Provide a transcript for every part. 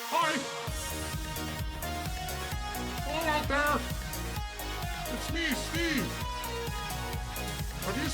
Hi! Hello out there! It's me, Steve! Have you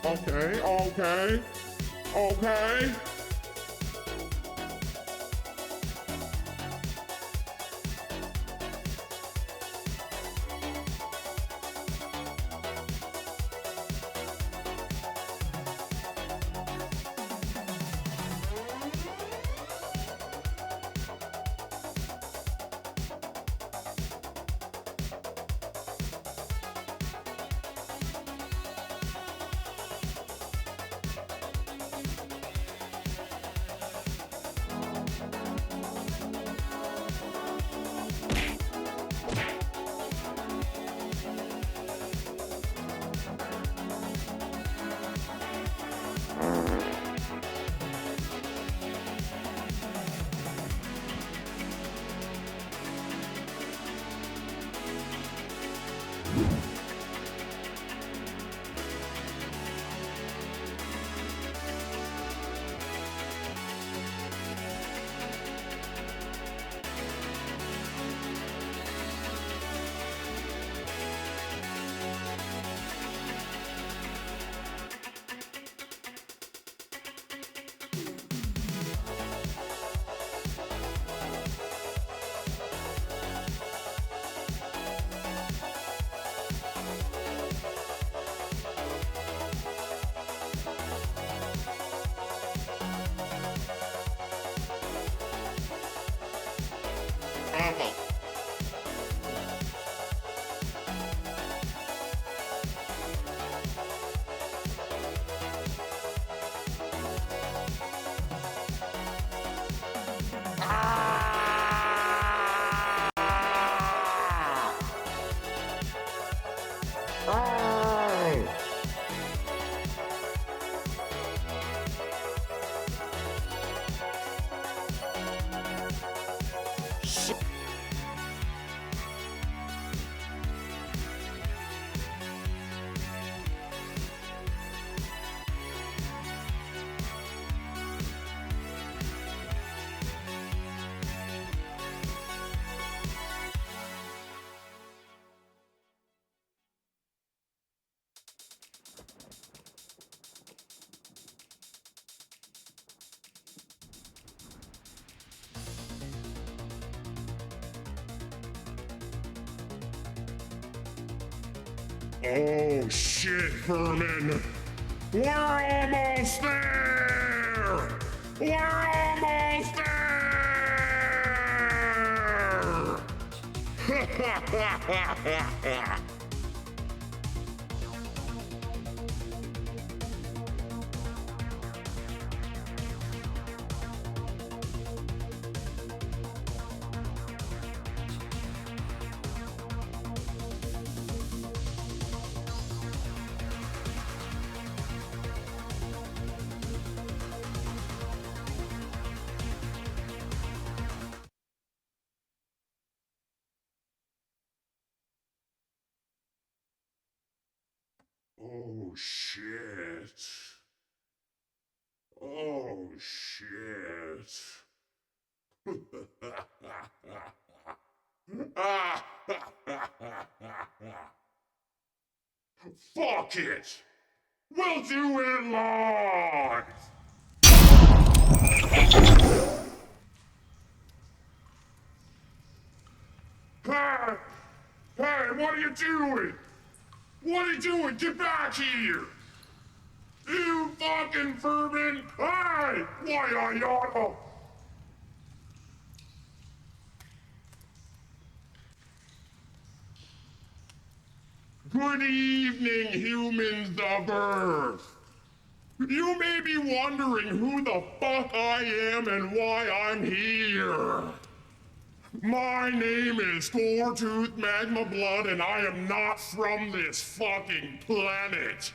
Okay. Oh shit, Vermin! We're almost there! We're almost there! Oh shit. Oh shit. Fuck it! We'll do it live! Hey! Hey, what are you doing? What are you doing? Get back here! You fucking vermin! Hey! Why are Good evening, humans of Earth! You may be wondering who the fuck I am and why I'm here. My name is GorPod MagmaCast and I am not from this fucking planet.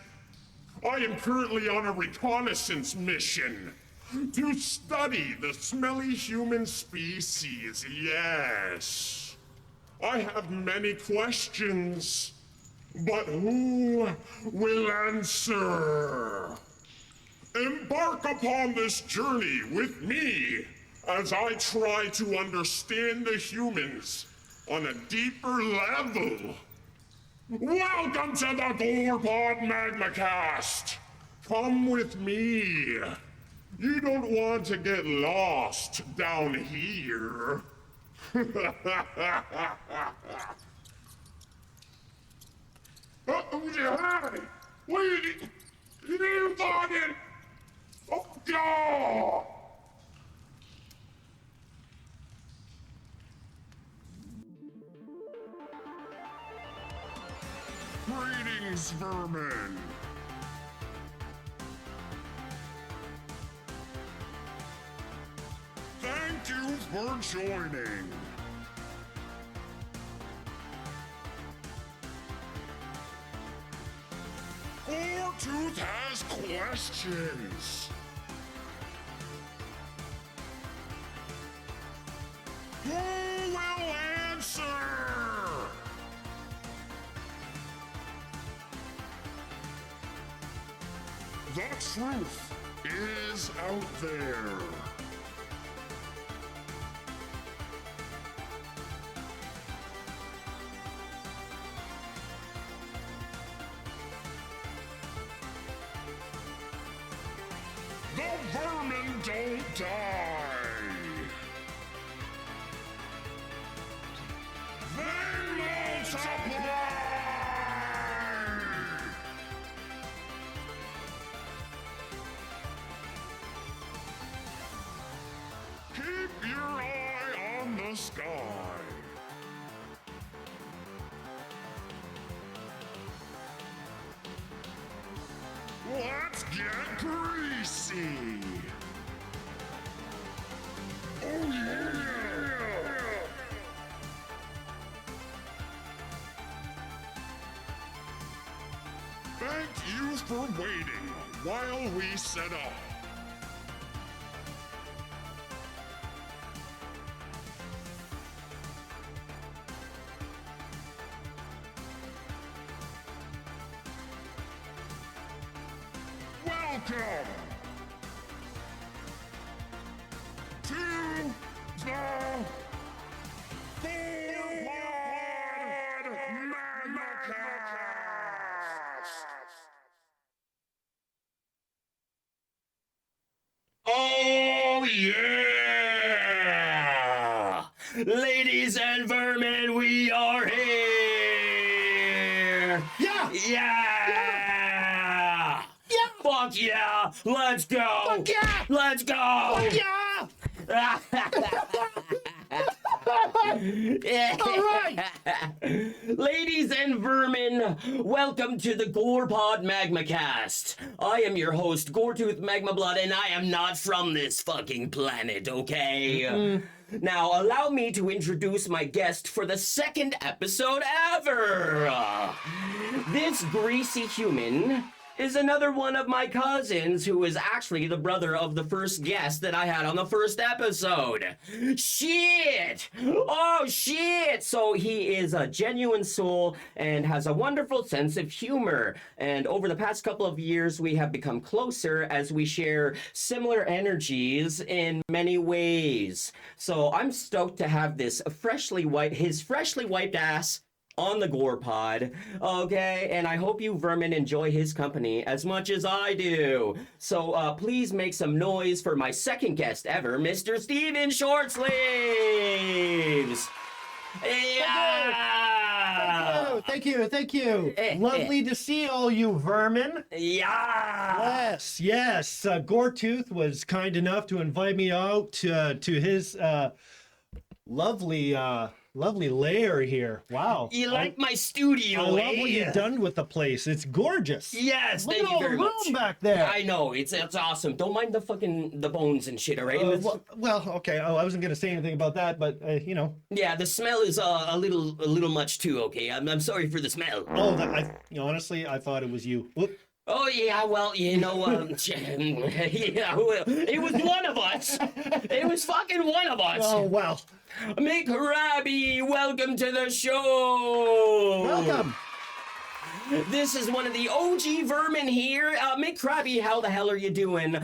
I am currently on a reconnaissance mission to study the smelly human species, yes. I have many questions, but who will answer? Embark upon this journey with me as I try to understand the humans on a deeper level. Welcome to the GorPod MagmaCast. Come with me. You don't want to get lost down here. Who's you hiding? What you fucking... Oh, God! Greetings, Vermin. Thank you for joining. Goretooth has questions. Who will answer? The truth is out there. The vermin don't die. They multiply. Keep your eye on the sky. Let's get greasy! Oh yeah! Thank you for waiting while we set up. Welcome to the GorPod MagmaCast. Oh yeah! Ladies and vermin, we are here! Yeah! Yeah! Yeah! Fuck yeah! Let's go! Fuck yeah! Let's go! Fuck yeah! All right. Ladies and vermin, welcome to the GorPod MagmaCast. I am your host, Goretooth Magmablood, and I am not from this fucking planet, okay? Now, allow me to introduce my guest for the second episode ever. This greasy human is another one of my cousins who is actually the brother of the first guest that I had on the first episode. Shit! Oh, shit! So he is a genuine soul and has a wonderful sense of humor. And over the past couple of years, we have become closer as we share similar energies in many ways. So I'm stoked to have his freshly wiped ass on the GorPod, okay? And I hope you vermin enjoy his company as much as I do. So please make some noise for my second guest ever, Mr. SteevIn ShortSleeves. Yeah! Thank you. Lovely to see all you vermin. Yeah! Yes. Goretooth was kind enough to invite me out to his lovely lair here. Wow. You like my studio, I love what you've done with the place. It's gorgeous. Yes, Look thank at you all the very room much. back there. I know, it's awesome. Don't mind the bones and shit, all right? Well, okay. Oh, I wasn't gonna say anything about that, but you know. Yeah, the smell is a little much too. Okay, I'm sorry for the smell. Oh, honestly, I thought it was you. Whoop. Oh yeah, well yeah, well, it was one of us. It was fucking one of us. Oh well. McRabby, welcome to the show. Welcome. This is one of the OG vermin here. McCrabby, how the hell are you doing?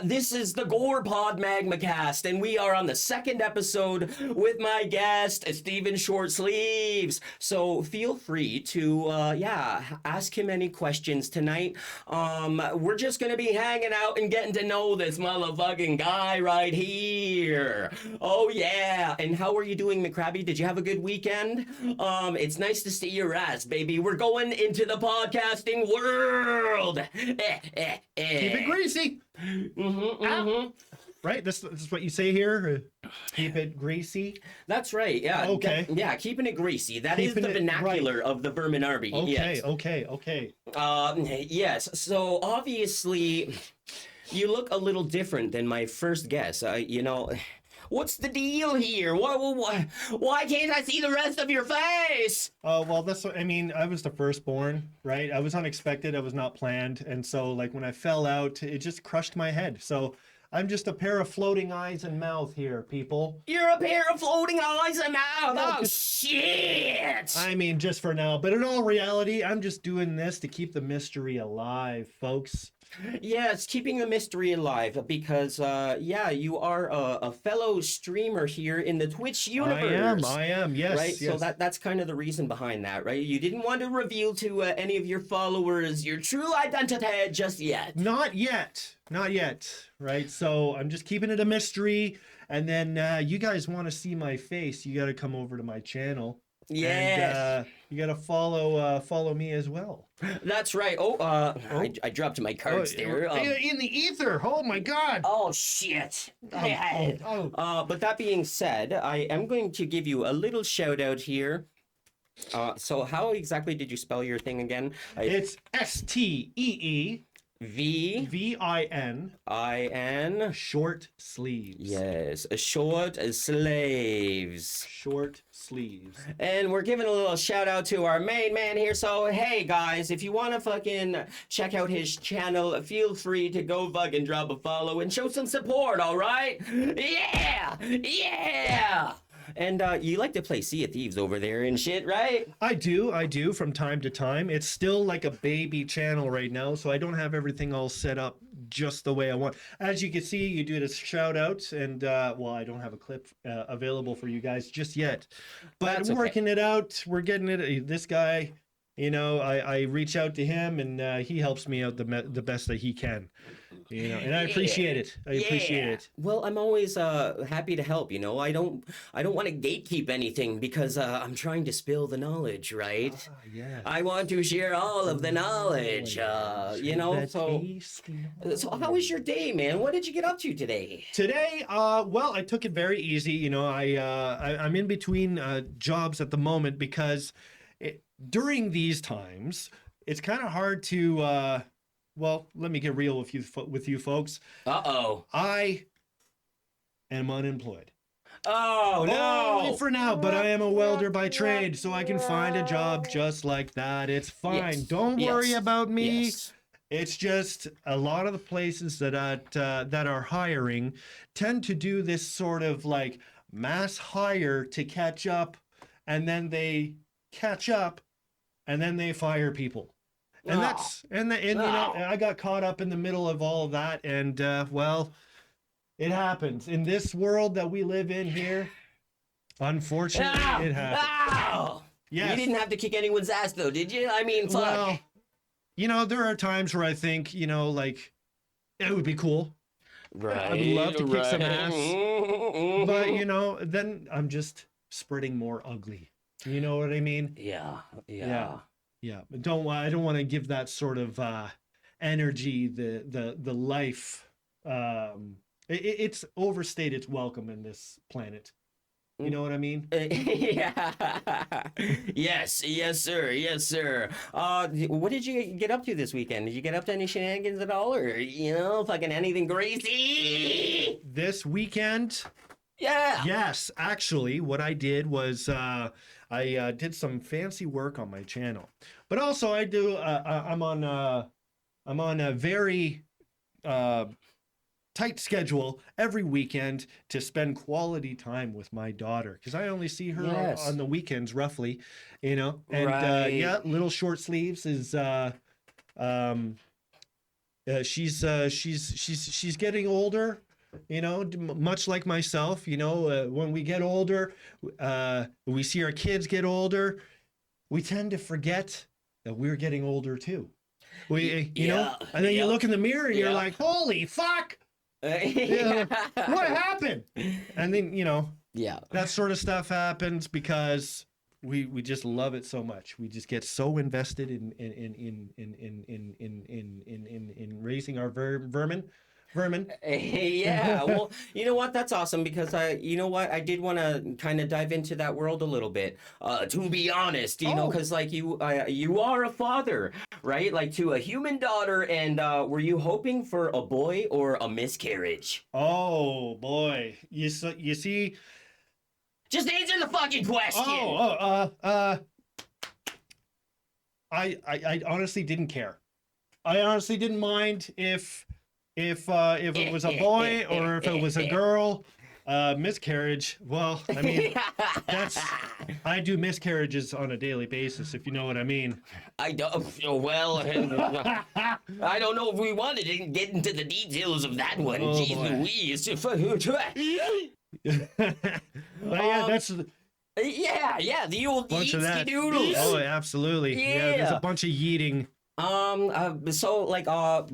This is the GorPod MagmaCast, and we are on the second episode with my guest, SteevIn ShortSleeves. So feel free to, ask him any questions tonight. We're just gonna be hanging out and getting to know this motherfucking guy right here. Oh yeah. And how are you doing, McCrabby? Did you have a good weekend? It's nice to see your ass, baby. We're going into the podcasting world. Keep it greasy. Right? This is what you say here. Keep it greasy. That's right. Yeah. Okay. Keeping it greasy. That is Keeping the it vernacular of the vermin army. Okay. Yes. Okay. Yes. So obviously, you look a little different than my first guess. What's the deal here? Why can't I see the rest of your face? Oh, well, that's what I mean. I was the firstborn, right? I was unexpected. I was not planned. And so, like, when I fell out, it just crushed my head. So I'm just a pair of floating eyes and mouth here, people. You're a pair of floating eyes and mouth. No, Oh, shit. I mean, just for now. But in all reality, I'm just doing this to keep the mystery alive, folks. Yes, keeping the mystery alive because, you are a fellow streamer here in the Twitch universe. I am, yes. Right, yes. so that's kind of the reason behind that, right? You didn't want to reveal to any of your followers your true identity just yet. Not yet, right? So I'm just keeping it a mystery. And then you guys want to see my face, you got to come over to my channel. Yes. And you got to follow me as well. That's right. I dropped my cards there. In the ether. Oh my God. Oh shit. But that being said, I am going to give you a little shout out here. So how exactly did you spell your thing again? It's SteeVin. Short sleeves. Yes, short sleeves. Short sleeves. And we're giving a little shout out to our main man here. So, hey guys, if you want to fucking check out his channel, feel free to go fucking drop a follow and show some support, all right? Yeah! And you like to play Sea of Thieves over there and shit, right? I do from time to time. It's still like a baby channel right now, so I don't have everything all set up just the way I want. As you can see, you do this shout out, and I don't have a clip available for you guys just yet. But That's I'm okay. working it out. We're getting it. This guy, I reach out to him, and he helps me out the best that he can. And I appreciate it. I appreciate it. Well, I'm always happy to help. I don't want to gatekeep anything because I'm trying to spill the knowledge, right? Yes. I want to share all of the knowledge. So how was your day, man? What did you get up to today? Today, well, I took it very easy. I'm in between jobs at the moment because during these times, it's kind of hard to. Well, let me get real with you folks. Uh-oh. I am unemployed. Oh, no. Only for now, but I am a welder by trade, so I can find a job just like that. It's fine. Yes. Don't worry about me. Yes. It's just a lot of the places that are hiring tend to do this sort of like mass hire to catch up, and then they catch up, and then they fire people. And I got caught up in the middle of all of that, and well, it happens in this world that we live in here. Unfortunately, it happens. Ow! Yes. You didn't have to kick anyone's ass, though, did you? I mean, fuck. Well, there are times where I think, like, it would be cool. Right. I would love to kick some ass, but then I'm just spreading more ugly. You know what I mean? Yeah. Yeah, I don't want to give that sort of energy, the life. It's overstayed its welcome in this planet. You know what I mean? Yeah. Yes, sir. What did you get up to this weekend? Did you get up to any shenanigans at all, or fucking anything crazy? This weekend? Yeah. Yes, actually, what I did was I did some fancy work on my channel, but also I do. I'm on a very tight schedule every weekend to spend quality time with my daughter because I only see her on the weekends, roughly, And right. little ShortSleeves is she's getting older. Much like myself, when we get older, we see our kids get older, we tend to forget that we're getting older too. And then you look in the mirror and you're like, holy fuck! What happened? And then, that sort of stuff happens because we just love it so much. We just get so invested in raising our vermin. Yeah, well, you know what? That's awesome because I did want to kind of dive into that world a little bit. To be honest, because like you are a father, right? Like to a human daughter, and were you hoping for a boy or a miscarriage? Oh boy, you see. Just answer the fucking question. I honestly didn't care. I honestly didn't mind if it was a boy or if it was a girl. Miscarriage, well, I mean, I do miscarriages on a daily basis, if you know what I mean. I don't, well, I don't know if we wanted to get into the details of that one. Jeez Louise. That's... Yeah, the old bunch of that. Doodles. Oh, absolutely. Yeah, there's a bunch of yeeting. So like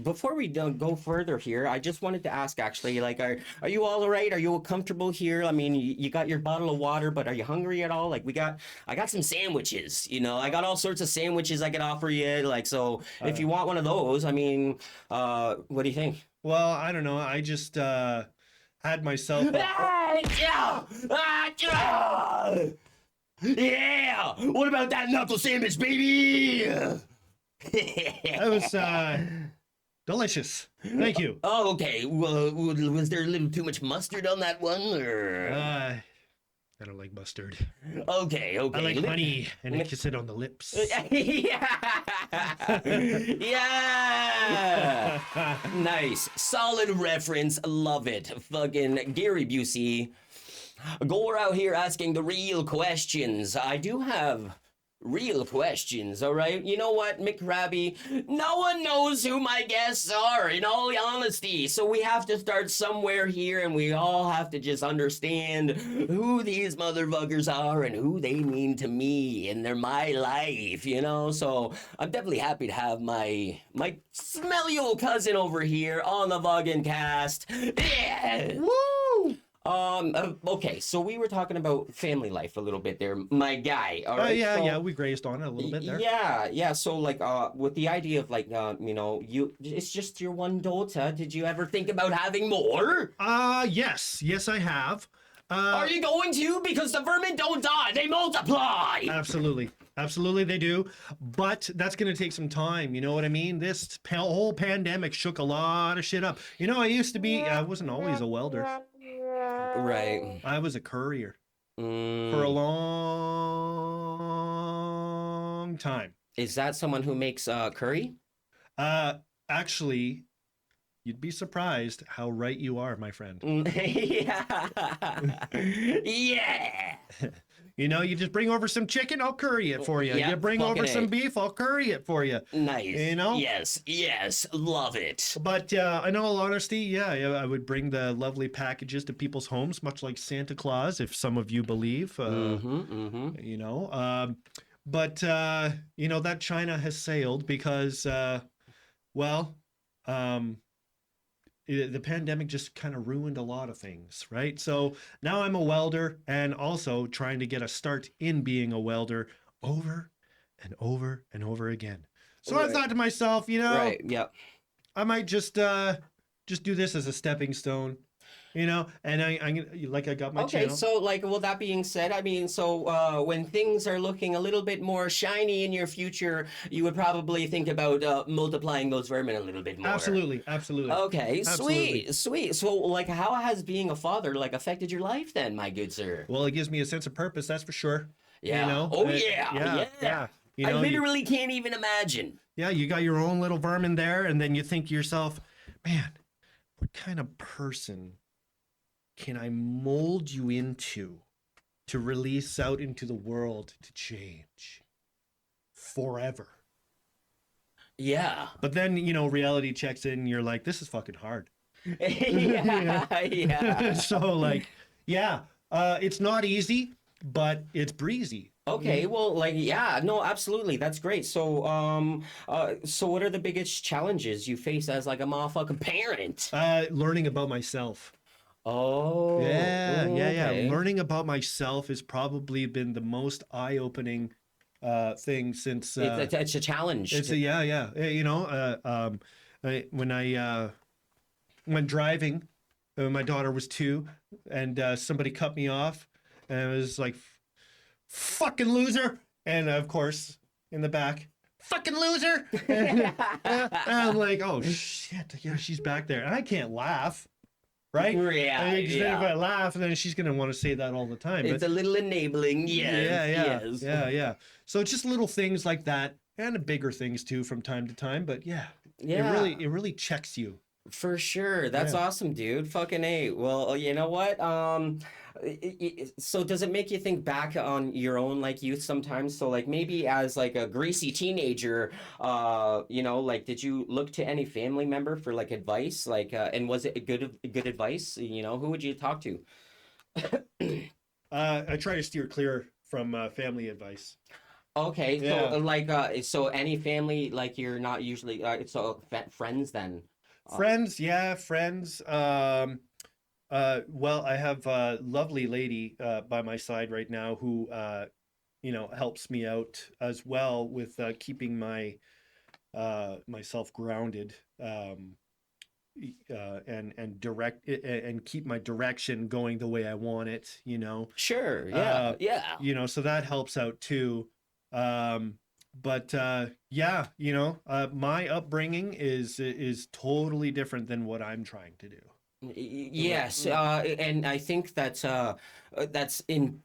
before we go further here, I just wanted to ask actually, like, are you all right? Are you comfortable here? I mean, you got your bottle of water, but are you hungry at all? Like I got some sandwiches, I got all sorts of sandwiches I could offer you. Like, so if you want one of those, I mean, what do you think? Well, I don't know. I just had myself. Yeah! What about that knuckle sandwich, baby? That was delicious. Thank you. Oh, okay. Well, was there a little too much mustard on that one, or? I don't like mustard. Okay. I like honey, and I kiss it on the lips. Yeah. Nice. Solid reference. Love it. Fucking Gary Busey. Gore out here asking the real questions. I do have Real questions, all right? You know what, McRabby? No one knows who my guests are, in all honesty. So we have to start somewhere here, and we all have to just understand who these motherfuckers are and who they mean to me, and they're my life, you know? So I'm definitely happy to have my smelly old cousin over here on the Voggin cast. Yeah! Woo! Okay, so we were talking about family life a little bit there, my guy. All right. Yeah, so, yeah, we grazed on it a little bit there. Yeah. So, like, with the idea of like, it's just your one daughter. Did you ever think about having more? Yes, I have. Are you going to? Because the vermin don't die; they multiply. Absolutely they do. But that's going to take some time. You know what I mean? This whole pandemic shook a lot of shit up. You know, I wasn't always a welder. Right. I was a courier for a long time. Is that someone who makes curry? Actually, you'd be surprised how right you are, my friend. Yeah. Yeah. You know, you just bring over some chicken, I'll curry it for you. Yeah, You bring over fucking some A. beef, I'll curry it for you. Nice. You know? Yes, love it. But in all honesty, yeah, I would bring the lovely packages to people's homes, much like Santa Claus, if some of you believe. You know, but you know, that China has sailed because, the pandemic just kind of ruined a lot of things, right? So now I'm a welder and also trying to get a start in being a welder over and over and over again. So I thought to myself, you know, Right. Yep. I might just do this as a stepping stone, you know, and I got my Okay, channel. so like, well, that being said, I mean, so when things are looking a little bit more shiny in your future, you would probably think about multiplying those vermin a little bit more. Absolutely. Okay, Absolutely. sweet. So, like, how has being a father like affected your life then, my good sir? Well, it gives me a sense of purpose, that's for sure. Yeah. You know? Oh yeah. You I know, literally can't even imagine. you got your own little vermin there, and then you think to yourself, man, what kind of person can I mold you into to release out into the world to change forever? Yeah. But then, you know, reality checks in and you're like, this is fucking hard. Yeah. So like, it's not easy, but it's breezy. Okay, well, like, yeah, no, absolutely, that's great. So, so what are the biggest challenges you face as like a motherfucking parent? Learning about myself. Oh, Yeah. okay. Learning about myself has probably been the most eye-opening thing since It's a challenge. it's a you know, when driving, my daughter was 2, and somebody cut me off, and it was like, fucking loser, and of course in the back, fucking loser. And I'm like, oh shit, yeah, she's back there, and I can't laugh, right? Yeah, I mean, 'cause then if yeah. I laugh, then she's gonna want to say that all the time. It's a little enabling, yes. Yeah. So just little things like that, and bigger things too from time to time. But yeah, Yeah. it really checks you. For sure. That's Yeah. awesome, dude. Fucking A. Well, you know what? So does it make you think back on your own like youth sometimes? So like maybe as like a greasy teenager, you know, like did you look to any family member for like advice? Like, and was it good advice? You know, who would you talk to? I try to steer clear from family advice. Okay, so Yeah. so any family like you're not usually friends then. Friends. Well, I have a lovely lady by my side right now who, you know, helps me out as well with keeping myself grounded, and keep my direction going the way I want it. You know. Sure. Yeah. Yeah. You know, so that helps out too. But you know, my upbringing is totally different than what I'm trying to do. Yes, and I think that's in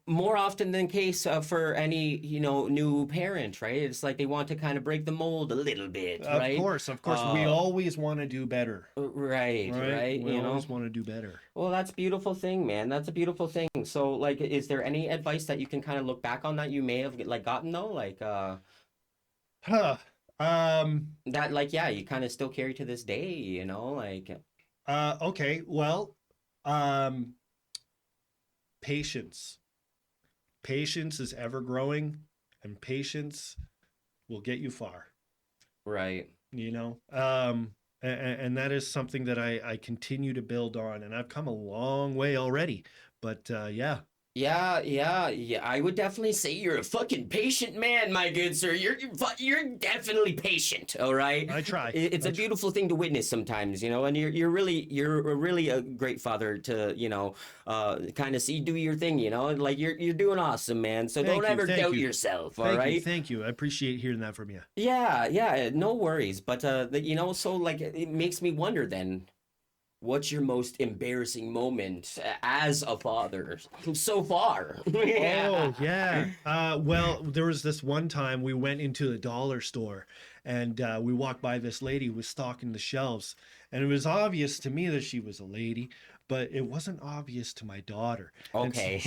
more often than case for any new parent, right? It's like they want to kind of break the mold a little bit, Of right? course, of course. We always want to do better, Right, right? right. We always want to do better. Well, that's a beautiful thing, man. That's a beautiful thing. So, like, is there any advice that you can kind of look back on that you may have like gotten though, like Huh. that, like, yeah, you kind of still carry to this day, like. Okay. Well, um, patience. Patience is ever growing, and patience will get you far. Right. And that is something that I continue to build on, and I've come a long way already. But yeah. Yeah. I would definitely say you're a fucking patient man, my good sir. You're definitely patient. All right. I try. It's a beautiful thing to witness sometimes, and you're really a great father to kind of see do your thing, like you're doing awesome, man. So don't ever doubt yourself. All right. Thank you. I appreciate hearing that from you. Yeah. No worries. But so like it makes me wonder then. What's your most embarrassing moment as a father so far? Oh, yeah. Well, there was this one time we went into the dollar store and we walked by this lady who was stocking the shelves. And it was obvious to me that she was a lady, but it wasn't obvious to my daughter. Okay.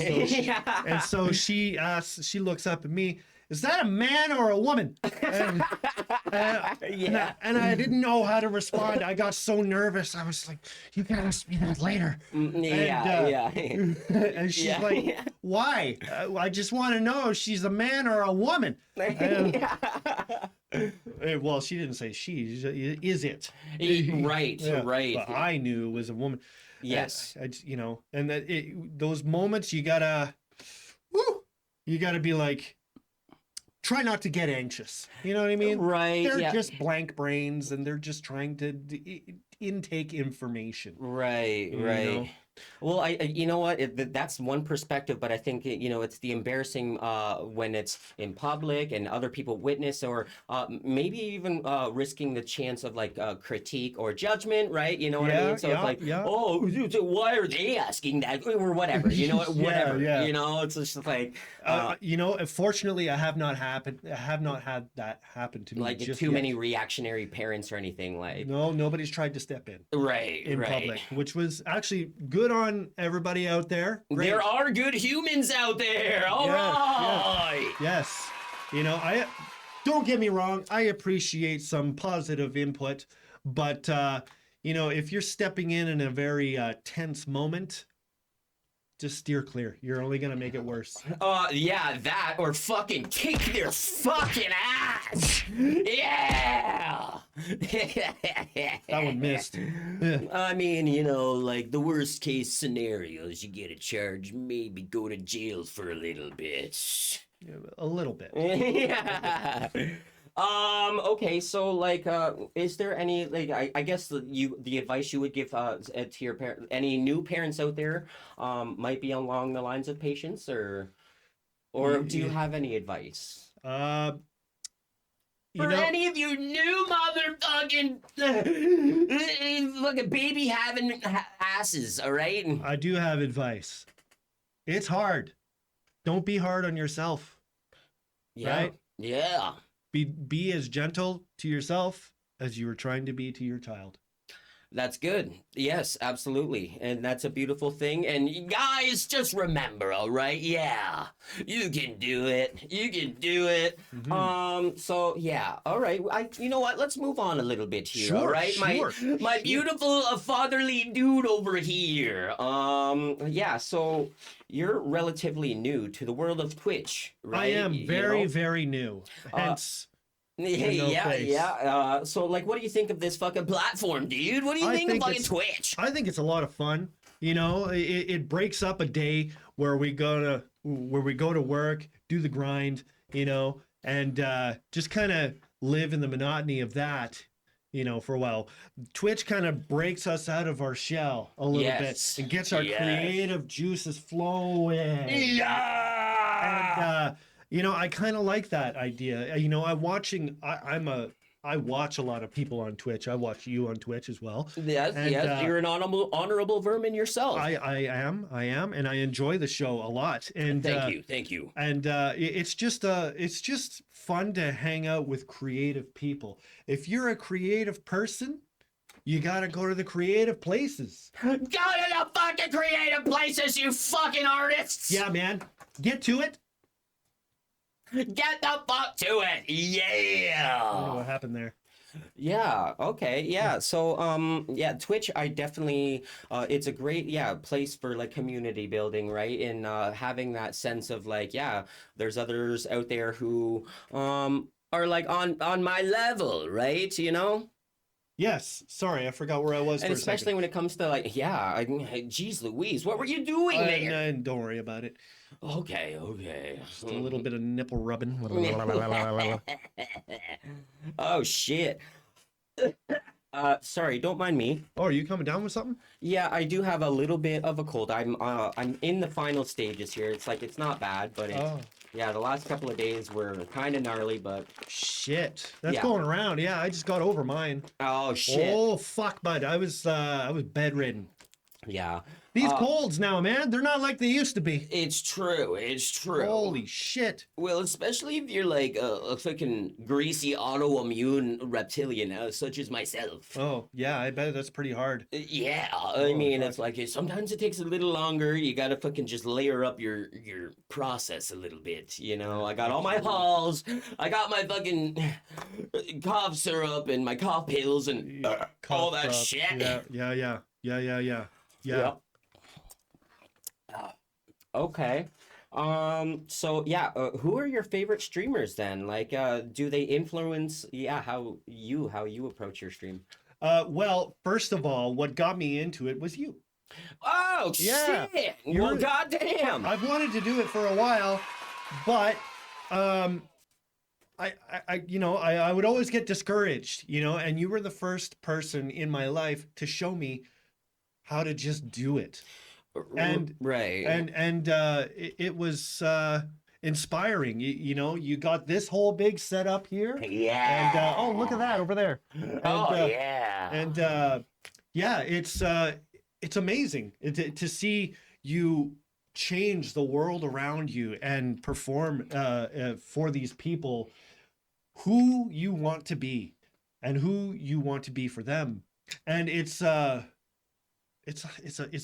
And so she asks, she looks up at me, is that a man or a woman? And, Yeah. and I didn't know how to respond. I got so nervous. I was like, you can ask me that later. Yeah. And she's like, why? I just want to know if she's a man or a woman. Well, she didn't say she. Is it? Right. But I knew it was a woman. Yes. And that those moments you gotta be like, try not to get anxious. You know what I mean? Right. They're just blank brains and they're just trying to intake information. Right. You know? Well, you know what? That's one perspective, but I think it's the embarrassing when it's in public and other people witness, or maybe even risking the chance of like critique or judgment, right? You know what I mean? So it's like, oh, so why are they asking that or whatever? Whatever. It's just like, fortunately, I have not had that happen to me. Like just too yet. many reactionary parents or anything like. No, nobody's tried to step in. Right. In public, which was actually good on everybody out there. Great. There are good humans out there. All right. Yes. I don't get me wrong. I appreciate some positive input, but if you're stepping in a very tense moment, just steer clear. You're only gonna make it worse. Yeah, that or fucking kick their fucking ass. Yeah. That one missed. I mean, like the worst case scenario is you get a charge, maybe go to jail for a little bit. A little bit. Yeah. Okay, so like, is there any like, I guess the advice you would give to your any new parents out there, might be along the lines of patience, or do you have any advice? For any of you new motherfucking fucking baby having asses, all right? I do have advice. It's hard. Don't be hard on yourself. Yeah. Right? Yeah. Be as gentle to yourself as you were trying to be to your child. That's good. Yes, absolutely. And that's a beautiful thing. And guys, just remember, all right? Yeah, you can do it. You can do it. Mm-hmm. So yeah, all right. You know what? Let's move on a little bit here. All right, my beautiful fatherly dude over here. Yeah. So you're relatively new to the world of Twitch, right? I am very new. Hence. Yeah. So, like, what do you think of this fucking platform, dude? What do you think of fucking Twitch? I think it's a lot of fun. It breaks up a day where we go to work, do the grind, and just kind of live in the monotony of that, for a while. Twitch kind of breaks us out of our shell a little bit and gets our creative juices flowing. Yeah. And I kind of like that idea. I'm I watch a lot of people on Twitch. I watch you on Twitch as well. Yes, And, yes, you're an honorable vermin yourself. I am, and I enjoy the show a lot. And Thank you. And it's just fun to hang out with creative people. If you're a creative person, you gotta go to the creative places. Go to the fucking creative places, you fucking artists! Yeah, man. Get to it. Get the fuck to it! I don't know Yeah! what happened there. Yeah, okay, yeah. So, yeah, Twitch, I definitely, it's a great, yeah, place for like community building, right? And having that sense of like, yeah, there's others out there who are like on my level, right? You know? Yes. Sorry, I forgot where I was And for a second. especially when it comes to like, yeah, geez Louise, what were you doing there? Don't worry about it. Okay. Just a little bit of nipple rubbing. Oh shit. Sorry, don't mind me. Oh, are you coming down with something? Yeah, I do have a little bit of a cold. I'm in the final stages here. It's like it's not bad, but it's, Oh. yeah, the last couple of days were kind of gnarly, but Shit. That's Yeah. going around. Yeah, I just got over mine. oh shit. Oh fuck, bud. I was bedridden. Yeah. These colds now, man, they're not like they used to be. It's true. It's true. Holy shit. Well, especially if you're like a fucking greasy autoimmune reptilian, such as myself. Oh, yeah, I bet that's pretty hard. Yeah, I mean, fuck. it's like sometimes it takes a little longer. You gotta fucking just layer up your process a little bit. You know, I got all my halls. I got my fucking cough syrup and my cough pills and all Cough that drop. shit. Yeah. Yep. Okay. So yeah, who are your favorite streamers then? Like, do they influence, how you approach your stream? Well, first of all, what got me into it was you. Oh Yeah. shit! You're- Well, goddamn. I've wanted to do it for a while, but I would always get discouraged, and you were the first person in my life to show me how to just do it. And right. It was inspiring. You got this whole big setup here. Yeah. And oh, look at that over there. And, yeah. And yeah, it's amazing to see you change the world around you and perform for these people who you want to be and who you want to be for them. And it's a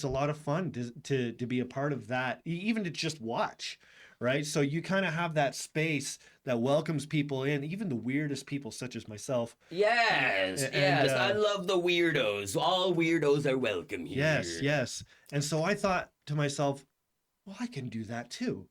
lot of fun to be a part of that, even to just watch, right? So you kind of have that space that welcomes people in, even the weirdest people such as myself. Yes, I love the weirdos. All weirdos are welcome here. Yes. And so I thought to myself, well, I can do that too,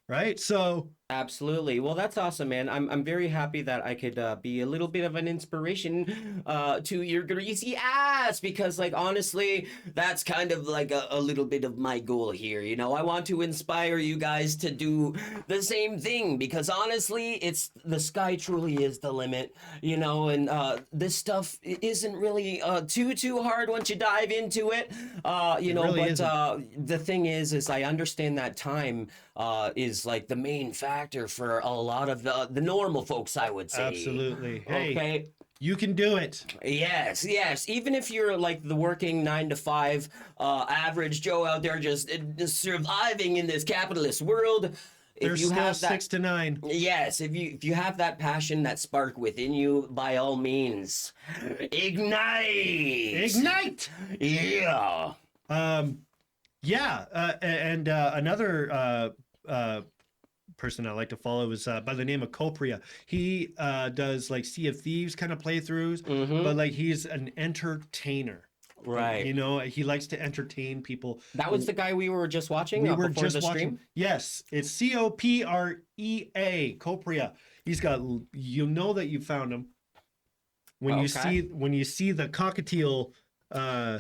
right? So Absolutely. Well, that's awesome, man. I'm very happy that I could be a little bit of an inspiration to your greasy ass, because like honestly, that's kind of like a little bit of my goal here. You know, I want to inspire you guys to do the same thing, because honestly, it's the sky truly is the limit, you know, and this stuff isn't really too hard once you dive into it. You know, really but isn't. the thing is I understand that time is like the main factor for a lot of the normal folks, I would say. absolutely. Hey, Okay. you can do it. Yes. Even if you're like the working 9 to 5 average Joe out there just surviving in this capitalist world, if There's you still have that, 6 to 9. yes, if you have that passion, that spark within you, by all means, ignite. Yeah. And another person I like to follow is by the name of Copria. He does like Sea of Thieves kind of playthroughs, but like he's an entertainer. Right. You know, he likes to entertain people. That was the guy we were just watching We were before just the stream? watching. Yes, it's Coprea. Copria. He's got. You'll know that you found him when you see the cockatiel.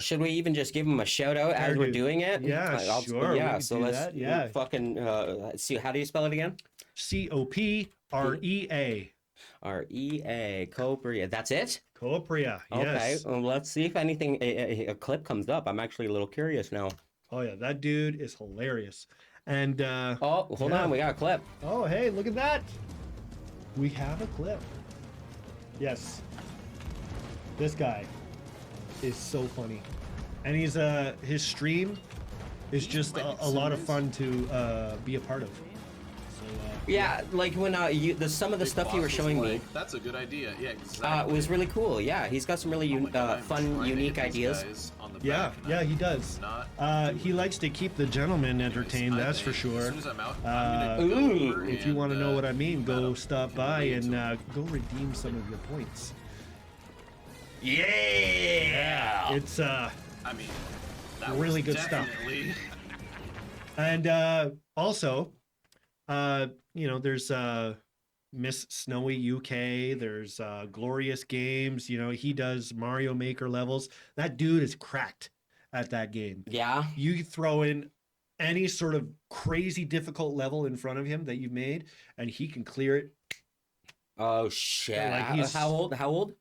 Should we even just give him a shout out as we're doing it? Yeah, sure, we Yeah, can so do let's that, yeah. fucking see. How do you spell it again? Coprea. Rea, Copria. That's it? Copria. Okay, Yes. well, let's see if anything, a clip comes up. I'm actually a little curious now. Oh yeah, that dude is hilarious. And Oh, hold yeah. on, we got a clip. oh hey, look at that. We have a clip. Yes. This guy is so funny. And he's his stream is just a lot of fun to be a part of. So Yeah, like when some of the stuff you were showing me. That's a good idea. Yeah, exactly. Was really cool. Yeah, he's got some really fun, unique ideas. yeah, he does. He likes to keep the gentleman entertained, that's for sure. If you want to know what I mean, go stop by and go redeem some of your points. Yeah! It's I mean, that really was good stuff. definitely... And also, you know, there's Miss Snowy UK, there's Glorious Games, you know, he does Mario Maker levels. That dude is cracked at that game. Yeah. You throw in any sort of crazy difficult level in front of him that you've made, and he can clear it. Oh shit! Like How old? How old?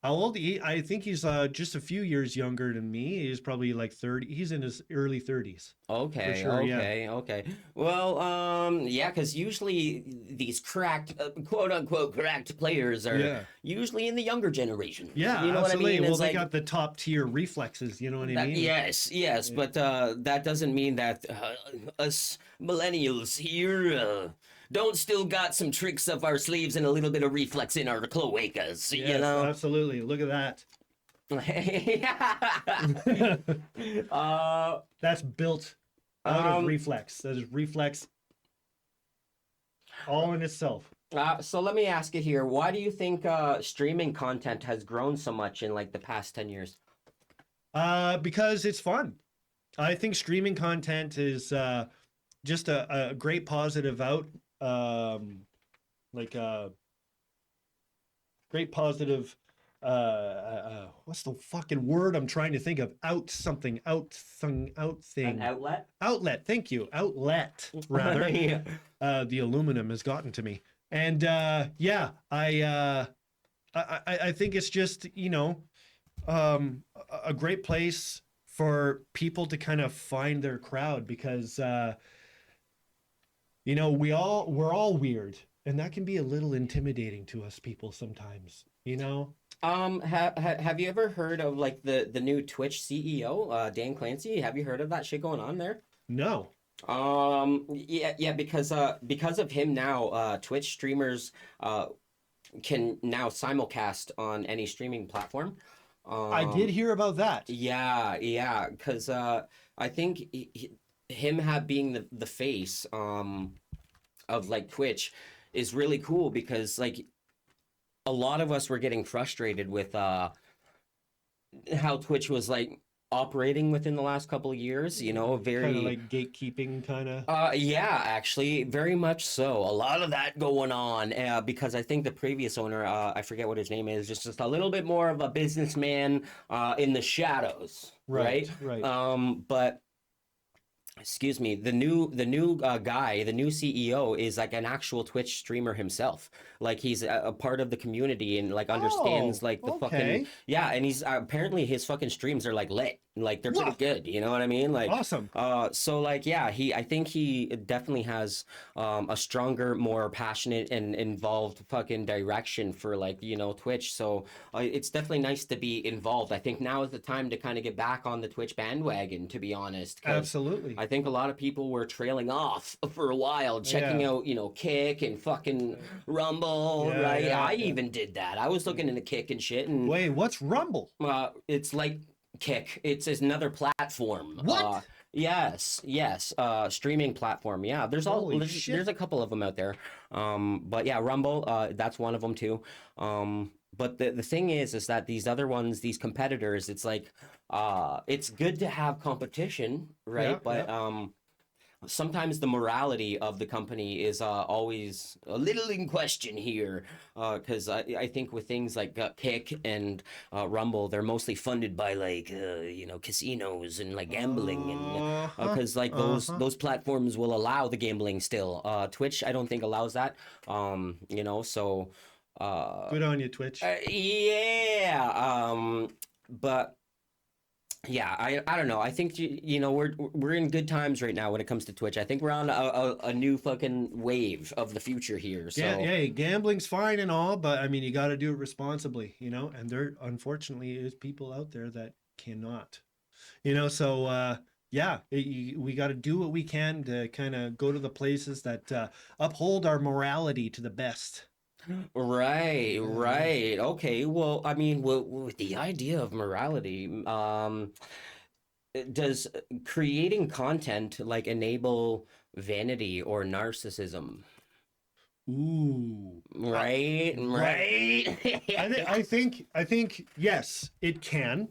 I think he's just a few years younger than me. He's probably like 30. He's in his early 30s. Okay, sure, okay. Well, yeah, because usually these cracked, quote unquote, cracked players are usually in the younger generation. Yeah, you know absolutely. what I mean? Well, it's they like, got the top tier reflexes. You know what I mean? Yes, but that doesn't mean that us millennials here don't still got some tricks up our sleeves and a little bit of reflex in our cloacas. Yes, you know? Absolutely. Look at that. That's built out of reflex. That is reflex all in itself. So let me ask you here, why do you think streaming content has grown so much in like the past 10 years? Because it's fun. I think streaming content is just a great positive great positive what's the fucking word I'm trying to think of? Thing. An Outlet. Thank you. Outlet, rather. Yeah. The aluminum has gotten to me. And yeah, I think it's just, you know, a great place for people to kind of find their crowd, because you know, we're all weird, and that can be a little intimidating to us people sometimes, you know. Have you ever heard of like the new Twitch CEO, Dan Clancy? Have you heard of that shit going on there? No. Yeah, because of him now, Twitch streamers can now simulcast on any streaming platform. I did hear about that. Yeah, because I think him being the face of like Twitch is really cool, because like a lot of us were getting frustrated with how Twitch was like operating within the last couple of years, you know, very kind of like gatekeeping kind of. Yeah, actually, very much so. A lot of that going on because I think the previous owner, I forget what his name is, just a little bit more of a businessman in the shadows, right? But excuse me, the new guy, the new CEO is like an actual Twitch streamer himself. Like he's a part of the community and like understands like the fucking and he's apparently his fucking streams are like lit. Like they're pretty good, you know what I mean? Like awesome. So like I think he definitely has a stronger, more passionate and involved fucking direction for like, you know, Twitch. So it's definitely nice to be involved. I think now is the time to kind of get back on the Twitch bandwagon, to be honest. Absolutely. I think a lot of people were trailing off for a while, checking out, you know, Kick and fucking Rumble, right? I even did that. I was looking into Kick and shit. And wait, what's Rumble? It's like Kick. It's another platform. What? Yes. Streaming platform. Yeah, there's a couple of them out there. But yeah, Rumble. That's one of them too. But the thing is that these other ones, these competitors, it's like, it's good to have competition, right? Sometimes the morality of the company is always a little in question here, because I think with things like Kick and Rumble, they're mostly funded by like you know, casinos and like gambling, and because like those platforms will allow the gambling still. Twitch, I don't think allows that. You know, so good on you, Twitch. but Yeah, I don't know. I think you know we're in good times right now when it comes to Twitch. I think we're on a new fucking wave of the future here. So Yeah, hey, gambling's fine and all, but I mean, you got to do it responsibly, you know. And there, unfortunately, is people out there that cannot, you know. So, yeah, we got to do what we can to kind of go to the places that uphold our morality to the best. right, right. Okay. Well, I mean, with the idea of morality, does creating content like enable vanity or narcissism? Ooh, Right, right. right. I think yes, it can.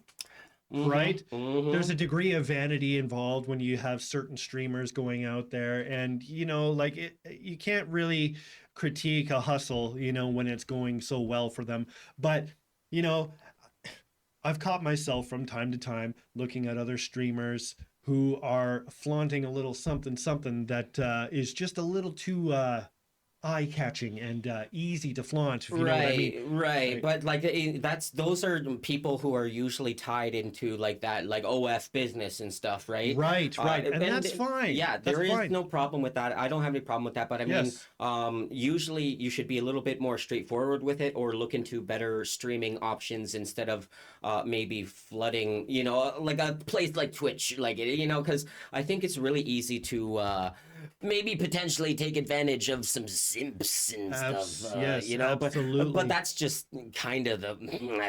Mhm, Right? There's mhm. a degree of vanity involved when you have certain streamers going out there, and you know, like you can't really critique a hustle, you know, when it's going so well for them. But you know, I've caught myself from time to time looking at other streamers who are flaunting a little something that is just a little too eye-catching and easy to flaunt, if you know what I mean. Right, right. Right? But like those are people who are usually tied into like that like OF business and stuff, right? Right. And that's fine. Yeah, That's there is fine. no problem with that. I don't have any problem with that, but I mean, Yes. usually you should be a little bit more straightforward with it or look into better streaming options instead of maybe flooding, you know, like a place like Twitch, like you know, because I think it's really easy to maybe potentially take advantage of some simps and stuff, Yes, you know. But absolutely. that's just kind of the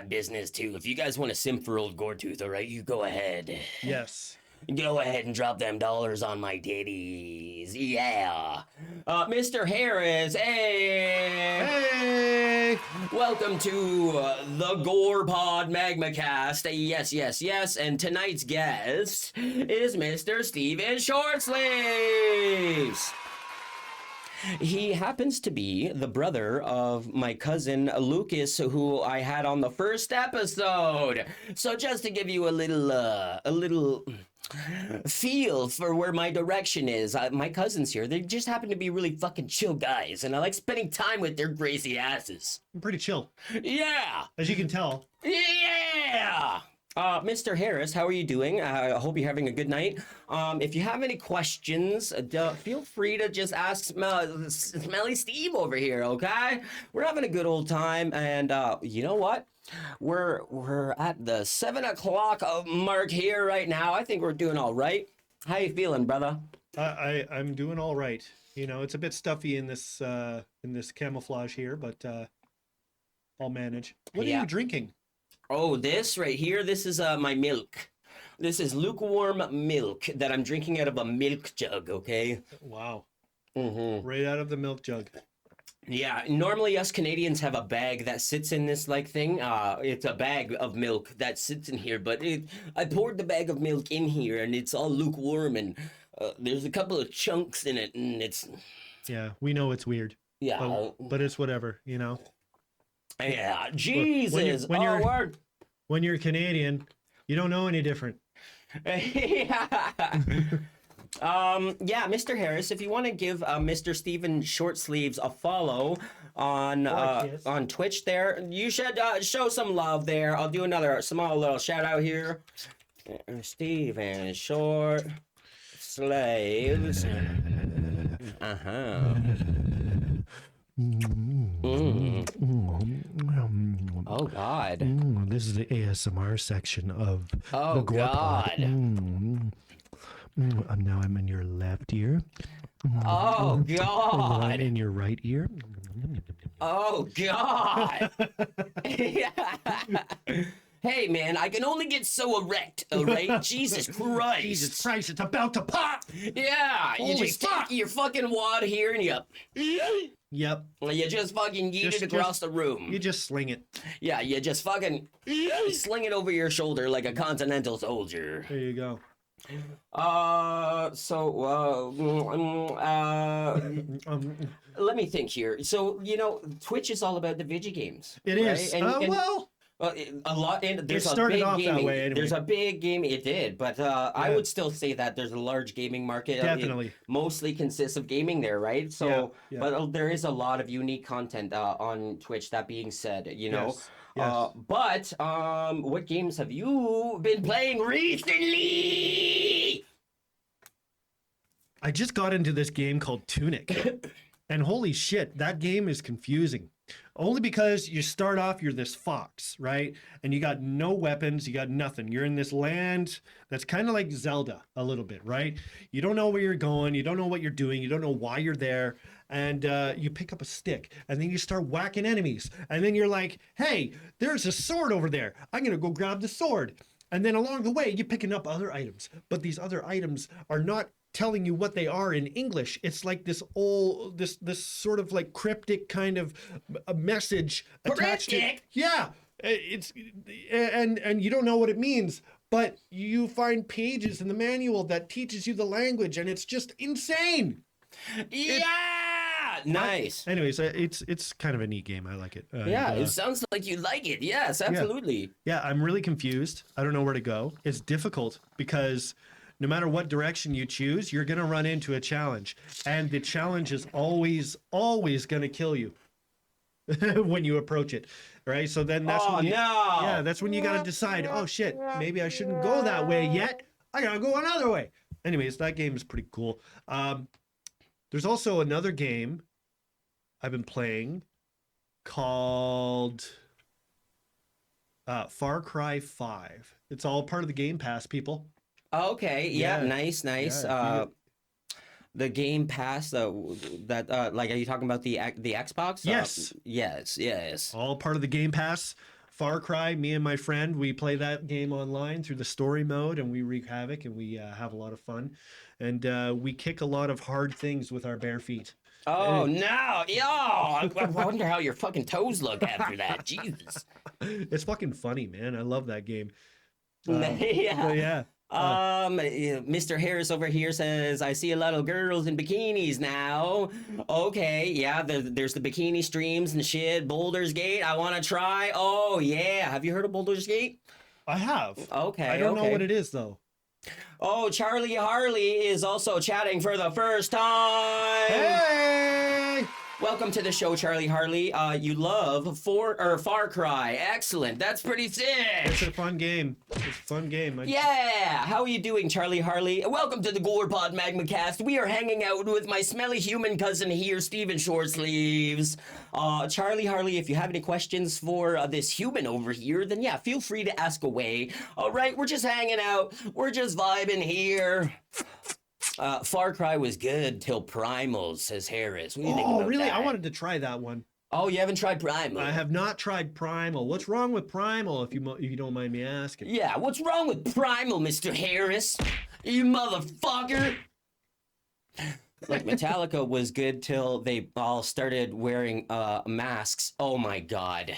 business too. If you guys want to simp for old Goretooth, all right, you go ahead. Yes. Go ahead and drop them dollars on my titties. Yeah. Mr. Harris, hey! Hey! Welcome to the GorPod MagmaCast. Yes, yes, yes. And tonight's guest is Mr. SteevIn ShortSleeves. He happens to be the brother of my cousin Lucas, who I had on the first episode. So just to give you a little feel for where my direction is, my cousins here, they just happen to be really fucking chill guys, and I like spending time with their crazy asses. I'm pretty chill, Yeah, as you can tell. yeah. Mr. Harris, how are you doing? I hope you're having a good night. If you have any questions, feel free to just ask Smelly Steve over here, okay? We're having a good old time, and you know what? We're at the 7 o'clock mark here right now. I think we're doing all right. How you feeling, brother? I'm doing all right. You know, it's a bit stuffy in this camouflage here, but I'll manage. What are Yeah. you drinking? Oh, this right here, this is my milk. This is lukewarm milk that I'm drinking out of a milk jug, okay? Wow. Mm-hmm. Right out of the milk jug. Yeah, normally us Canadians have a bag that sits in this like thing. It's a bag of milk that sits in here, but I poured the bag of milk in here and it's all lukewarm and there's a couple of chunks in it and it's... Yeah, we know it's weird. Yeah. But it's whatever, you know. Yeah, Jesus. when you're- Word. When you're Canadian, you don't know any different. Yeah. Yeah, Mr. Harris, if you want to give Mr. SteevIn ShortSleeves a follow on Twitch there, you should show some love there. I'll do another small little shout out here. SteevIn ShortSleeves. Uh-huh. Oh God. This is the ASMR section of Oh the GorPod. God. Now I'm in your left ear. Oh I'm God. in your right ear. Oh God. Hey man, I can only get so erect, all right? Jesus Christ. Jesus Christ, it's about to pop! Yeah, you Holy just fuck. take your fucking wad here and Yep. you just fucking yeet it across the room. You just sling it. Yeah, you just fucking sling it over your shoulder like a continental soldier. There you go. Let me think here. So, you know, Twitch is all about the video games. It right? is. And Well, Well, a lot in there's It a started big off that gaming. way anyway. There's a big game. It did, but I Yeah. would still say that there's a large gaming market. Definitely. It mostly consists of gaming there, right? So, Yeah, yeah. but there is a lot of unique content on Twitch. That being said, you know. Yes. But what games have you been playing recently? I just got into this game called Tunic. And holy shit, that game is confusing. Only because you start off, you're this fox, right? And you got no weapons, you got nothing. You're in this land that's kind of like Zelda a little bit, right? You don't know where you're going, you don't know what you're doing, you don't know why you're there. And you pick up a stick, and then you start whacking enemies. And then you're like, hey, there's a sword over there. I'm going to go grab the sword. And then along the way, you're picking up other items. But these other items are not telling you what they are in English. It's like this sort of like cryptic kind of a message attached to. Cryptic? Yeah, it's and you don't know what it means, but you find pages in the manual that teaches you the language, and it's just insane. Yeah, nice. Anyways, it's kind of a neat game. I like it. Yeah, it sounds like you like it. Yes, absolutely. Yeah, I'm really confused. I don't know where to go. It's difficult because no matter what direction you choose, you're going to run into a challenge. And the challenge is always going to kill you when you approach it. Right? So then that's when yeah, that's when you got to decide, oh shit, maybe I shouldn't go that way yet. I got to go another way. Anyways, that game is pretty cool. There's also another game I've been playing called Far Cry 5. It's all part of the Game Pass, people. Okay, yeah, Yeah. nice. Yeah, The Game Pass, that like, are you talking about the Xbox? Yes. Yes. All part of the Game Pass. Far Cry, me and my friend, we play that game online through the story mode, and we wreak havoc, and we have a lot of fun. And we kick a lot of hard things with our bare feet. Oh no! Yo, I wonder how your fucking toes look after that. Jesus. It's fucking funny, man. I love that game. Yeah. But yeah. Mr. Harris over here says, I see a lot of girls in bikinis now. Okay, yeah, there's the bikini streams and shit. Boulder's Gate, I want to try. Oh, yeah. Have you heard of Boulder's Gate? I have. Okay. I don't know what it is, though. Oh, Charlie Harley is also chatting for the first time. Hey! Welcome to the show, Charlie Harley. You love Far Cry. Excellent. That's pretty sick. It's a fun game. It's a fun game. Yeah. How are you doing, Charlie Harley? Welcome to the GorPod MagmaCast. We are hanging out with my smelly human cousin here, SteevIn ShortSleeves. Charlie Harley, if you have any questions for this human over here, then yeah, feel free to ask away. All right, we're just hanging out. We're just vibing here. Far Cry was good till Primal, says Harris. What do you think about really? that? I wanted to try that one. Oh, you haven't tried Primal? I have not tried Primal. What's wrong with Primal, if you don't mind me asking? Yeah, what's wrong with Primal, Mr. Harris? You motherfucker! Like, Metallica was good till they all started wearing masks. Oh my god.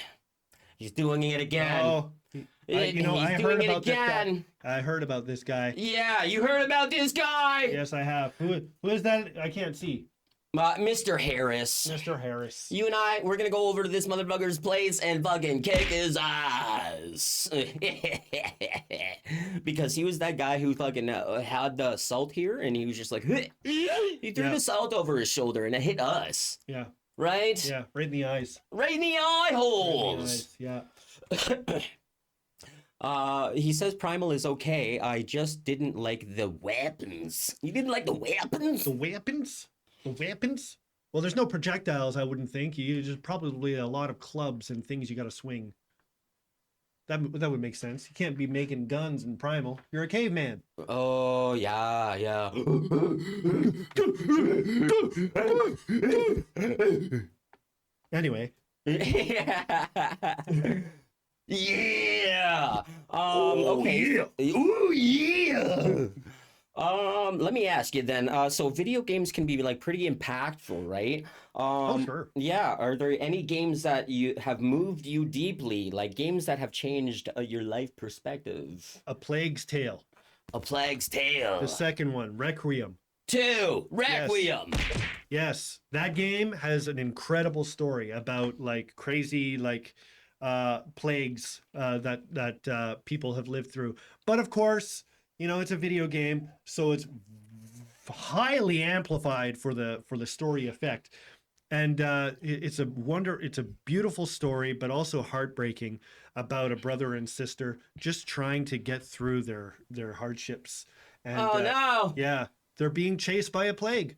He's doing it again. Oh, I He's heard doing it about this guy. again. I heard about this guy. Yeah, you heard about this guy? Yes, I have. Who is that? I can't see. Mr. Harris. Mr. Harris. You and I, we're gonna go over to this motherfucker's place and fucking kick his ass. Because he was that guy who fucking had the salt here, and he was just like, he threw the salt over his shoulder, and it hit us. Yeah. Right? Yeah, right in the eyes. Right in the eye holes. Yeah. He says Primal is okay. I just didn't like the weapons. You didn't like the weapons? The weapons? The weapons? Well, there's no projectiles, I wouldn't think. There's probably a lot of clubs and things you got to swing. That would make sense. You can't be making guns in Primal. You're a caveman. Oh, yeah. Anyway. Yeah. Okay. Yeah. Ooh, yeah. Let me ask you then. So video games can be like pretty impactful, right? Oh, sure. Yeah. Are there any games that you have moved you deeply, like games that have changed your life perspective? A Plague's Tale. A Plague's Tale. The second one, Requiem. 2, Requiem. Yes, that game has an incredible story about like crazy plagues that people have lived through. But of course, it's a video game, so it's highly amplified for the story effect. And it's a beautiful story, but also heartbreaking about a brother and sister just trying to get through their hardships. And, no! Yeah, they're being chased by a plague.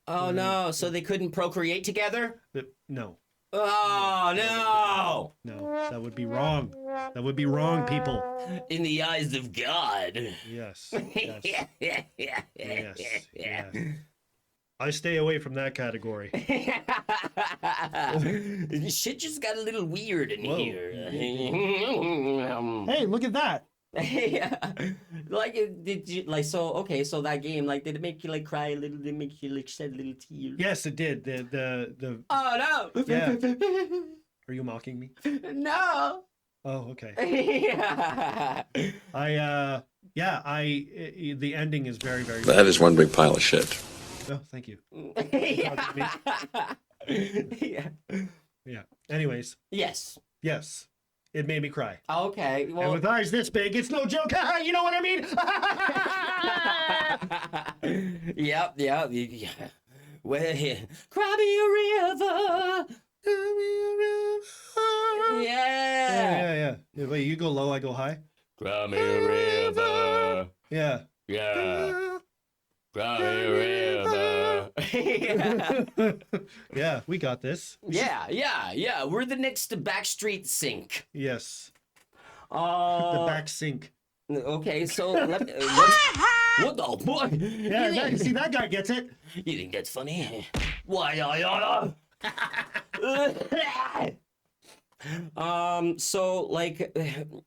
Oh no! So they couldn't procreate together? No. Oh no! No, that would be wrong. That would be wrong, people. In the eyes of God. Yes. Yes. Yes. I stay away from that category. Shit just got a little weird in Whoa. here. Hey, look at that. Yeah. Like, did you so that game, like, did it make you like cry a little? Did it make you like shed a little tears? Yes, it did. The Oh no! Yeah. Are you mocking me? No. Oh, okay. Yeah. The ending is very, very That is one big pile of shit. Oh, thank you. Yeah. Yeah. Anyways, Yes. yes. It made me cry. Okay. And Well. with eyes this big, it's no joke. You know what I mean? Yep. Yeah. Well, cry me a river. Yeah. Yeah. Wait, you go low, I go high. Cry me a river. Yeah. Yeah. Cry me a river. Yeah. Yeah, we got this. Yeah. We're the next Backstreet Sink. Yes. The Uh, back sink. Okay, so what the boy? Yeah, see, that guy gets it. You think that's funny? Why, so like,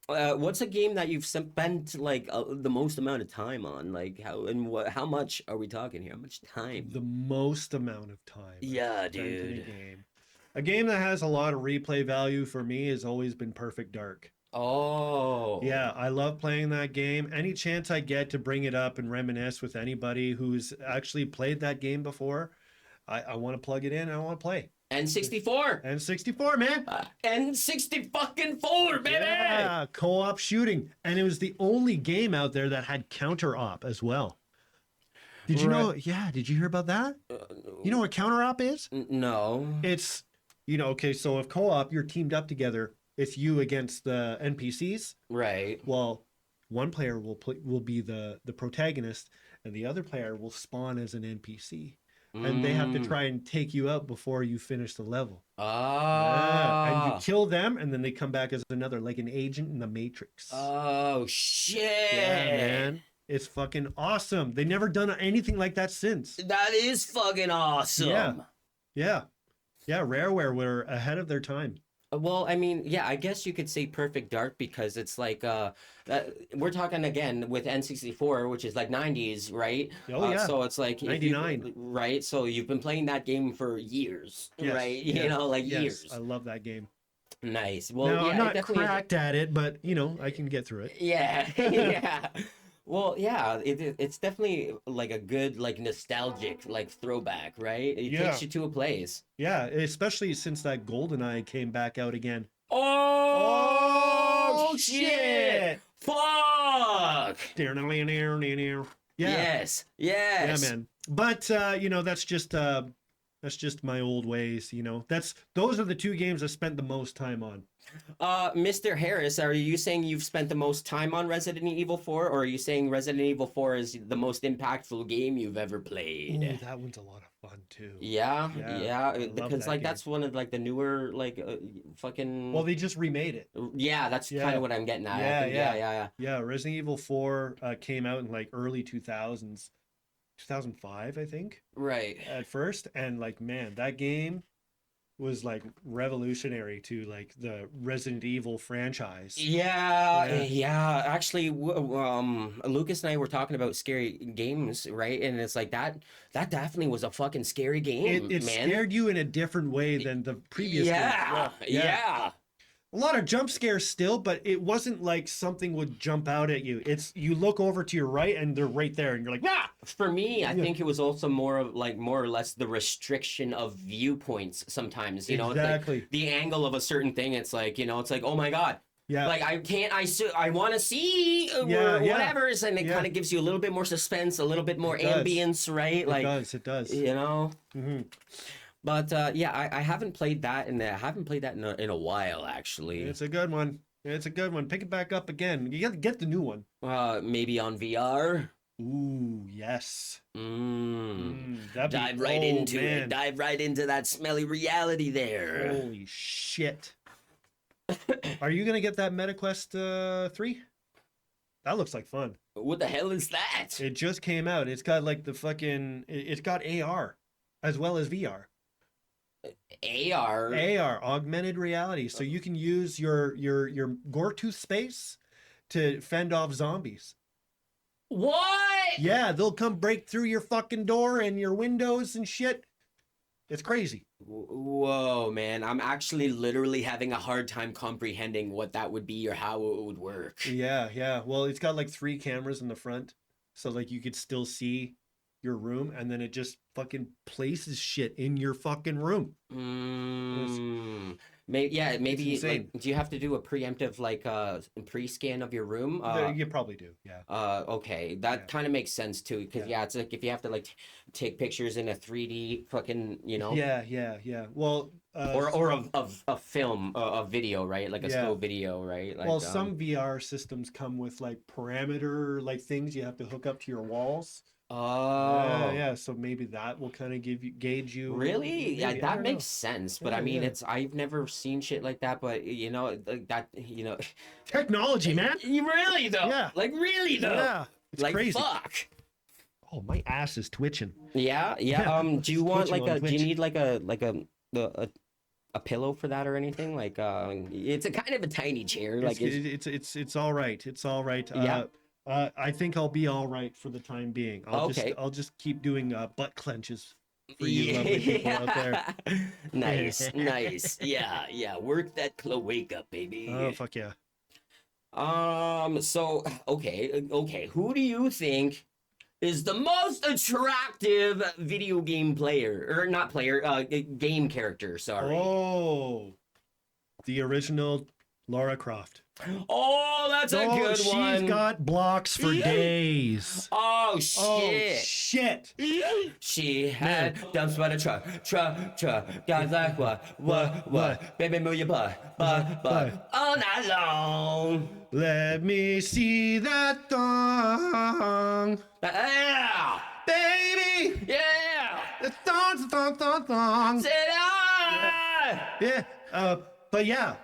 what's a game that you've spent like the most amount of time on? Like, how much are we talking here? How much time? The most amount of time. Yeah, I've spent in dude. a game. A game that has a lot of replay value for me has always been Perfect Dark. Oh. Yeah, I love playing that game. Any chance I get to bring it up and reminisce with anybody who's actually played that game before, I want to plug it in. I want to play. N64. N64, man. N60 fucking 4, baby. Yeah, co-op shooting, and it was the only game out there that had counter-op as well. Did you know? Yeah, did you hear about that? You know what counter-op is? No. It's, okay, so if co-op, you're teamed up together. It's you against the NPCs. Right. Well, one player will be the protagonist, and the other player will spawn as an NPC. And they have to try and take you out before you finish the level. Ah. And you kill them, and then they come back as another, like an agent in the Matrix. Oh, shit. Yeah, man. It's fucking awesome. They never done anything like that since. That is fucking awesome. Yeah. Rareware were ahead of their time. Well, I mean, yeah, I guess you could say Perfect Dark because it's like, we're talking again with N64, which is like 90s, right? Oh, yeah. So it's like 99. Right? So you've been playing that game for years, Yes, right? yes, You know, like yes, years. I love that game. Nice. Well, Now, yeah, I'm not it definitely cracked at it, but, I can get through it. Yeah, yeah. Well, yeah, it's definitely like a good, like nostalgic, like throwback, right? It takes you to a place. Yeah, especially since that GoldenEye came back out again. Oh, shit! Fuck! Yeah. Yes. Yeah, man. But that's just my old ways, Those are the two games I spent the most time on. Mr. Harris, are you saying you've spent the most time on Resident Evil 4, or are you saying Resident Evil 4 is the most impactful game you've ever played? Ooh, that one's a lot of fun too. Yeah, I love because that like game. that's one of like the newer like fucking. Well, they just remade it. Yeah, that's kind of what I'm getting at. Yeah. Yeah, Resident Evil 4 came out in like early 2000s. 2005, I think. Right. At first, and like, man, that game was like revolutionary to like the Resident Evil franchise. Yeah. Actually, Lucas and I were talking about scary games, right? And it's like that definitely was a fucking scary game. It man. scared you in a different way than the previous games. Yeah. a lot of jump scares still, but it wasn't like something would jump out at you. It's you look over to your right and they're right there, and you're like, ah! For me, I think it was also more or less the restriction of viewpoints sometimes, you know, Exactly. it's like the angle of a certain thing. It's like, you know, it's like, oh my God. Yeah. Like I want to see whatever, and it kind of gives you a little bit more suspense, a little bit more ambience, right? It does. You know. Mm-hmm. But yeah, I haven't played that, and I haven't played that in a while, actually. It's a good one. It's a good one. Pick it back up again. You got to get the new one. Maybe on VR. Ooh, yes. Dive right into it. Dive right into that smelly reality there. Holy shit. Are you gonna get that MetaQuest 3? That looks like fun. What the hell is that? It just came out. It's got like the fucking. It's got AR, as well as VR. AR, augmented reality. So you can use your Gore-tooth space to fend off zombies. What? Yeah, they'll come break through your fucking door and your windows and shit. It's crazy. Whoa, man. I'm actually literally having a hard time comprehending what that would be or how it would work. Yeah. Well, it's got like 3 cameras in the front. So like you could still see your room, and then it just fucking places shit in your fucking room. Maybe like, do you have to do a preemptive pre-scan of your room? You probably do. Yeah. Okay, that kind of makes sense too, because it's like if you have to like take pictures in a 3D fucking, you know. Yeah. Well, or a film, a video, right? Like a slow video, right? Like, well, some VR systems come with like parameter like things you have to hook up to your walls. Oh. Yeah. So maybe that will kind of gauge you. Really? Yeah, that makes sense. But I mean, I've never seen shit like that. But you know, technology, man. Really though? Yeah. Like really though? Yeah. It's like crazy. Fuck. Oh, my ass is twitching. Yeah. Do you want do you need like a pillow for that or anything? Like it's a kind of a tiny chair. Like it's all right. It's all right. Yeah. I think I'll be all right for the time being. I'll just keep doing butt clenches for you lovely people out there. Nice. Yeah. Work that cloaca, baby. Oh, fuck yeah. So okay. Who do you think is the most attractive video game player, or not player, game character? Sorry. Oh, the original Lara Croft. Oh, that's a good one. She's got blocks for days. Oh shit. Oh shit. She had dumps by the truck. Guys like what? Baby, move your butt. All night long. Let me see that thong. Yeah. Baby. Yeah. The thong. Sit down. Yeah. But yeah,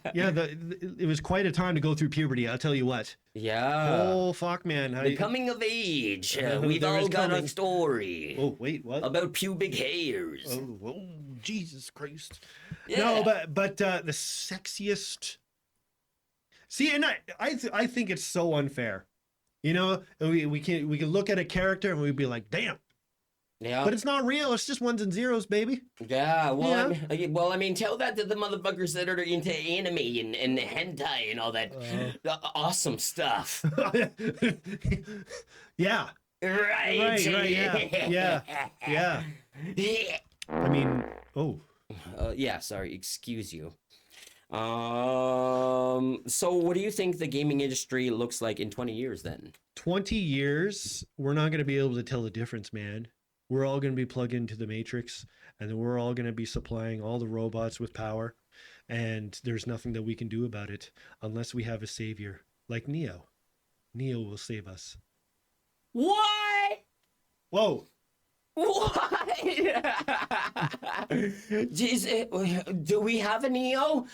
it was quite a time to go through puberty. I'll tell you what. Yeah. Oh fuck, man! The coming of age. We've all got a story. Oh wait, what? About pubic hairs. Oh, Jesus Christ! Yeah. No, but the sexiest. See, and I think it's so unfair. You know, we can look at a character and we'd be like, damn. Yeah. But it's not real. It's just ones and zeros, baby. Yeah. Well, I mean, tell that to the motherfuckers that are into anime and hentai and all that awesome stuff. Yeah. Right. Yeah. I mean, yeah. Sorry. Excuse you. So what do you think the gaming industry looks like in 20 years then? 20 years, we're not going to be able to tell the difference, man. We're all going to be plugged into the Matrix, and then we're all going to be supplying all the robots with power, and there's nothing that we can do about it unless we have a savior like Neo. Neo will save us. What? Whoa. What? Jeez, do we have a Neo?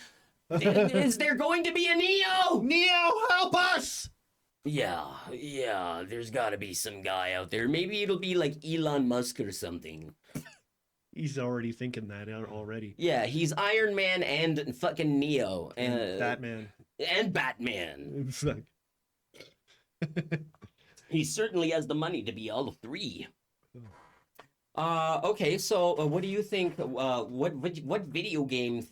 Is there going to be a Neo? Neo, help us! Yeah, there's gotta be some guy out there. Maybe it'll be like Elon Musk or something. He's already thinking that already. Yeah, he's Iron Man and fucking Neo. And Batman. And Batman. He certainly has the money to be all 3. Okay, so what do you think? What video game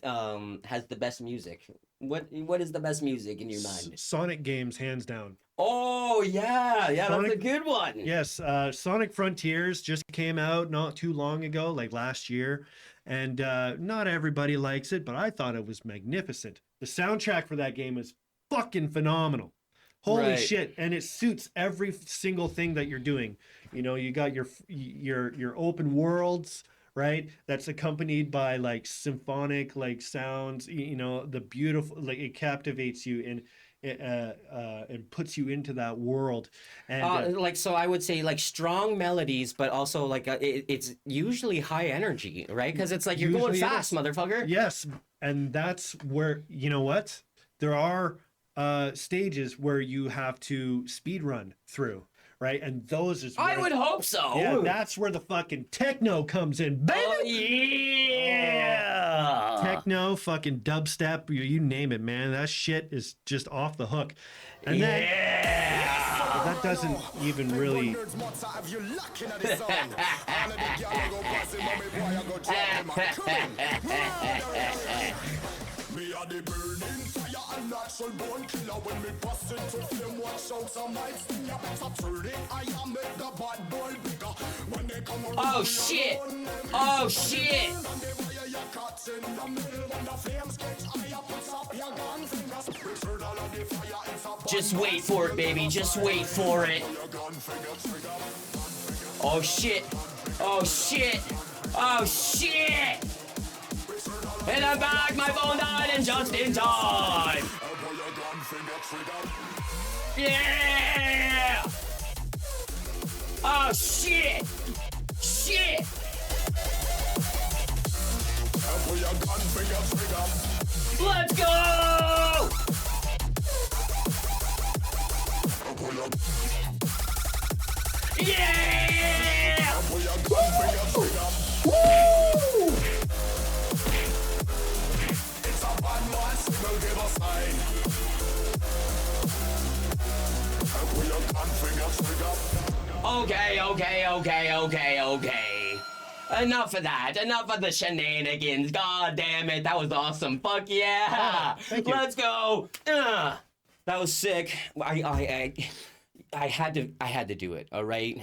has the best music? What is the best music in your mind? Sonic games, hands down. Oh yeah, yeah, that's a Sonic, good one. yes, Sonic Frontiers just came out not too long ago, like last year, and not everybody likes it, but I thought it was magnificent. The soundtrack for that game is fucking phenomenal. Holy Right. shit, and it suits every single thing that you're doing. You know, you got your open worlds, right? That's accompanied by like symphonic like sounds, you know, the beautiful, like it captivates you and puts you into that world. And Like so, I would say like strong melodies, but also like it's usually high energy, right? Because it's like you're going Usually it fast, is. motherfucker. Yes, and that's where, you know what? There are stages where you have to speed run through, right? And those is I where, would hope so. yeah, that's where the fucking techno comes in, baby. Oh yeah. Techno, fucking dubstep, you name it, man. That shit is just off the hook. And then Yeah. that doesn't even really. Me a the burning fire and natural born killer. When me bust into flame, watch out, some might sting ya. Better turn it, I am make the bad boy bigger. When they come around, Oh shit. Oh shit. and they fire your cuts in the middle. When the flames get higher, put up your gun fingers. Return all of the fire, it's a bad Just wait for it, baby. Just wait for it. your gun finger trigger. Oh shit. Oh shit. Oh shit. In the back, my phone died and just in time. Pull your gun finger trigger. Yeah. Oh shit. Shit. Pull your gun finger trigger. Let's go. Pull your Yeah. gun finger trigger. Woo. It's a bad man signal, give a sign. Pull your gun finger trigger. Okay. Enough of that. Enough of the shenanigans. God damn it. That was awesome. Fuck yeah. thank you. Let's go. That was sick. I had to do it. All right.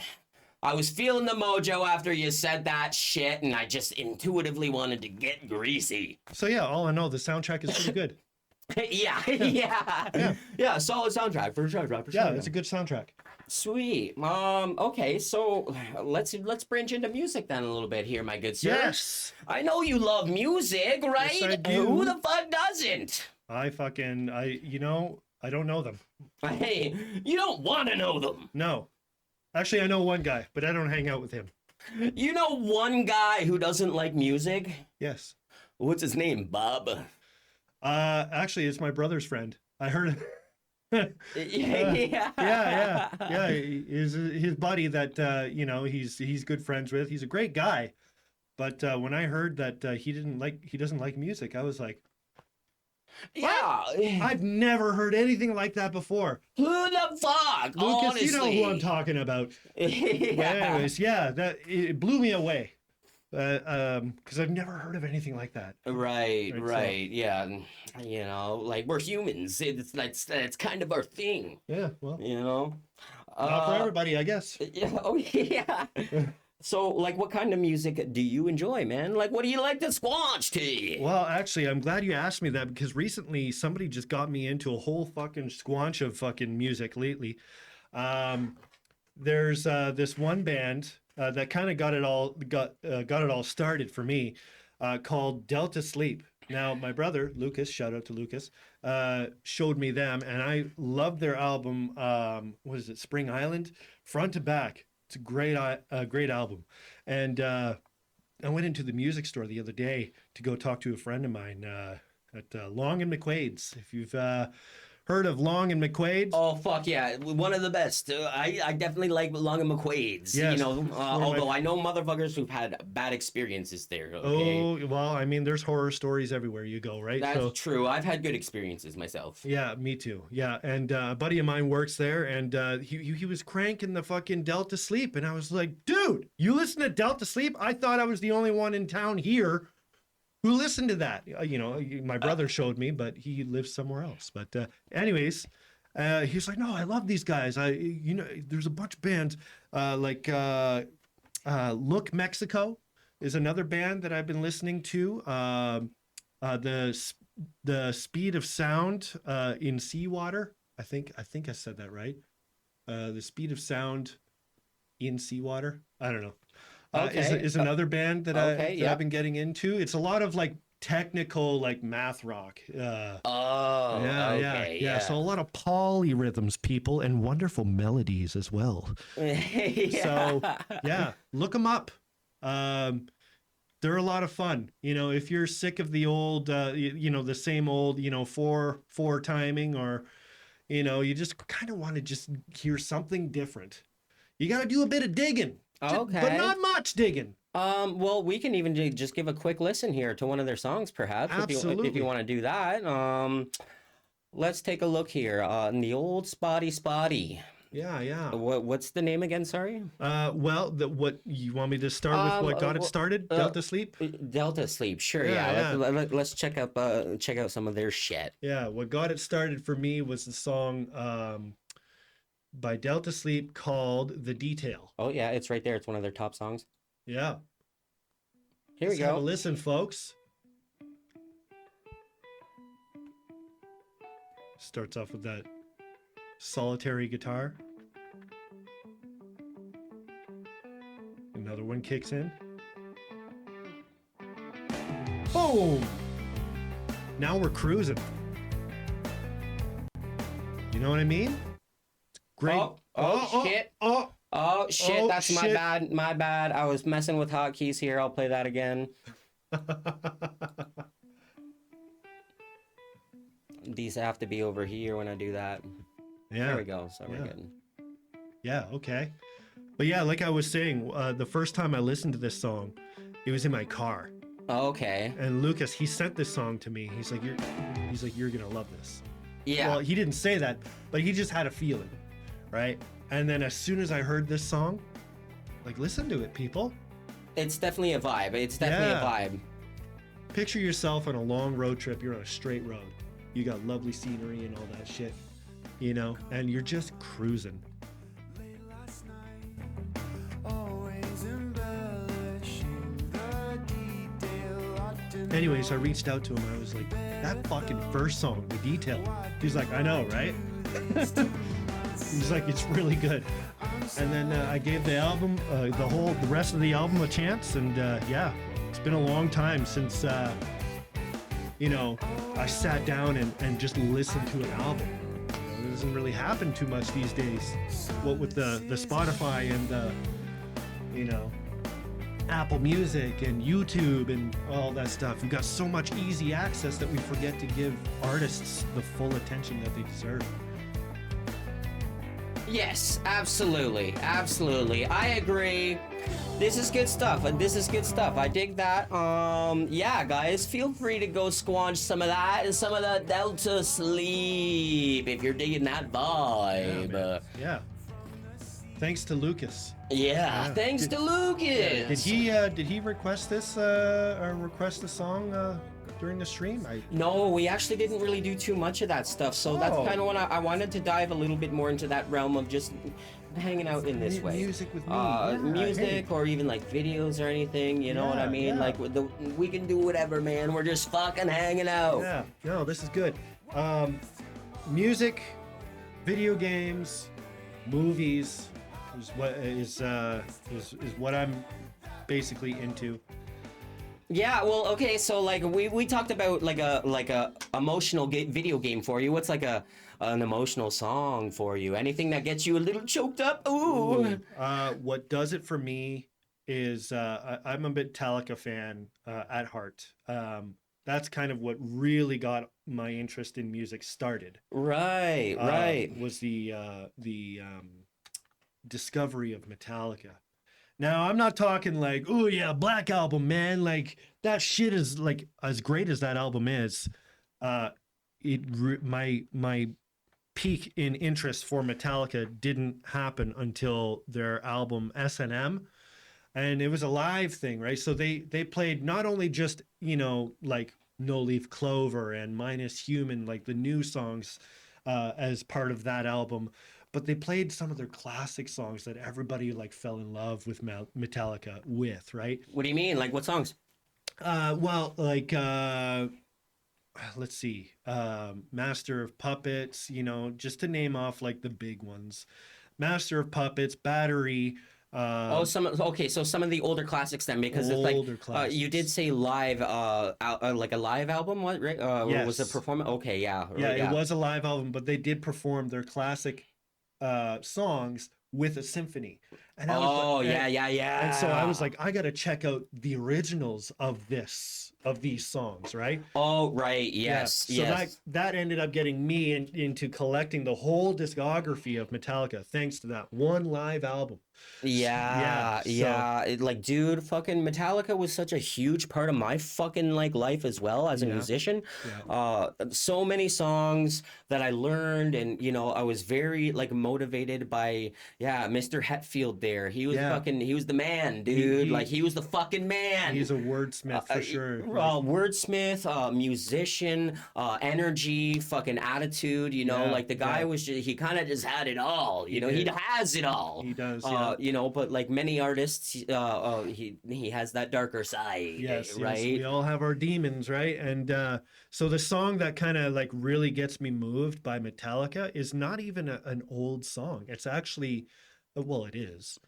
I was feeling the mojo after you said that shit, and I just intuitively wanted to get greasy. So yeah, all in all, the soundtrack is pretty good. Yeah. Solid soundtrack for sure. Yeah, it's a good soundtrack. Sweet. Okay, so let's branch into music then a little bit here, my good sir. Yes. I know you love music, right? Yes, I do. Who the fuck doesn't? I don't know them. Hey, you don't want to know them. No. Actually, I know one guy, but I don't hang out with him. You know one guy who doesn't like music? Yes. What's his name, Bob? Actually, it's my brother's friend. I heard. Yeah. Yeah. His buddy that he's good friends with. He's a great guy, but when I heard that he doesn't like music, I was like, Yeah. I've never heard anything like that before. Who the fuck? Lucas, Honestly. you know who I'm talking about. Yeah. But anyways, yeah, it blew me away. Because I've never heard of anything like that. Right, Right, so- yeah. You know, like we're humans. That's kind of our thing. Yeah, well, You know. not for everybody, I guess. Yeah. Oh yeah. So, like, what kind of music do you enjoy, man? Like, what do you like to squanch to? Well, actually, I'm glad you asked me that because recently somebody just got me into a whole fucking squanch of fucking music lately. There's this one band that kind of got it all started for me, called Delta Sleep. Now, my brother Lucas, shout out to Lucas, showed me them, and I loved their album. What is it, Spring Island, front to back. It's a great album, and I went into the music store the other day to go talk to a friend of mine at Long and McQuaid's. If you've heard of Long and McQuaid's? Oh fuck yeah, one of the best. I definitely like Long and McQuaid's. Yes. You know, One of my- although I know motherfuckers who've had bad experiences there. Okay? Oh, well, I mean, there's horror stories everywhere you go, right? That's true. I've had good experiences myself. Yeah, me too. Yeah, and a buddy of mine works there, and he was cranking the fucking Delta Sleep, and I was like, dude, you listen to Delta Sleep? I thought I was the only one in town here who listened to that. You know, my brother showed me, but he lives somewhere else. But anyways, he was like, no, I love these guys. There's a bunch of bands like Look Mexico is another band that I've been listening to. The Speed of Sound in Seawater. I think I said that right. The Speed of Sound in Seawater. I don't know. Is another band that I've been getting into. It's a lot of like technical, like math rock. Yeah. So a lot of polyrhythms, people, and wonderful melodies as well. So yeah, look them up. They're a lot of fun. You know, if you're sick of the old, the same old, four timing, or, you just kind of want to just hear something different. You got to do a bit of digging. Okay. But not much digging. Well, we can even just give a quick listen here to one of their songs, perhaps. Absolutely. If you want to do that. Let's take a look here on the old Spotty. Yeah. What's the name again? Sorry. What you want me to start with? What got it started? Delta Sleep. Delta Sleep. Sure. Yeah. Let's check out some of their shit. Yeah. What got it started for me was the song by Delta Sleep called "The Detail." Oh yeah, it's right there. It's one of their top songs. Yeah. Here we go. Have a listen, folks. Starts off with that solitary guitar. Another one kicks in. Boom! Now we're cruising. You know what I mean? Great. Shit. Oh shit, that's shit. my bad. I was messing with hotkeys here. I'll play that again. These have to be over here when I do that. Yeah. There we go. So we're good. Yeah, okay. But yeah, like I was saying, the first time I listened to this song, it was in my car. Okay. And Lucas, he sent this song to me. He's like, you're gonna love this. Yeah. Well, he didn't say that, but he just had a feeling, right? And then as soon as I heard this song, like, listen to it, people. It's definitely a vibe. It's definitely a vibe. Picture yourself on a long road trip. You're on a straight road. You got lovely scenery and all that shit, and you're just cruising. Anyways, I reached out to him. I was like, that fucking first song, The Detail. He's like, I know, right? He's like, it's really good. And then I gave the album, the rest of the album a chance. And it's been a long time since, I sat down and just listened to an album. It doesn't really happen too much these days. What with the Spotify and Apple Music and YouTube and all that stuff. We've got so much easy access that we forget to give artists the full attention that they deserve. Yes, absolutely. I agree. This is good stuff. I dig that. Yeah, guys, feel free to go squanch some of that and some of the Delta Sleep if you're digging that vibe. Yeah. Thanks to Lucas. Yeah, thanks to Lucas. Did he request this or request the song during the stream? No, we actually didn't really do too much of that stuff. So that's kind of when I wanted to dive a little bit more into that realm of just hanging out in this way. Music with me. Music or even like videos or anything, you know what I mean? Yeah. Like we can do whatever, man. We're just fucking hanging out. Yeah, no, this is good. Music, video games, movies is what I'm basically into. Yeah, well, okay, so like we talked about like a emotional video game for you. What's like an emotional song for you? Anything that gets you a little choked up? Ooh. What does it for me is I'm a Metallica fan at heart. that's kind of what really got my interest in music started. Right, right. Was the discovery of Metallica. Now I'm not talking like, oh yeah, Black Album, man. Like that shit is like as great as that album is. My peak in interest for Metallica didn't happen until their album S&M, and it was a live thing, right? So they played not only just, you know, like No Leaf Clover and Minus Human, like the new songs as part of that album, but they played some of their classic songs that everybody like fell in love with Metallica with, right? What do you mean? Like what songs? Well, like let's see, Master of Puppets, you know, just to name off like the big ones. Master of Puppets, Battery. So some of the older classics then, because it's like you did say live, like a live album, what, right? Yes. Or was it performance? Okay, yeah, Yeah, it was a live album, but they did perform their classic songs with a symphony. And I was like, yeah. And so I was like, I gotta check out the originals of these songs, right? Oh, right, yes, So yes. that ended up getting me into collecting the whole discography of Metallica, thanks to that one live album. Yeah. Like, dude, fucking Metallica was such a huge part of my fucking like life as well as a musician. So many songs that I learned, and you know, I was very like motivated by Mr. Hetfield there. He was he was the man, dude. Like he was the fucking man. He's a wordsmith for sure. Wordsmith, musician, energy, fucking attitude, you know, like the guy was just, he kind of just had it all, you know, he has it all. He does, you know, but like many artists, he has that darker side, right? Yes, we all have our demons, right? And so the song that kind of like really gets me moved by Metallica is not even an old song. It's actually, well, it is.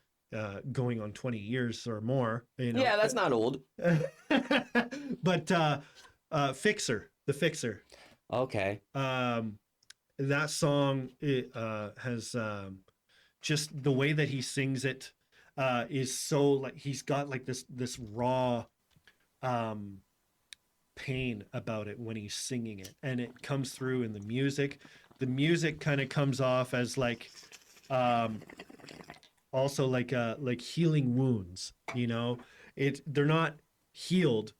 Going on 20 years or more, you know. Yeah, that's not old. But the Fixer. Okay. That song has just the way that he sings it is so like he's got like this raw pain about it when he's singing it, and it comes through in the music. The music kind of comes off as like also like healing wounds, you know. They're not healed,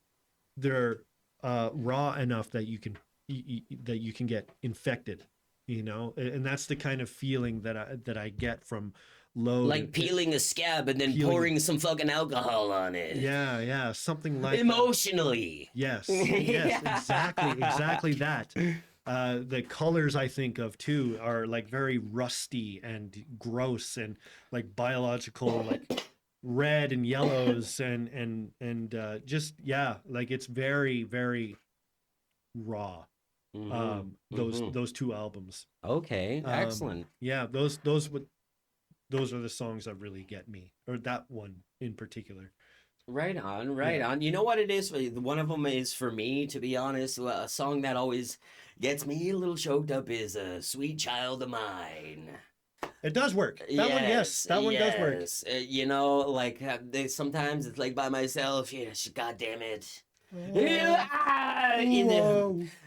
they're raw enough that you can get infected, you know. And that's the kind of feeling that I get from Load. Like peeling a scab and then pouring some fucking alcohol on it. Yeah, something like emotionally. That. Yes, exactly that. The colors I think of too are like very rusty and gross and like biological, like red and yellows and just like it's very, very raw. Those two albums. Okay, excellent. Yeah, those are the songs that really get me, or that one in particular. Right on. You know what it is? One of them is, for me, to be honest, a song that always gets me a little choked up is Sweet Child of Mine. It does work. That one does work. You know, like sometimes it's like by myself, God damn it.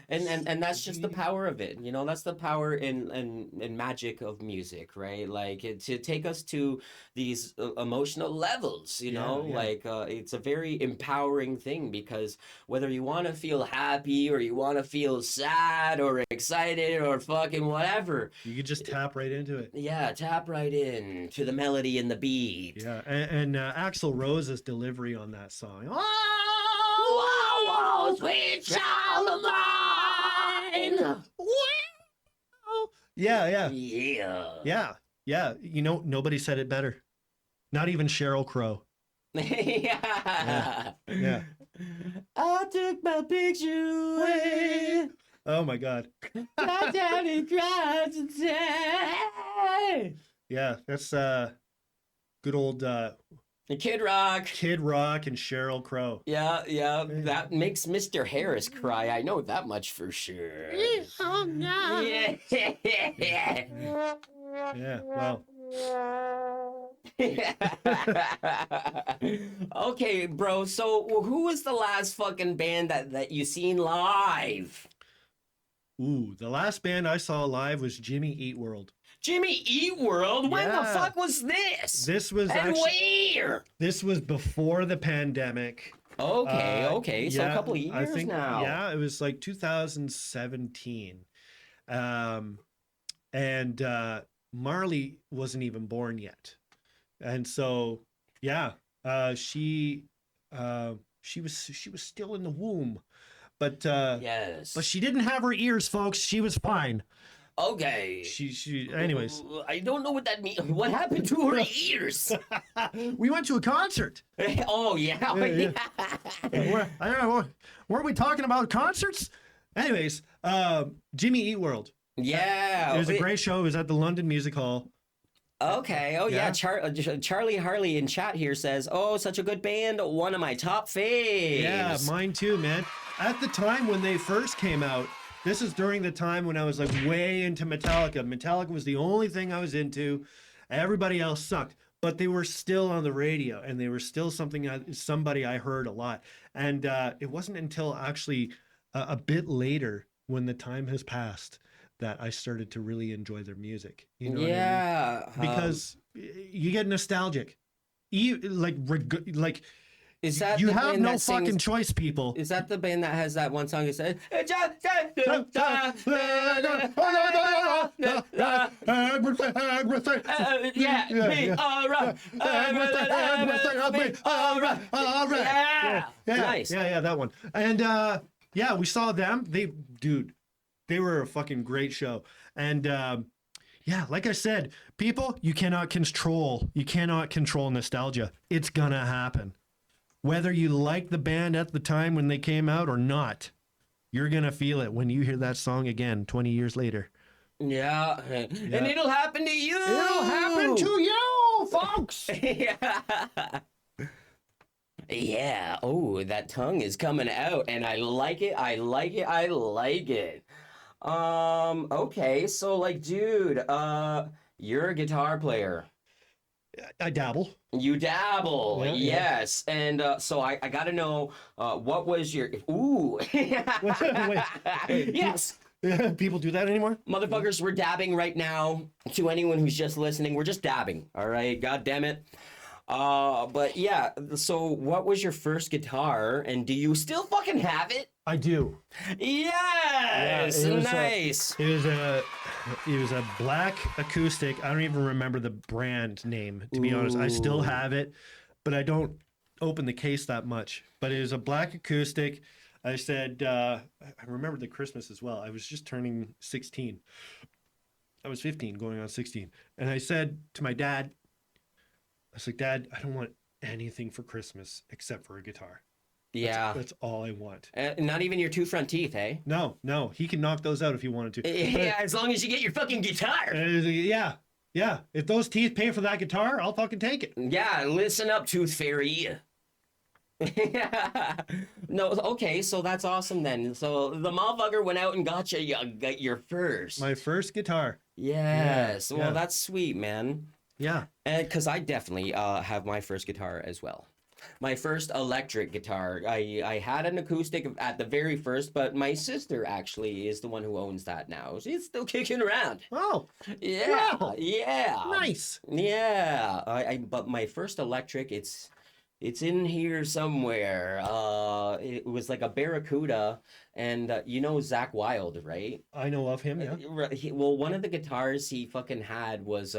And that's just the power of it, you know. That's the power and magic of music, right? Like to take us to these emotional levels, you know. Like it's a very empowering thing, because whether you want to feel happy or you want to feel sad or excited or fucking whatever, you can just tap right into it. Tap right in to the melody and the beat. And Axl Rose's delivery on that song. Oh, sweet child of mine. Yeah. You know, nobody said it better. Not even Sheryl Crow. Yeah. I took my picture away. Oh my God. My daddy cried today. Yeah, that's good old Kid Rock. Kid Rock and Sheryl Crow. Yeah. That makes Mr. Harris cry. I know that much for sure. Oh no. Yeah. Yeah. Well. Okay, bro. So who was the last fucking band that you seen live? Ooh, the last band I saw live was Jimmy Eat World. Jimmy Eat World? When the Yeah. fuck was this? This was And actually where? this was before the pandemic. Okay, okay. So a Yeah, couple of I years think, now. Yeah, it was like 2017. And Marley wasn't even born yet. And so, yeah, she was still in the womb, but Yes. she didn't have her ears, folks. She was fine. Okay. Anyways, I don't know what that means. What happened to her ears? we went to a concert. Oh, yeah. Yeah. I don't know, weren't we talking about concerts? Anyways, Jimmy Eat World. Yeah. It was a great show. It was at the London Music Hall. Okay. Oh, yeah. Yeah. Charlie Harley in chat here says, "Oh, such a good band. One of my top faves." Yeah, mine too, man. At the time when they first came out, this is during the time when I was like way into Metallica. Metallica was the only thing I was into. Everybody else sucked, but they were still on the radio, and they were still somebody I heard a lot. And it wasn't until actually a bit later, when the time has passed, that I started to really enjoy their music. You know what I mean? Yeah. Because you get nostalgic. Like Is that you the have band no that fucking sings- choice, people. Is that the band that has that one song that says, yeah, be alright. All right. Yeah. Nice. Yeah, that one. And yeah, we saw them. They were a fucking great show. And yeah, like I said, people, you cannot control nostalgia. It's gonna happen. Whether you like the band at the time when they came out or not, you're gonna feel it when you hear that song again 20 years later. Yeah. And it'll happen to you. It'll happen to you, folks. Yeah. Yeah. Oh, that tongue is coming out, and I like it. I like it. I like it. Okay. So, like, dude, you're a guitar player. I dabble. You dabble, Yeah, yes. And so I got to know, what was your... Ooh. Wait. Yes. People do that anymore? Motherfuckers, we're dabbing right now. To anyone who's just listening, we're just dabbing. All right, god damn it. But yeah, so what was your first guitar, and do you still fucking have it? I do. Yes, it was nice. It was a black acoustic. I don't even remember the brand name, to be honest. I still have it, but I don't open the case that much. But it was a black acoustic. I said, I remember the Christmas as well. I was just turning 16. I was 15 going on 16. And I said to my dad, I was like, Dad, I don't want anything for Christmas except for a guitar. Yeah. That's all I want. Not even your two front teeth, eh? No, he can knock those out if he wanted to. Yeah, as long as you get your fucking guitar. Yeah. If those teeth pay for that guitar, I'll fucking take it. Yeah, listen up, Tooth Fairy. No, okay, so that's awesome then. So the motherfucker went out and got your first. My first guitar. Yes. Yeah, Well, yeah. that's sweet, man. Yeah. And because I definitely have my first guitar as well. My first electric guitar. I had an acoustic at the very first, but my sister actually is the one who owns that now. She's still kicking around. Oh, Yeah. wow. Yeah. Nice. Yeah. But my first electric, it's in here somewhere. It was like a Barracuda, and you know Zach Wilde, right? I know of him, yeah. Well, one of the guitars he fucking had was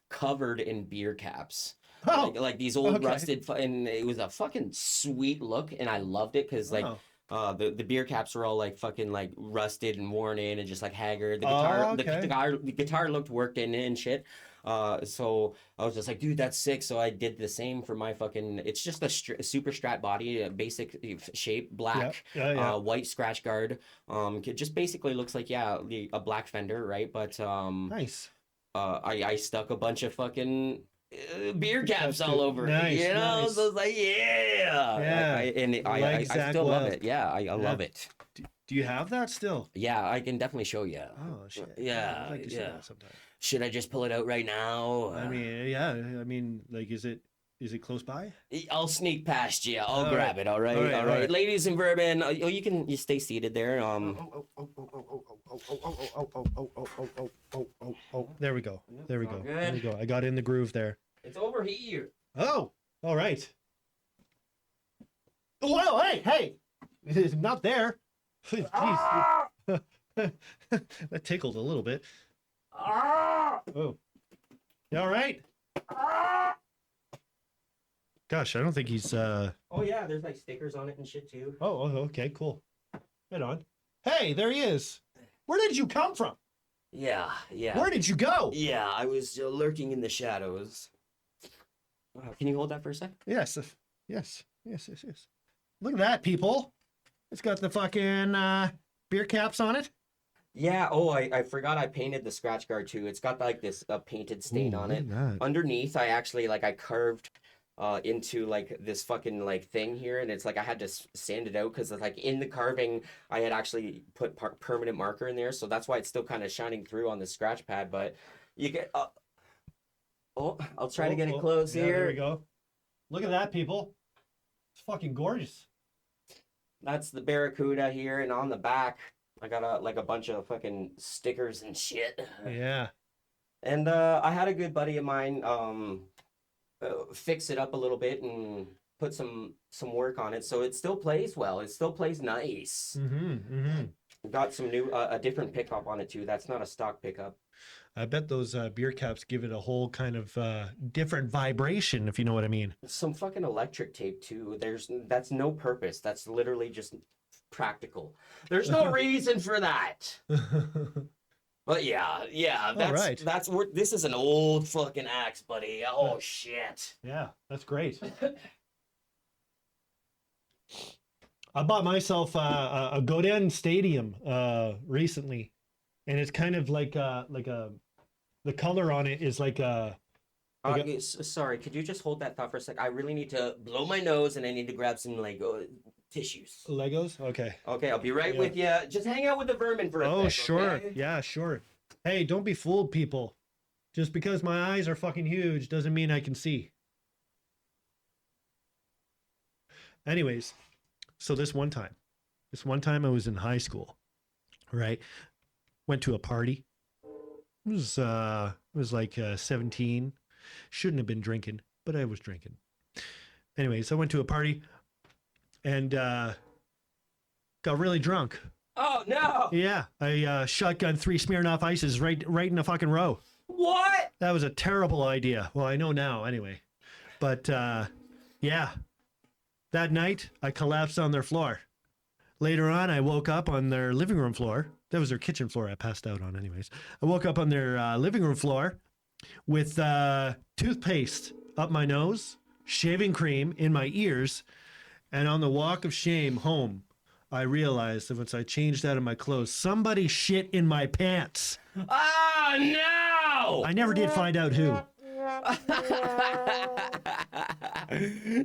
covered in beer caps. Oh, Like these old okay. rusted, and it was a fucking sweet look, and I loved it because like Wow. the beer caps were all like fucking like rusted and worn in and just like haggard. The Oh, guitar okay. the guitar looked worked in and shit. So I was just like, dude, that's sick. So I did the same for my fucking. It's just a super strat body, a basic shape, black, Yeah. white scratch guard. It just basically looks like a black fender, right? But Nice. I stuck a bunch of fucking beer caps all over it, Nice, you know. nice. So it's like, Yeah. I Like Zach still love Wilde. it. Yeah, I love it. Do you have that still? Yeah, I can definitely show you. Oh, shit. Yeah, I'd like to see yeah. that sometime. Should I just pull it out right now? I mean, yeah. I mean, like, is it close by? I'll sneak past you. I'll All grab right. it. All right. All right, All all right. right. Ladies and Vermin, you stay seated there. There we go. There we go. all There we good. go. I got in the groove there. It's over here. Oh, all right. Whoa, hey! It's not there. Jeez. That tickled a little bit. Oh. You all right? Gosh, I don't think he's Oh yeah, there's like stickers on it and shit too. Oh, okay, cool. Right on. Hey, there he is. Where did you come from? Yeah. Where did you go? Yeah, I was lurking in the shadows. Can you hold that for a sec? Yes. Yes. Look at that, people. It's got the fucking beer caps on it. Yeah. Oh, I forgot I painted the scratch guard too. It's got like this painted stain on it. Underneath, I actually I carved into like this fucking like thing here, and it's like I had to sand it out because like in the carving I had actually put permanent marker in there, so that's why it's still kind of shining through on the scratch pad. But you get I'll try to get it close yeah, here. There we go. Look at that, people. It's fucking gorgeous. That's the Barracuda here, and on the back I got a bunch of fucking stickers and shit. Yeah. And I had a good buddy of mine fix it up a little bit and put some work on it, so it still plays well. It still plays nice. Got some new a different pickup on it too. That's not a stock pickup. I bet those beer caps give it a whole kind of different vibration, if you know what I mean. Some fucking electric tape too. That's no purpose. That's literally just practical. There's no reason for that. But yeah, this is an old fucking axe, buddy. Oh shit. Yeah, that's great. I bought myself a Godin Stadium recently, and it's kind of like the color on it is like a. Sorry, could you just hold that thought for a sec? I really need to blow my nose, and I need to grab some tissues. Legos? Okay. Okay, I'll be right with you. Just hang out with the Vermin for a sec. Oh, sure. Okay? Yeah, sure. Hey, don't be fooled, people. Just because my eyes are fucking huge doesn't mean I can see. Anyways, so this one time I was in high school, right? Went to a party. It was like 17. Shouldn't have been drinking, but I was drinking. Anyways, I went to a party and got really drunk. Oh no! Yeah, I shotgun 3 Smirnoff Ices right in a fucking row. What? That was a terrible idea. Well, I know now anyway. But yeah, that night I collapsed on their floor. Later on, I woke up on their living room floor. That was their kitchen floor I passed out on anyways. I woke up on their living room floor with toothpaste up my nose, shaving cream in my ears, and on the walk of shame home, I realized that once I changed out of my clothes, somebody shit in my pants. Oh no! I never did find out who.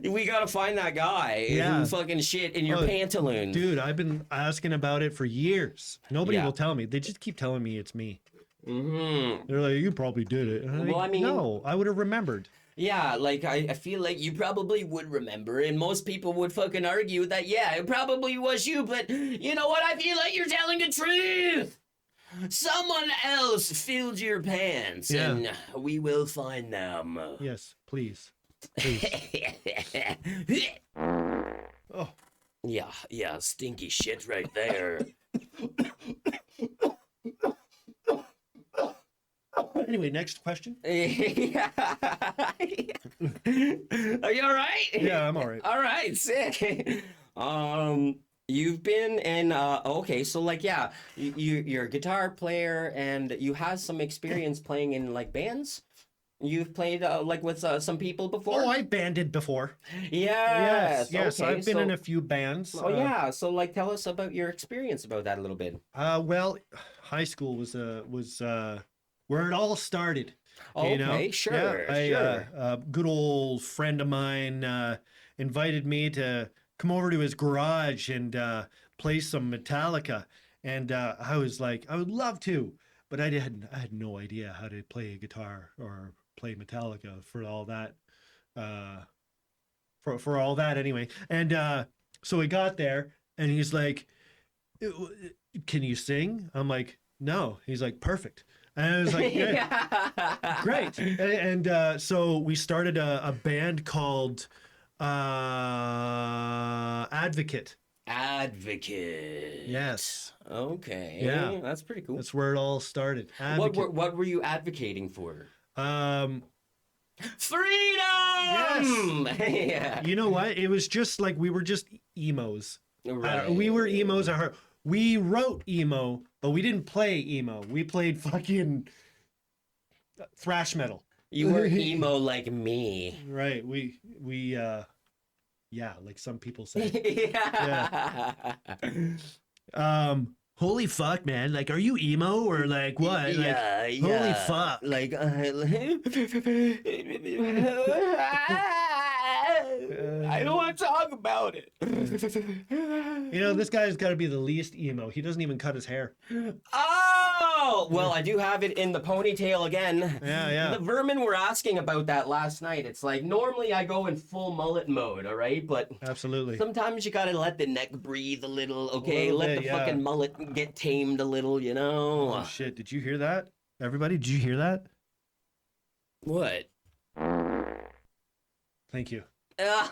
We gotta find that guy who fucking shit in your pantaloons. Dude, I've been asking about it for years. Nobody Yeah. will tell me. They just keep telling me it's me. Mm-hmm. They're like, you probably did it. And I'm Well, like, I mean- no, I would have remembered. Yeah, like I feel like you probably would remember, and most people would fucking argue that it probably was you, but you know what? I feel like you're telling the truth. Someone else filled your pants, and we will find them. Yes, please. Please. Oh. Yeah, stinky shit right there. Anyway, next question. Are you all right? Yeah, I'm all right. All right, sick. You've been in okay, so like you're a guitar player and you have some experience playing in like bands. You've played like with some people before. Oh, I banded before. Yes. Yes. Okay, I've been in a few bands. Oh yeah, so like tell us about your experience about that a little bit. Well, high school was where it all started. Okay, you know? sure. A good old friend of mine invited me to come over to his garage and play some Metallica, and I was like, I would love to, but I had no idea how to play a guitar or play Metallica for all that. For all that anyway. And so we got there, and he's like, "Can you sing?" I'm like, "No." He's like, "Perfect." And I was like, "Yeah, great." And so we started a band called Advocate. Advocate. Yes. Okay. Yeah. That's pretty cool. That's where it all started. What were you advocating for? Freedom! Yes. Yeah. You know what? It was just like we were just emos. Right. We were emos at heart. We wrote emo, but we didn't play emo. We played fucking thrash metal. You were emo like me. Right. Yeah, like some people say. Yeah. Holy fuck, man. Like, are you emo or like what? Yeah, like, yeah. Holy fuck. Like, I don't want to talk about it. You know, this guy's got to be the least emo. He doesn't even cut his hair. Oh, well, I do have it in the ponytail again. Yeah. The Vermin were asking about that last night. It's like, normally I go in full mullet mode, all right? But Absolutely. sometimes you gotta let the neck breathe a little, okay? Let the fucking mullet get tamed a little, you know? Oh, shit. Did you hear that? Everybody, did you hear that? What? Thank you. Yeah.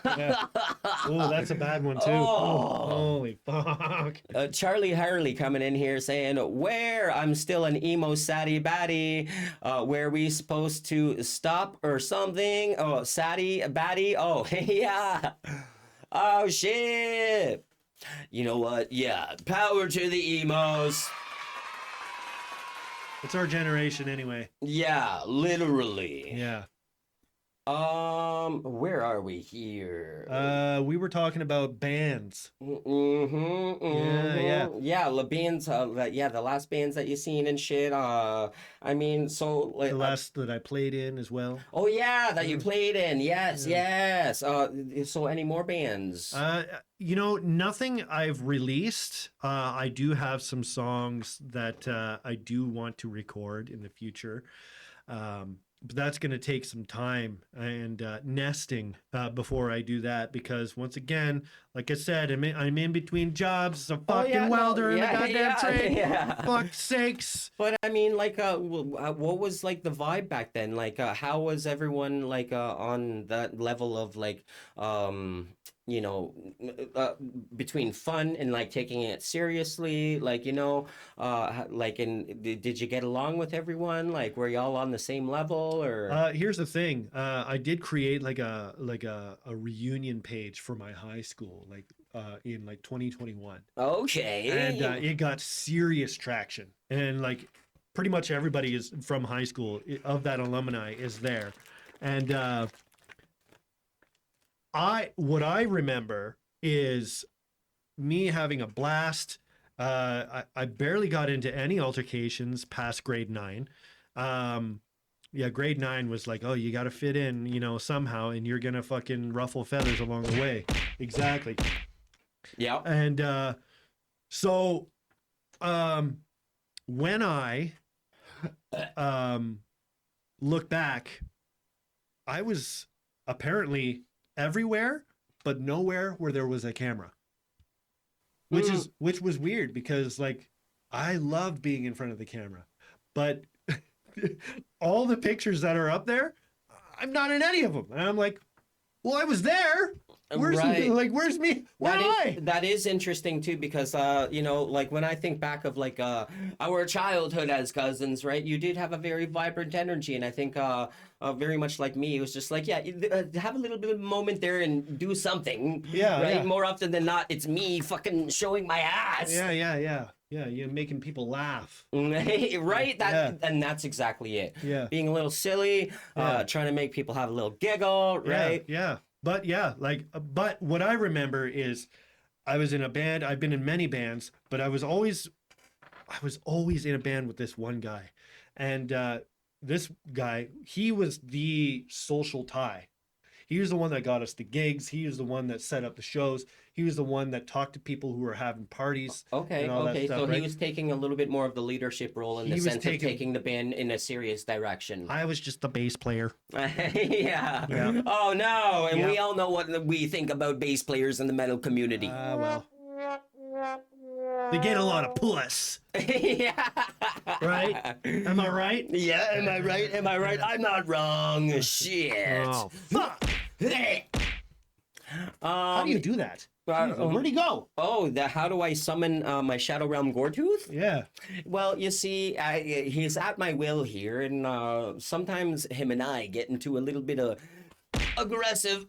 Oh, that's a bad one, too. Oh. Holy fuck. Charlie Harley coming in here saying, where I'm still an emo satty baddie. Where we supposed to stop or something? Oh, satty baddie. Oh, yeah. Oh, shit. You know what? Yeah. Power to the emos. It's our generation anyway. Yeah, literally. Yeah. Where are we here? We were talking about bands. Yeah, the bands, the last bands that you seen and shit. I mean, so like The last that I played in as well. oh yeah, that you played in. Yes. So any more bands? You know, nothing I've released. I do have some songs that I do want to record in the future. But that's going to take some time and nesting before I do that, because once again, like I said, I'm in between jobs. A fucking welder in the goddamn train. Yeah. Fuck's sakes. But I mean, like, what was like the vibe back then? Like, how was everyone like on that level of like, you know, between fun and like taking it seriously? Like, you know, like, did you get along with everyone? Like, were y'all on the same level? Or Here's the thing. I did create like a reunion page for my high school, like in like 2021. okay, And it got serious traction, and like pretty much everybody is from high school of that alumni is there. And what I remember is me having a blast. I barely got into any altercations past grade 9. Yeah, grade 9 was like, oh, you got to fit in, you know, somehow, and you're gonna fucking ruffle feathers along the way. Exactly. yeah. And so when I look back, I was apparently everywhere, but nowhere where there was a camera. Which was weird, because like I love being in front of the camera, but all the pictures that are up there, I'm not in any of them. And I'm like, well, I was there. Where's Right. where's me? Where am I? That is interesting too, because you know, like when I think back of like our childhood as cousins, right? You did have a very vibrant energy, and I think very much like me, it was just like, yeah, have a little bit of a moment there and do something. Yeah, right. yeah. More often than not, it's me fucking showing my ass. Yeah. You're making people laugh. Right. And that's exactly it. Yeah. Being a little silly, trying to make people have a little giggle, right? Yeah. But yeah, like, but what I remember is I was in a band. I've been in many bands, but I was always in a band with this one guy. And this guy, he was the social tie. He was the one that got us the gigs. He was the one that set up the shows. He was the one that talked to people who were having parties. Okay, and all that okay. stuff, So right? he was taking a little bit more of the leadership role in He the was sense of taking- taking the band in a serious direction. I was just the bass player. Yeah. Yeah. Oh no, and we Yeah. all know what we think about bass players in the metal community. Well, they get a lot of puss, Yeah. right? Am I right? Yeah, am I right? Am I right? I'm not wrong. Shit. Oh, fuck! How do you do that? Where'd he go? Oh, how do I summon my Shadow Realm Goretooth? Yeah. Well, you see, he's at my will here, and sometimes him and I get into a little bit of aggressive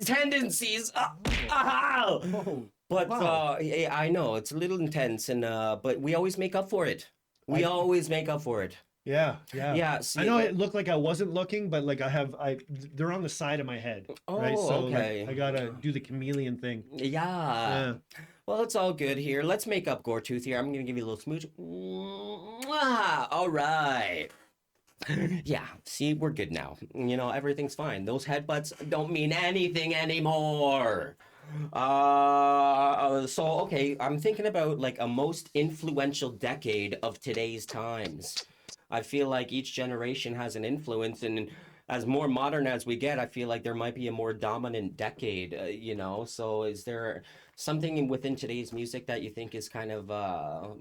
tendencies. But Wow. I know it's a little intense, and but we always make up for it. We always make up for it. Yeah. Yeah, see, I know it looked like I wasn't looking, but like they're on the side of my head. Right? Oh, So okay. like, I gotta do the chameleon thing. Yeah. Well, it's all good here. Let's make up Goretooth here. I'm gonna give you a little smooch. Mwah! All right. Yeah, see, we're good now. You know, everything's fine. Those headbutts don't mean anything anymore. So okay, I'm thinking about like a most influential decade of today's times. I feel like each generation has an influence, and as more modern as we get, I feel like there might be a more dominant decade, you know? So is there something within today's music that you think is kind of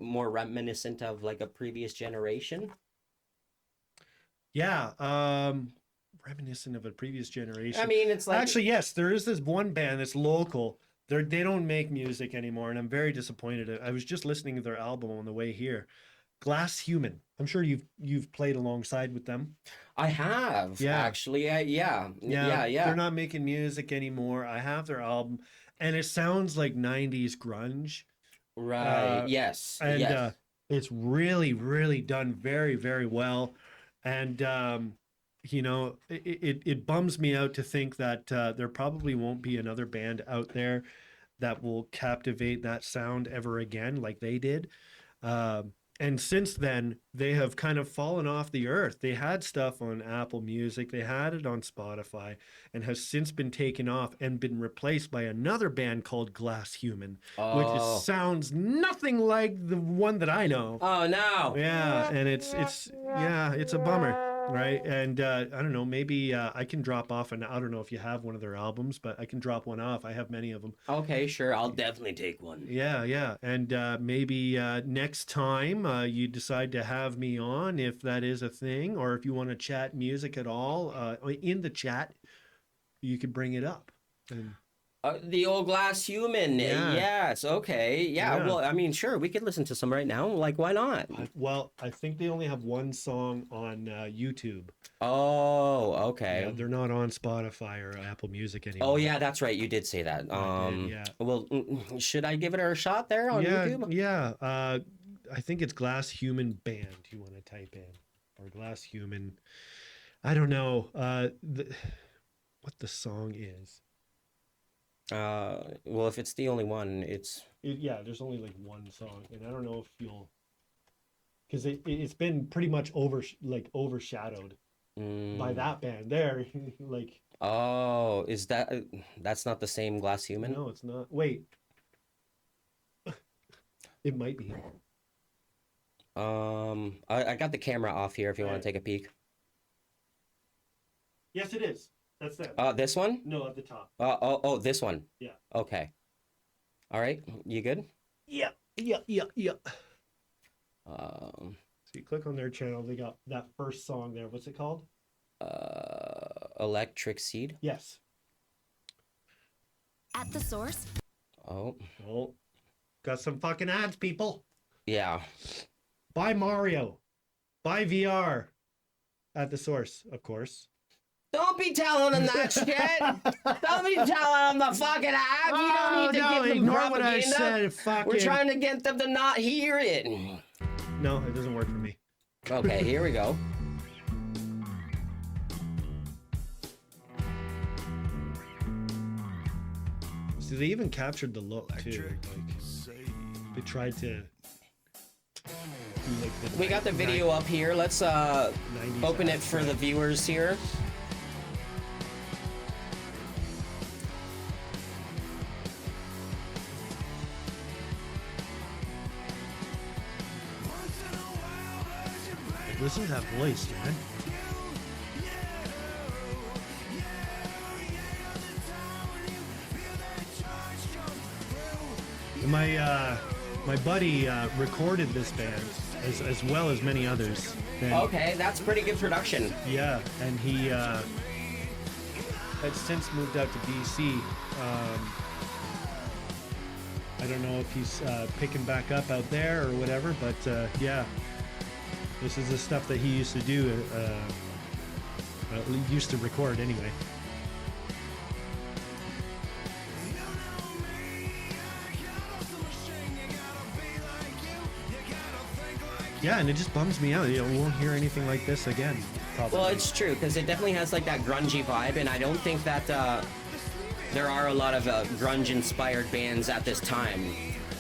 more reminiscent of like a previous generation? Yeah. Reminiscent of a previous generation. I mean, it's like... Actually, yes, there is this one band that's local. They don't make music anymore, and I'm very disappointed. I was just listening to their album on the way here. Glass Human. I'm sure you've played alongside with them. I have, Yeah. actually. Yeah. They're not making music anymore. I have their album, and it sounds like 90s grunge. Right, yes. And yes. it's really, really done very, very well. And you know, it bums me out to think that there probably won't be another band out there that will captivate that sound ever again like they did. And since then, they have kind of fallen off the earth. They had stuff on Apple Music, they had it on Spotify, and has since been taken off and been replaced by another band called Glass Human, which sounds nothing like the one that I know. Oh, no. Yeah, and it's a bummer. Right. And I don't know, maybe I can drop off, and I don't know if you have one of their albums, but I can drop one off. I have many of them. Okay, sure. I'll definitely take one. Yeah. And maybe next time you decide to have me on, if that is a thing, or if you want to chat music at all in the chat, you could bring it up. And The old Glass Human. Yeah. Yes. Okay. Yeah. Well, I mean, sure. We could listen to some right now. Like, why not? well, I think they only have one song on YouTube. Oh, okay. Yeah, they're not on Spotify or Apple Music anymore. Oh, yeah, that's right. You did say that. I did, yeah. Well, should I give it a shot there on YouTube? Yeah. I think it's Glass Human Band you want to type in, or Glass Human. I don't know what the song is. Well, if it's the only one, There's only like one song, and I don't know if you'll, because it's been pretty much overshadowed by that band there. Like, oh, that's not the same Glass Human? no, it's not. Wait, it might be. I got the camera off here if you want to take a peek. Yes, it is. That's that. This one? No, at the top. Oh, this one. Yeah. Okay. All right. You good? Yeah. Um, So you click on their channel. They got that first song there. What's it called? Electric Seed. Yes. At the source, Oh, Oh, got some fucking ads, people. yeah. Buy Mario. Buy VR. At the source, of course. Don't be telling them that shit. Don't be telling them the fucking app. You don't need to give them ignore what I propaganda. said. Fucking... We're trying to get them to not hear it. No, it doesn't work for me. Okay, here we go. See, they even captured the look too. Like, they tried to do like the We got the video up here. Let's 90s open it for the aspect. viewers here. Listen to that voice, man. My buddy recorded this band as well as many others. And, Okay, that's pretty good production. yeah, and he had since moved out to BC. I don't know if he's picking back up out there or whatever, but yeah, this is the stuff that he used to do. Used to record anyway. Yeah, and it just bums me out. You know, we won't hear anything like this again, probably. Well, it's true, because it definitely has like that grungy vibe, and I don't think that there are a lot of grunge-inspired bands at this time.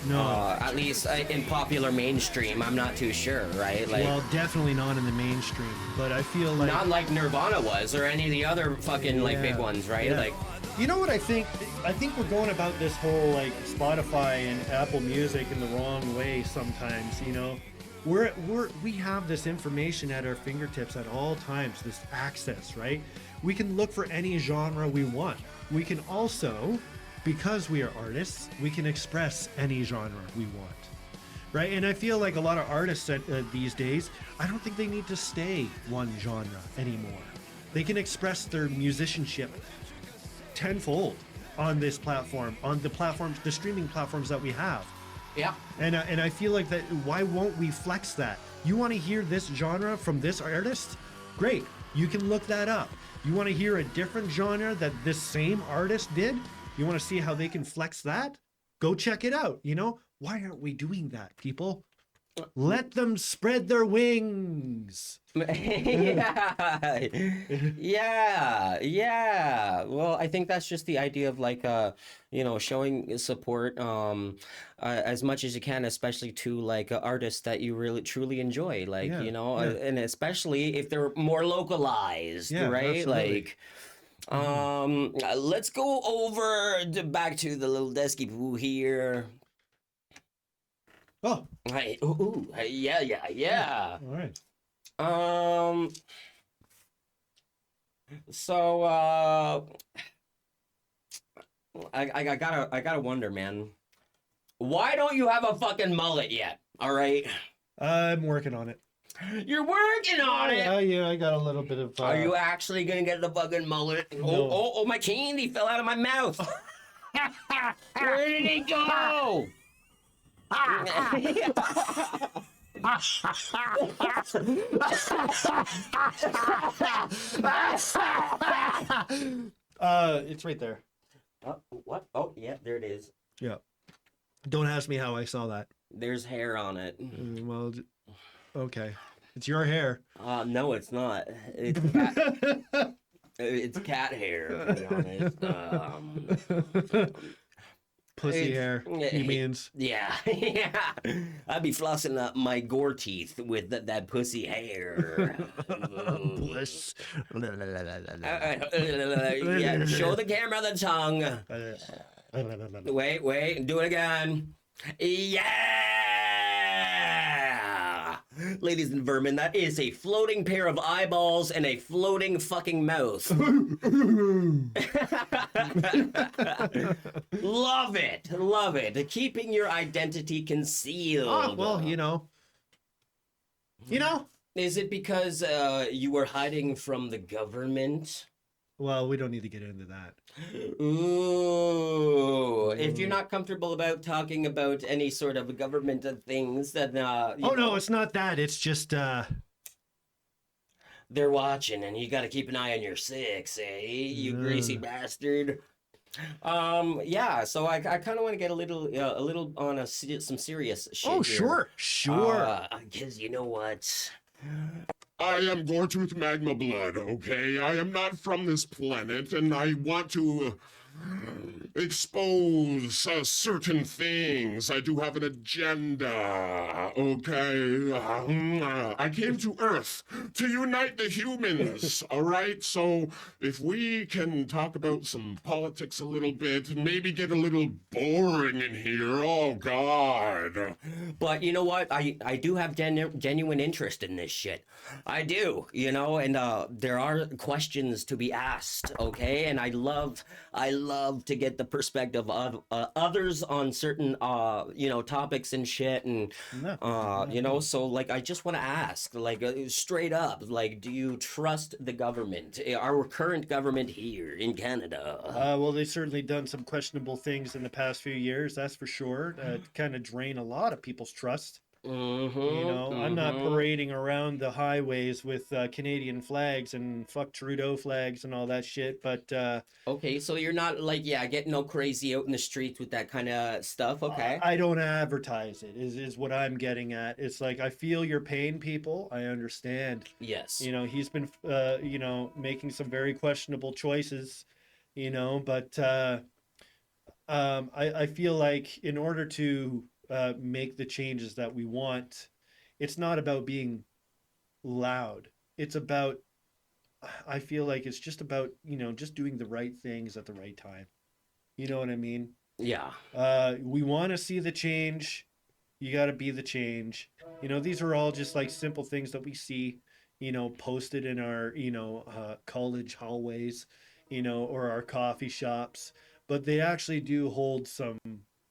No. At least in popular mainstream, I'm not too sure, right? Like, Well, definitely not in the mainstream, but I feel like... not like Nirvana was, or any of the other fucking like big ones, right? Yeah. Like, you know what I think? I think we're going about this whole like Spotify and Apple Music in the wrong way sometimes, you know? We have this information at our fingertips at all times, this access, right? We can look for any genre we want. We can also, because we are artists, we can express any genre we want, right? And I feel like a lot of artists these days, I don't think they need to stay one genre anymore. They can express their musicianship tenfold on this platform, on the streaming platforms that we have. yeah. And I feel like that. Why won't we flex that? You want to hear this genre from this artist? Great, you can look that up. You want to hear a different genre that this same artist did? You want to see how they can flex that? Go check it out. You know, why aren't we doing that, people? Let them spread their wings. yeah. Well, I think that's just the idea of like showing support as much as you can, especially to like artists that you really truly enjoy, like and especially if they're more localized, right? Absolutely. Like let's go over back to the little desky poo here. Oh, Hey, yeah. all right. So I gotta wonder, man. Why don't you have a fucking mullet yet? All right, I'm working on it. you're working on it. Yeah, I got a little bit of. Are you actually gonna get the fucking mullet? No. Oh, my candy fell out of my mouth. Where did it go? It's right there. What? Oh, yeah, there it is. Yeah. Don't ask me how I saw that. There's hair on it. Well, okay. It's your hair. No, it's not. It's cat, it's cat hair, to be honest. Pussy hair, he means. Yeah. I'd be flossing up my gore teeth with that pussy hair. Bliss. Yeah, show the camera the tongue. Wait, do it again. Yeah! Ladies and vermin, that is a floating pair of eyeballs and a floating fucking mouth. Love it. Keeping your identity concealed. Oh, well, you know. Is it because you were hiding from the government? Well, we don't need to get into that. Ooh. If you're not comfortable about talking about any sort of government things, then no, it's not that. It's just they're watching, and you got to keep an eye on your six, eh? You greasy bastard. Yeah. So I kind of want to get a little on some serious shit. Oh, here. sure. Because you know what? I am GorTooth Magma Blood, okay? I am not from this planet, and I want to expose certain things. I do have an agenda, okay? I came to Earth to unite the humans, all right? So if we can talk about some politics a little bit, maybe get a little boring in here, oh God. But you know what? I do have genuine interest in this shit. I do, you know, and there are questions to be asked, okay? And I love to get the perspective of others on certain you know, topics and shit, and you know, so like I just want to ask, like straight up, like, do you trust the government, our current government here in Canada? Well, they've certainly done some questionable things in the past few years, that's for sure. Kind of drain a lot of people's trust. You know, I'm not parading around the highways with Canadian flags and fuck Trudeau flags and all that shit, but Okay, so you're not like, yeah, getting all crazy out in the streets with that kind of stuff, okay? I don't advertise it, is what I'm getting at. It's like, I feel your pain, people. I understand. Yes. You know, he's been, you know, making some very questionable choices, you know, but I feel like in order to make the changes that we want, it's not about being loud. It's about, I feel like it's just about, you know, just doing the right things at the right time. You know what I mean? Yeah. We want to see the change. You got to be the change. You know, these are all just like simple things that we see, you know, posted in our, you know, college hallways, you know, or our coffee shops, but they actually do hold some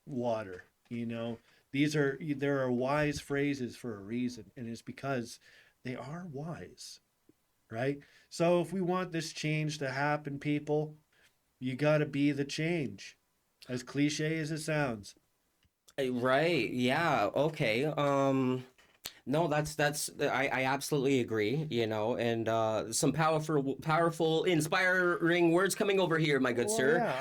water, you know. There are wise phrases for a reason, and it's because they are wise, right? So if we want this change to happen, people, you got to be the change, as cliche as it sounds. Right. Yeah. Okay. No, that's I absolutely agree, you know, and some powerful, inspiring words coming over here, my good Well, sir. yeah,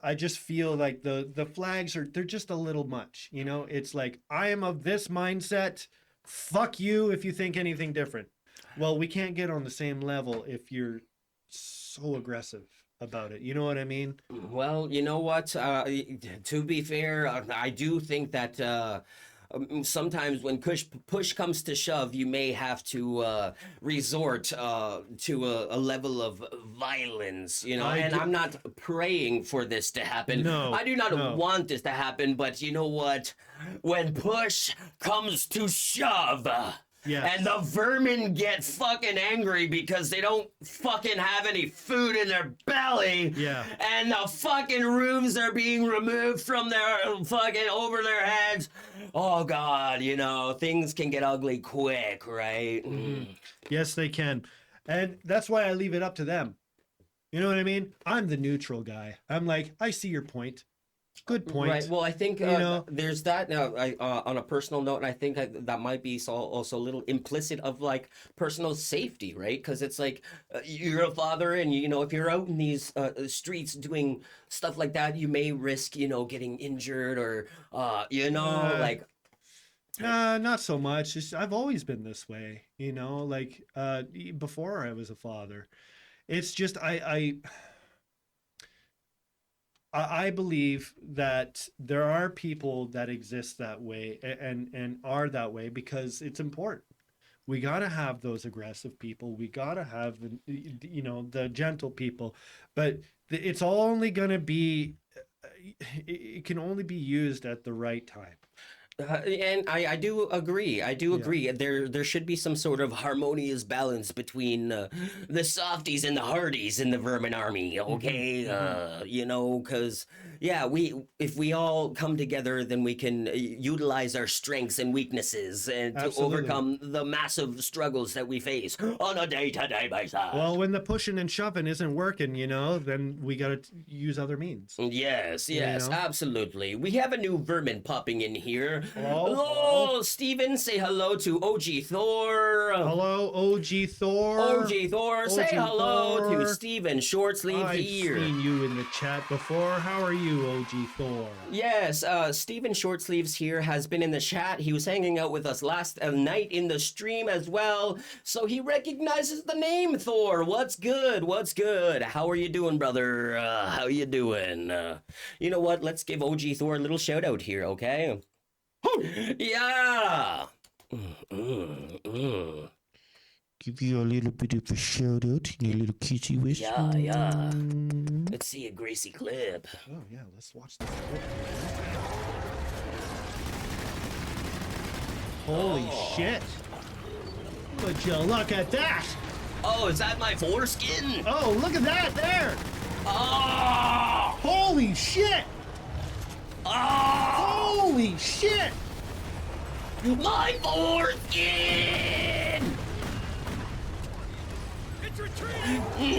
I just feel like the flags they're just a little much, you know. It's like, I am of this mindset. Fuck you if you think anything different. Well, we can't get on the same level if you're so aggressive about it. You know what I mean? Well, you know what? To be fair, I do think that sometimes when push comes to shove, you may have to resort to a level of violence, you know. And I'm not praying for this to happen. No, I do not no. want this to happen, but you know what? When push comes to shove. Yes. And the vermin get fucking angry because they don't fucking have any food in their belly. Yeah. And the fucking roofs are being removed from their fucking over their heads. Oh God, you know, things can get ugly quick, right? Yes, they can. And that's why I leave it up to them. You know what I mean? I'm the neutral guy. I'm like, I see your point. Good point. Right. Well, I think You know? there's that. On a personal note, and I think that might be also a little implicit of like personal safety, right? Because it's like you're a father, and you know, if you're out in these streets doing stuff like that, you may risk, you know, getting injured or you know, like. Nah, not so much. I've always been this way, you know, like before I was a father. It's just I believe that there are people that exist that way and are that way because it's important. We got to have those aggressive people. We got to have you know, the gentle people, but it's only going to be it can only be used at the right time. And I do agree. I do agree. There should be some sort of harmonious balance between the softies and the hardies in the Vermin army. Okay, you know, because yeah, if we all come together, then we can utilize our strengths and weaknesses and to Absolutely. overcome the massive struggles that we face on a day-to-day basis. Well, when the pushing and shoving isn't working, you know, then we got to use other means. Yes, yes, know? absolutely. We have a new Vermin popping in here. here. Hello. SteevIn. Say hello to OG Thor. Hello, OG Thor. OG Thor. Say hello to Thor. SteevIn ShortSleeves I've here. seen you in the chat before. How are you, OG Thor? Yes, SteevIn ShortSleeves here has been in the chat. He was hanging out with us last night in the stream as well, so he recognizes the name Thor. What's good? What's good? How are you doing, brother? How you doing? You know what? Let's give OG Thor a little shout out here, okay? Yeah. Give you a little bit of a shout out, a little kissy whisper. Yeah. Let's see a Gracie clip. Oh yeah, let's watch this. Holy shit! Would you look at that? Oh, is that my foreskin? Oh, look at that there! Oh! Holy shit! Oh! Holy shit! My foreskin!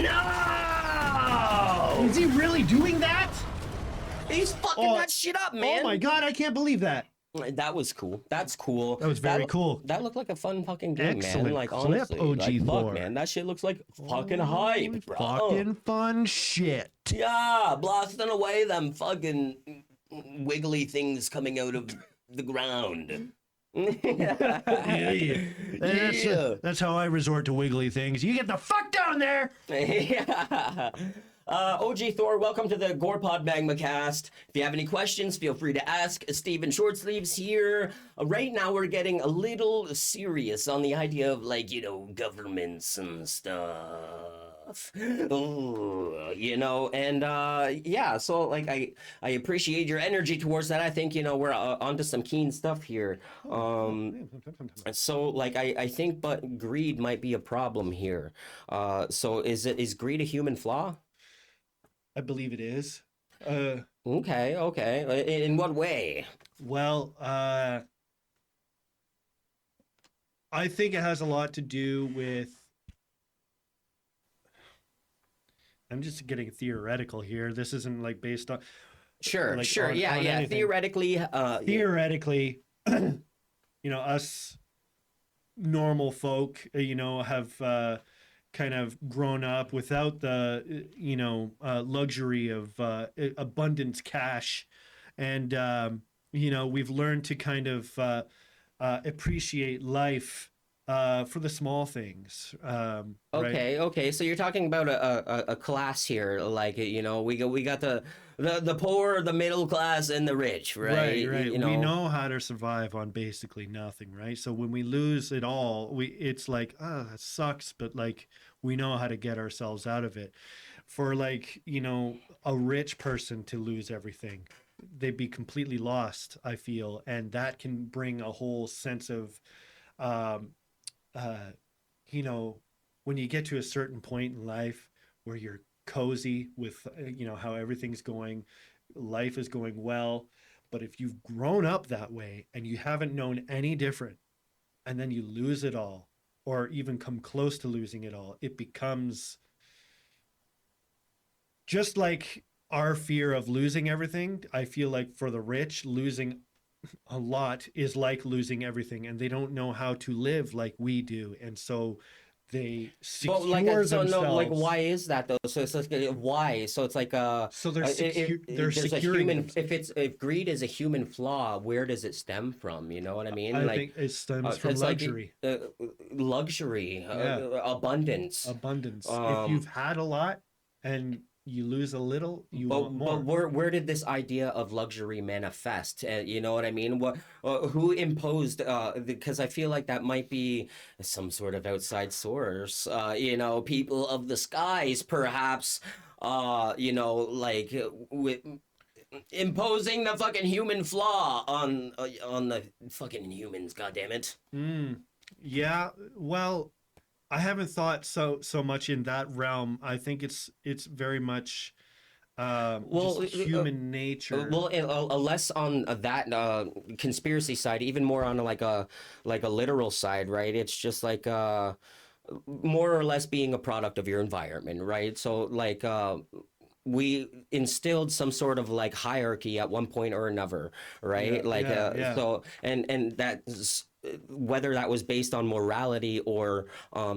No! Is he really doing that? He's fucking that shit up, man. Oh my god, I can't believe that. That was cool. That's cool. That was very cool. That looked like a fun fucking game, Excellent man. Like clip, honestly, OG like, Thor. fuck, man. That shit looks like fucking hype, bro. Fucking fun shit. Yeah, blasting away them fucking wiggly things coming out of the ground. Yeah. That's how I resort to wiggly things. You get the fuck down there! Yeah. OG Thor, welcome to the GorPod MagmaCast. If you have any questions, feel free to ask. SteevIn ShortSleeves here. Right now, we're getting a little serious on the idea of, like, you know, governments and stuff. Ooh, you know, and yeah, so like I appreciate your energy towards that. I think, you know, we're onto some keen stuff here. So like I think, but greed might be a problem here. So is greed a human flaw? I believe it is. Okay. In what way? Well, I think it has a lot to do with. I'm just getting theoretical here. This isn't like based on. Sure. On Yeah. anything. Theoretically. Theoretically, you know, us normal folk, you know, have kind of grown up without the, you know, luxury of abundance cash, and you know, we've learned to kind of appreciate life for the small things. Okay. So you're talking about a class here, like, you know, we got the poor, the middle class, and the rich, right? Right. You know? We know how to survive on basically nothing, right? So when we lose it all, it's like, that sucks, but like we know how to get ourselves out of it. For like, you know, a rich person to lose everything, they'd be completely lost, I feel, and that can bring a whole sense of you know, when you get to a certain point in life where you're cozy with, you know, how everything's going, life is going well, but if you've grown up that way and you haven't known any different, and then you lose it all, or even come close to losing it all, it becomes just like our fear of losing everything. I feel like for the rich, losing a lot is like losing everything, and they don't know how to live like we do, and so they secure themselves. No, like, why is that though? So it's like, why? So it's like so they're there's securing a human. If greed is a human flaw, where does it stem from? You know what I mean? I think it stems from luxury. Luxury, abundance. If you've had a lot and you lose a little, you want more. But where did this idea of luxury manifest? You know what I mean? What who imposed? Because I feel like that might be some sort of outside source. You know, people of the skies, perhaps. You know, like with imposing the fucking human flaw on the fucking humans. God damn it. Yeah. Well, I haven't thought so much in that realm. I think it's very much just human nature. Well, less on that conspiracy side, even more on like a literal side, right? It's just like more or less being a product of your environment, right? So like we instilled some sort of like hierarchy at one point or another, right? So and that's whether that was based on morality or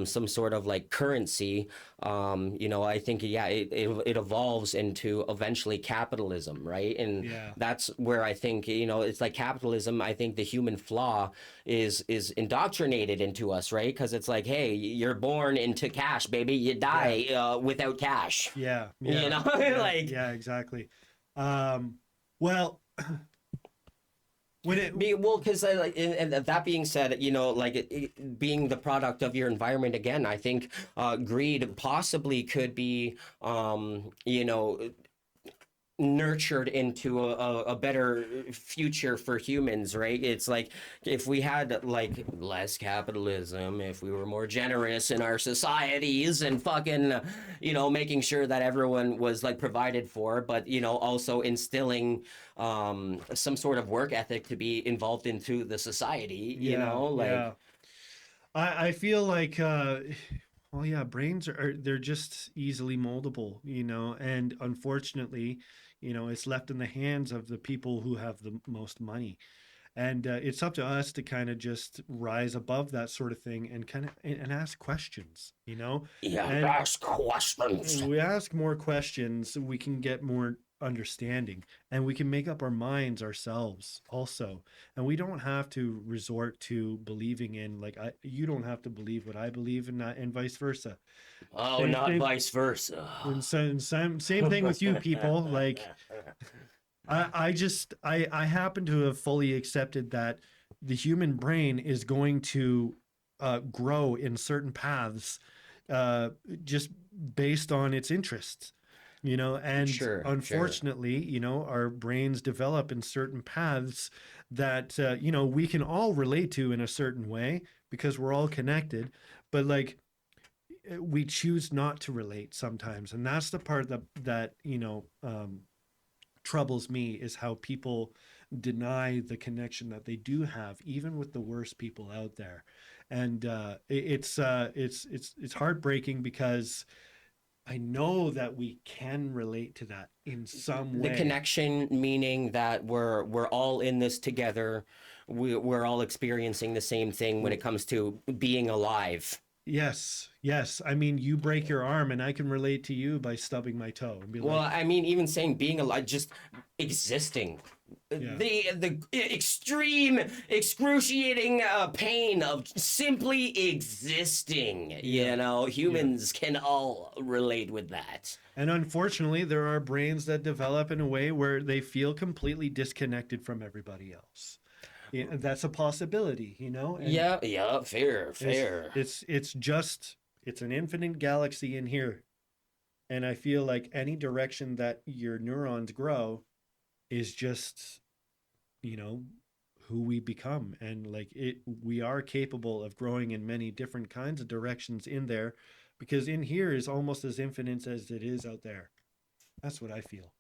some sort of like currency. I think it evolves into eventually capitalism, right? And that's where I think it's like capitalism. I think the human flaw is indoctrinated into us, right? Because it's like, hey, you're born into cash, baby. You die without cash. Yeah. Like Exactly. Well, because and that being said, being the product of your environment again, I think greed possibly could be, nurtured into a better future for humans, right? It's like if we had like less capitalism, if we were more generous in our societies and fucking making sure that everyone was like provided for, but also instilling some sort of work ethic to be involved into the society, I feel like brains they're just easily moldable, and unfortunately, it's left in the hands of the people who have the most money. And it's up to us to kind of just rise above that sort of thing and kind of and ask questions, ask questions. We ask more questions, we can get more understanding, and we can make up our minds ourselves also. And we don't have to resort to believing in you don't have to believe what I believe, and vice versa. Vice versa. And same thing with you people. Like I happen to have fully accepted that the human brain is going to grow in certain paths just based on its interests, and unfortunately, our brains develop in certain paths that, we can all relate to in a certain way because we're all connected, but like we choose not to relate sometimes. And that's the part that troubles me, is how people deny the connection that they do have, even with the worst people out there. And it's heartbreaking because I know that we can relate to that in some way. The connection meaning that we're all in this together. We're all experiencing the same thing when it comes to being alive. Yes. I mean, you break your arm and I can relate to you by stubbing my toe. And be I mean, even saying being alive, just existing. Yeah. The extreme, excruciating pain of simply existing. Humans can all relate with that. And unfortunately, there are brains that develop in a way where they feel completely disconnected from everybody else. Yeah, that's a possibility, And fair. It's an infinite galaxy in here. And I feel like any direction that your neurons grow is just, who we become. And we are capable of growing in many different kinds of directions in there, because in here is almost as infinite as it is out there. That's what I feel.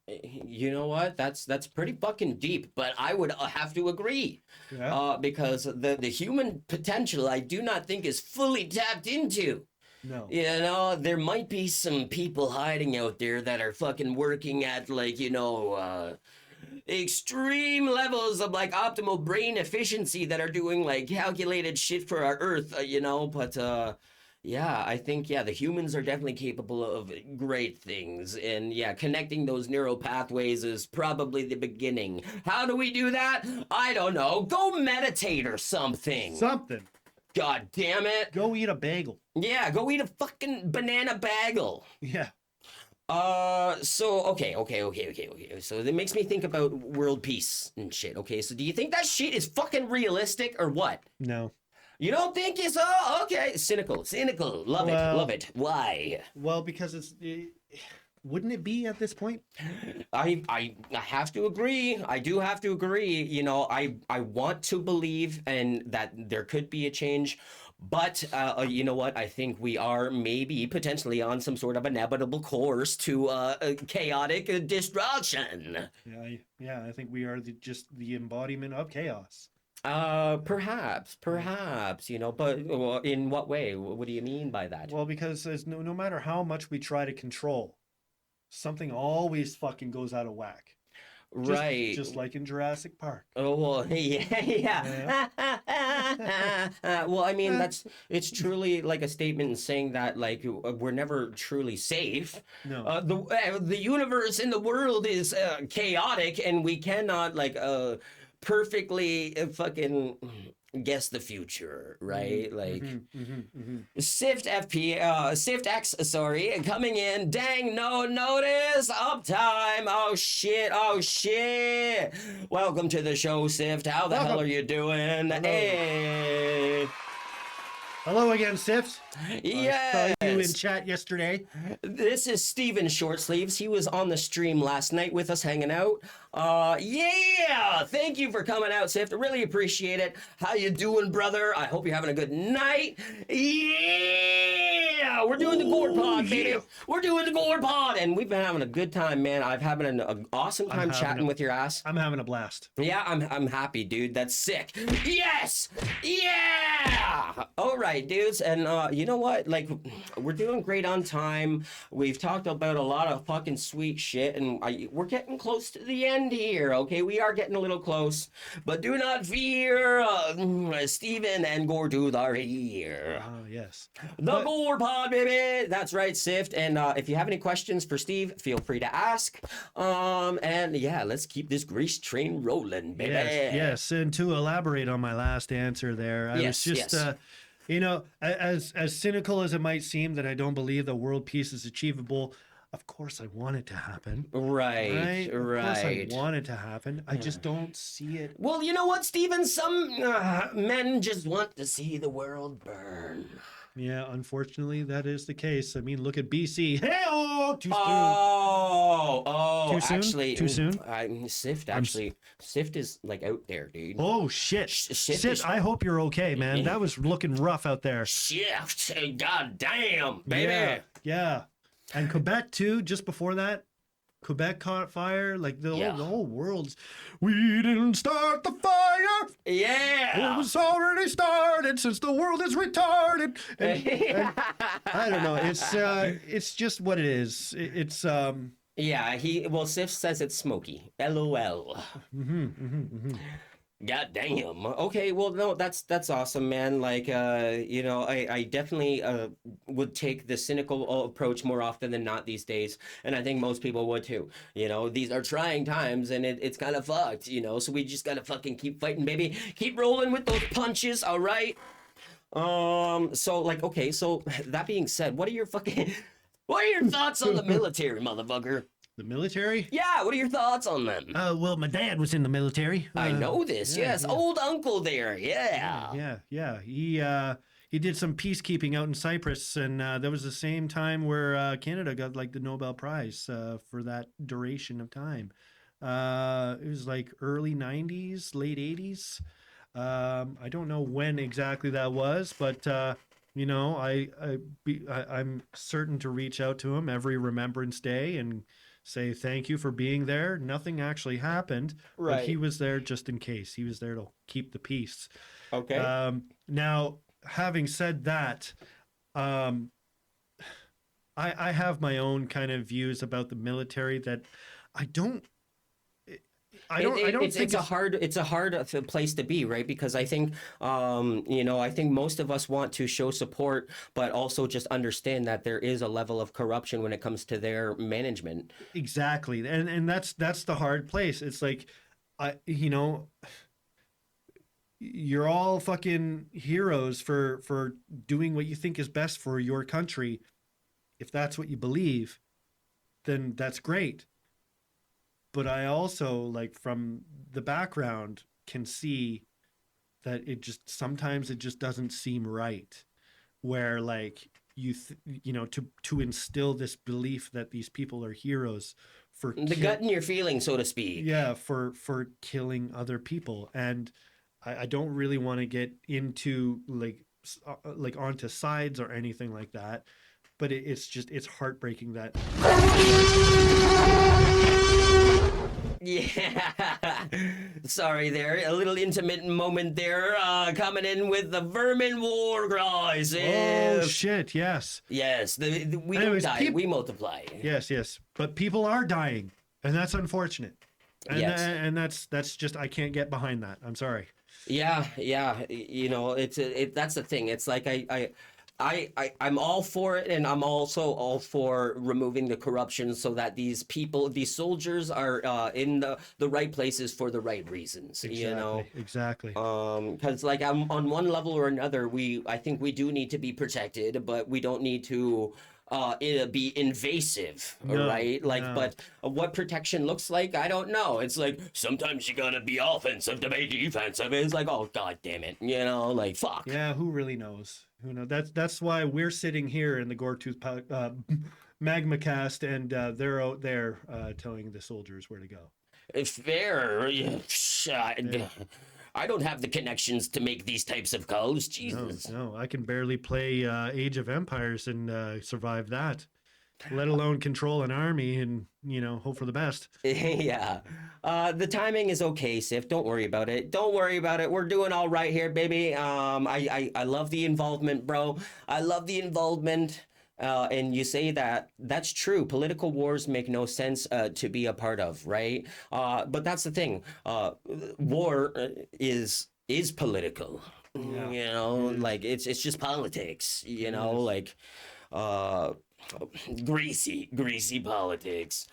You know what? That's pretty fucking deep, but I would have to agree. Yeah. Because the human potential, I do not think is fully tapped into. No. There might be some people hiding out there that are fucking working at extreme levels of like optimal brain efficiency that are doing like calculated shit for our Earth, but I think, the humans are definitely capable of great things. And connecting those neural pathways is probably the beginning. How do we do that? I don't know. Go meditate or something. God damn it. Go eat a bagel. Yeah, go eat a fucking banana bagel. Yeah. So, okay. So that makes me think about world peace and shit. Okay, so do you think that shit is fucking realistic or what? No. You don't think it's okay? Cynical. Love it. Why? Well, because wouldn't it be at this point? I have to agree. I do have to agree. I want to believe and that there could be a change, but you know what? I think we are maybe potentially on some sort of inevitable course to chaotic destruction. Yeah. I think we are just the embodiment of chaos. Perhaps, but in what way? What do you mean by that? Well, because no matter how much we try to control something always fucking goes out of whack. Right. Just like in Jurassic Park. Oh, well, yeah. Well, I mean, it's truly like a statement in saying that, like, we're never truly safe. No. The universe and the world is chaotic, and we cannot, like, perfectly fucking guess the future, right? Like, Sift X, sorry, coming in. Dang, no notice. Uptime. Oh shit. Welcome to the show, Sift. How the hell are you doing? Hello. Hey. Hello again, Sift. Yes. I saw you in chat yesterday. This is SteevIn ShortSleeves. He was on the stream last night with us hanging out. Yeah! Thank you for coming out, Sift. I really appreciate it. How you doing, brother? I hope you're having a good night. Yeah! We're doing the GorPod, baby. We're doing the GorPod, and we've been having a good time, man. I've having an awesome time chatting with your ass. I'm having a blast. Yeah, I'm happy, dude. That's sick. Yes! Yeah! All right, dudes. And you know what? Like, we're doing great on time. We've talked about a lot of fucking sweet shit, and we're getting close to the end here, okay? We are getting a little close. But do not fear. SteevIn and GorTooth are here. Oh, yes. The GorPod, baby! That's right, Sift. And if you have any questions for Steve, feel free to ask. And yeah, let's keep this grease train rolling, baby. Yes. And to elaborate on my last answer there, I was just, you know, as cynical as it might seem that I don't believe that world peace is achievable, of course I want it to happen. Right. Of course I want it to happen. I just don't see it. Well, you know what, Steven? Some men just want to see the world burn. Yeah, unfortunately, that is the case. I mean, look at BC. Hey-oh! Too soon. Oh, Too soon? actually, Too soon? Sift is like out there, dude. Oh, shit. Sift, I hope you're okay, man. That was looking rough out there. Shift, god damn, baby. Yeah. And Quebec, too, just before that. Quebec caught fire. Like, the whole world's... We didn't start the fire. Yeah. It was already started since the world is retarded. And I don't know. It's just what it is. It's... Yeah, Sift says it's smoky. LOL. God damn. Okay, well, no, that's awesome, man. Like, you know, I definitely would take the cynical approach more often than not these days, and I think most people would too. You know, these are trying times, and it's kind of fucked, you know, so we just gotta fucking keep fighting, baby. Keep rolling with those punches, all right? So, like, okay, so that being said, what are your thoughts on the military, motherfucker? The military? Yeah, what are your thoughts on them? Well, my dad was in the military. I know this, yes. Old uncle there, yeah. Yeah. He did some peacekeeping out in Cyprus, and that was the same time where Canada got, like, the Nobel Prize for that duration of time. It was, like, early 90s, late 80s. I don't know when exactly that was, but... you know, I'm certain to reach out to him every Remembrance Day and say thank you for being there. Nothing actually happened, but he was there just in case. He was there to keep the peace. Okay. Now, having said that, I have my own kind of views about the military that I don't think it's a hard place to be, right? Because I think, you know, I think most of us want to show support, but also just understand that there is a level of corruption when it comes to their management. Exactly, and that's the hard place. It's like, you know, you're all fucking heroes for doing what you think is best for your country. If that's what you believe, then that's great. But I also, like, from the background, can see that sometimes it just doesn't seem right. Where, like, you know, to instill this belief that these people are heroes for the gut in your feelings, so to speak. Yeah, for killing other people, and I don't really want to get into like onto sides or anything like that. But it's heartbreaking that. Yeah. Sorry there. A little intimate moment there. Coming in with the Vermin war cries. Oh shit! Yes. Yes. We Anyways, don't die. We multiply. Yes, yes. But people are dying, and that's unfortunate. And Yes. and that's just I can't get behind that. I'm sorry. Yeah. You know, that's the thing. It's like I'm all for it, and I'm also all for removing the corruption so that these people, these soldiers, are in the right places for the right reasons. Exactly. You know, Exactly. because like on one level or another, I think we do need to be protected, but we don't need to be invasive, No, right? Like, no. but what protection looks like, I don't know. It's like sometimes you gotta be offensive to be defensive. It's like, oh god damn it, you know, like fuck. Yeah, who really knows? Who knows? That's why we're sitting here in the MagmaCast, and they're out there telling the soldiers where to go. Fair. Yeah. I don't have the connections to make these types of calls. No, Jesus. no, I can barely play Age of Empires and survive that, let alone control an army and hope for the best. Yeah. The timing is okay, Sif. Don't worry about it. Don't worry about it. We're doing all right here, baby. I love the involvement, bro. I love the involvement. And you say that's true. Political wars make no sense to be a part of, right? But that's the thing. War is political. Yeah. You know, like it's just politics. You know, like greasy politics.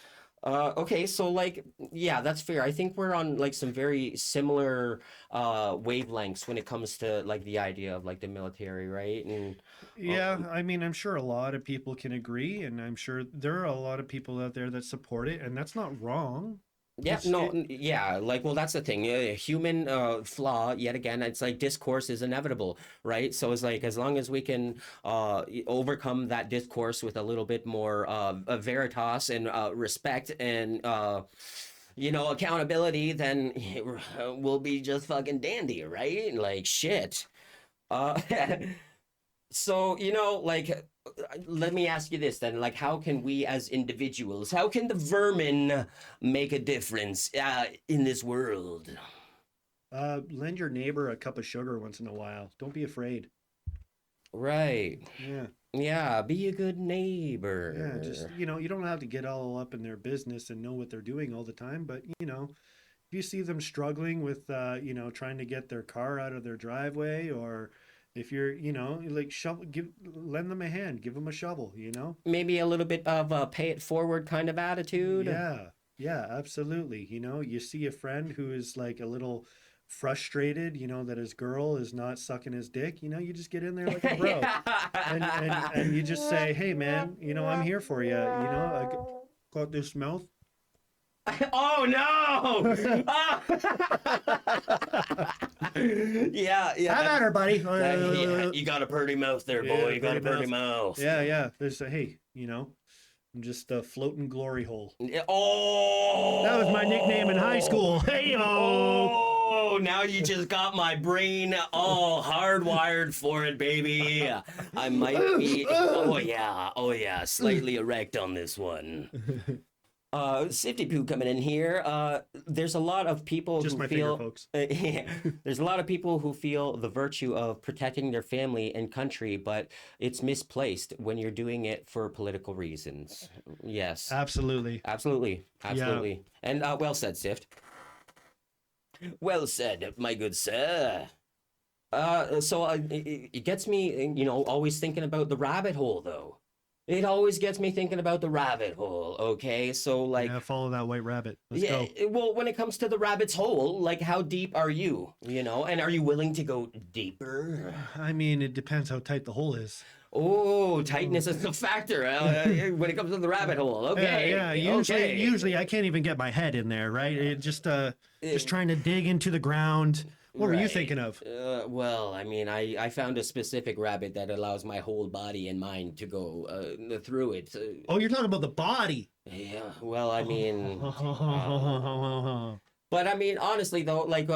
Okay, so like, yeah, that's fair. I think we're on like some very similar wavelengths when it comes to like the idea of like the military, right? And Yeah, I mean, I'm sure a lot of people can agree, and I'm sure there are a lot of people out there that support it, and that's not wrong. yeah, It's- no, it- yeah, like, well, that's the thing. Human flaw, yet again, it's like discourse is inevitable, right? So it's like as long as we can overcome that discourse with a little bit more veritas and respect and accountability, then we'll be just fucking dandy, right? Like shit. Uh, So, like, let me ask you this then. Like, how can we as individuals, how can the vermin make a difference in this world? Lend your neighbor a cup of sugar once in a while. Don't be afraid. Right. Yeah, Yeah, be a good neighbor. yeah. Just you don't have to get all up in their business and know what they're doing all the time, but if you see them struggling with trying to get their car out of their driveway, or if you're like lend them a hand, give them a shovel. Maybe a little bit of a pay it forward kind of attitude. Yeah, absolutely. You see a friend who is like a little frustrated, that his girl is not sucking his dick, you just get in there like a bro. and you just say, hey man, I'm here for you. I got this mouth. Oh no! Yeah. Have at her, buddy. Yeah, you got a pretty mouth there, boy. Yeah, You got a pretty pretty mouth. Yeah. There's hey, I'm just a floating glory hole. Oh! That was my nickname in high school. Hey yo. Oh, now you just got my brain all hardwired for it, baby. I might be. Oh yeah, slightly erect on this one. Sifty Poo coming in here. There's a lot of people Just who my feel. finger, folks. There's a lot of people who feel the virtue of protecting their family and country, but it's misplaced when you're doing it for political reasons. Yes. Absolutely. Absolutely. And well said, Sift. Well said, my good sir. So it gets me, always thinking about the rabbit hole, though. It always gets me thinking about the rabbit hole, okay? So, like... Yeah, follow that white rabbit. Let's go. Well, when it comes to the rabbit's hole, like, how deep are you, And are you willing to go deeper? I mean, it depends how tight the hole is. Oh, tightness is a factor when it comes to the rabbit hole. Okay. Yeah. Usually I can't even get my head in there, right? It just trying to dig into the ground. What were you Right. thinking of? Well, I mean, I found a specific rabbit that allows my whole body and mind to go through it. Oh, you're talking about the body. Yeah, well, I mean... But I mean, honestly though, like,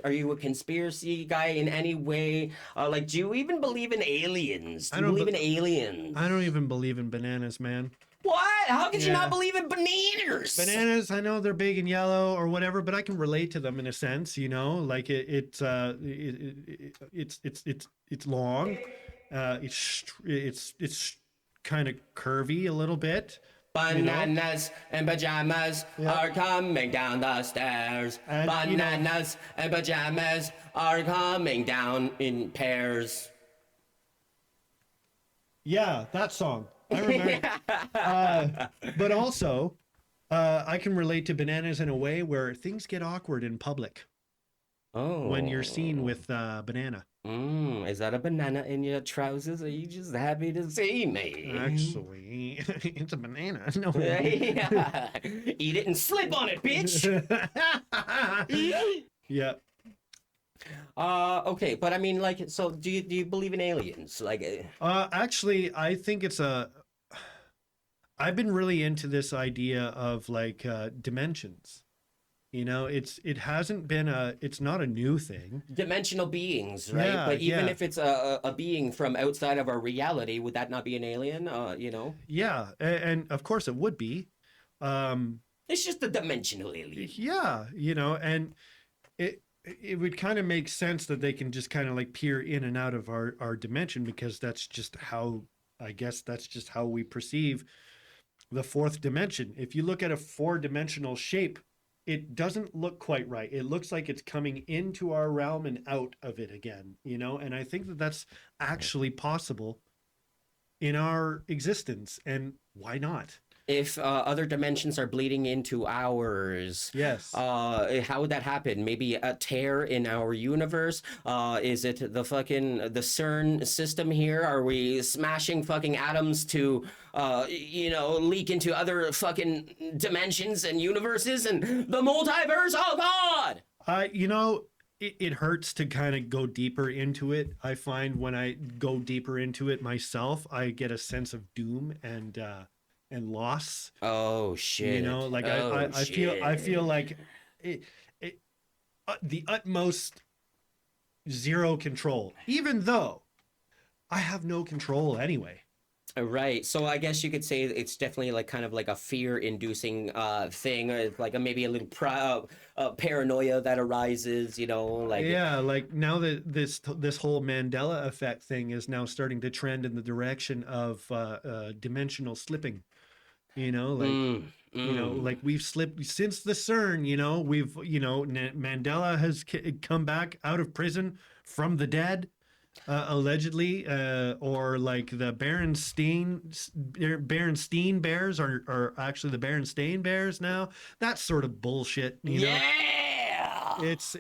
are you a conspiracy guy in any way? Like, do you even believe in aliens? Do you believe in aliens? I don't even believe in bananas, man. What? How could you Yeah. not believe in bananas? Bananas, I know they're big and yellow or whatever, but I can relate to them in a sense, you know, like it's long, it's kind of curvy a little bit, you know. Bananas and pajamas Yeah. are coming down the stairs. And, you know- Bananas and pajamas are coming down in pairs. Yeah, that song. I remember. But also, I can relate to bananas in a way where things get awkward in public Oh. when you're seen with banana. Is that a banana in your trousers? Are you just happy to see me? Actually, it's a banana. No. Yeah. Eat it and slip on it, bitch. Yeah. Okay, but I mean, like, so do you believe in aliens? Like, Actually, I think I've been really into this idea of like dimensions. You know, it's not a new thing. dimensional beings, right? Yeah, But even yeah. if it's a being from outside of our reality, would that not be an alien? You know, Yeah, and of course it would be. it's just a dimensional alien. Yeah, you know, and it would kind of make sense that they can just kind of like peer in and out of our dimension because that's just how we perceive the fourth dimension. If you look at a four-dimensional shape, it doesn't look quite right. It looks like it's coming into our realm and out of it again, you know? And I think that that's actually possible in our existence. And why not? If other dimensions are bleeding into ours, Yes. how would that happen? Maybe a tear in our universe? Is it the CERN system here? Are we smashing fucking atoms to, leak into other fucking dimensions and universes and the multiverse? Oh God! It hurts to kind of go deeper into it. I find when I go deeper into it myself, I get a sense of doom and loss. Oh shit! You know, like I feel like the utmost zero control, even though I have no control anyway. Right. So I guess you could say it's definitely like kind of like a fear-inducing thing, or like maybe a little paranoia that arises. You know, like Yeah, like now that this whole Mandela effect thing is now starting to trend in the direction of dimensional slipping. You know, like like we've slipped since the CERN. You know, Mandela has come back out of prison from the dead. Allegedly, or like the Berenstain Bears are actually the Berenstain Bears now. That sort of bullshit, you know. Yeah. It's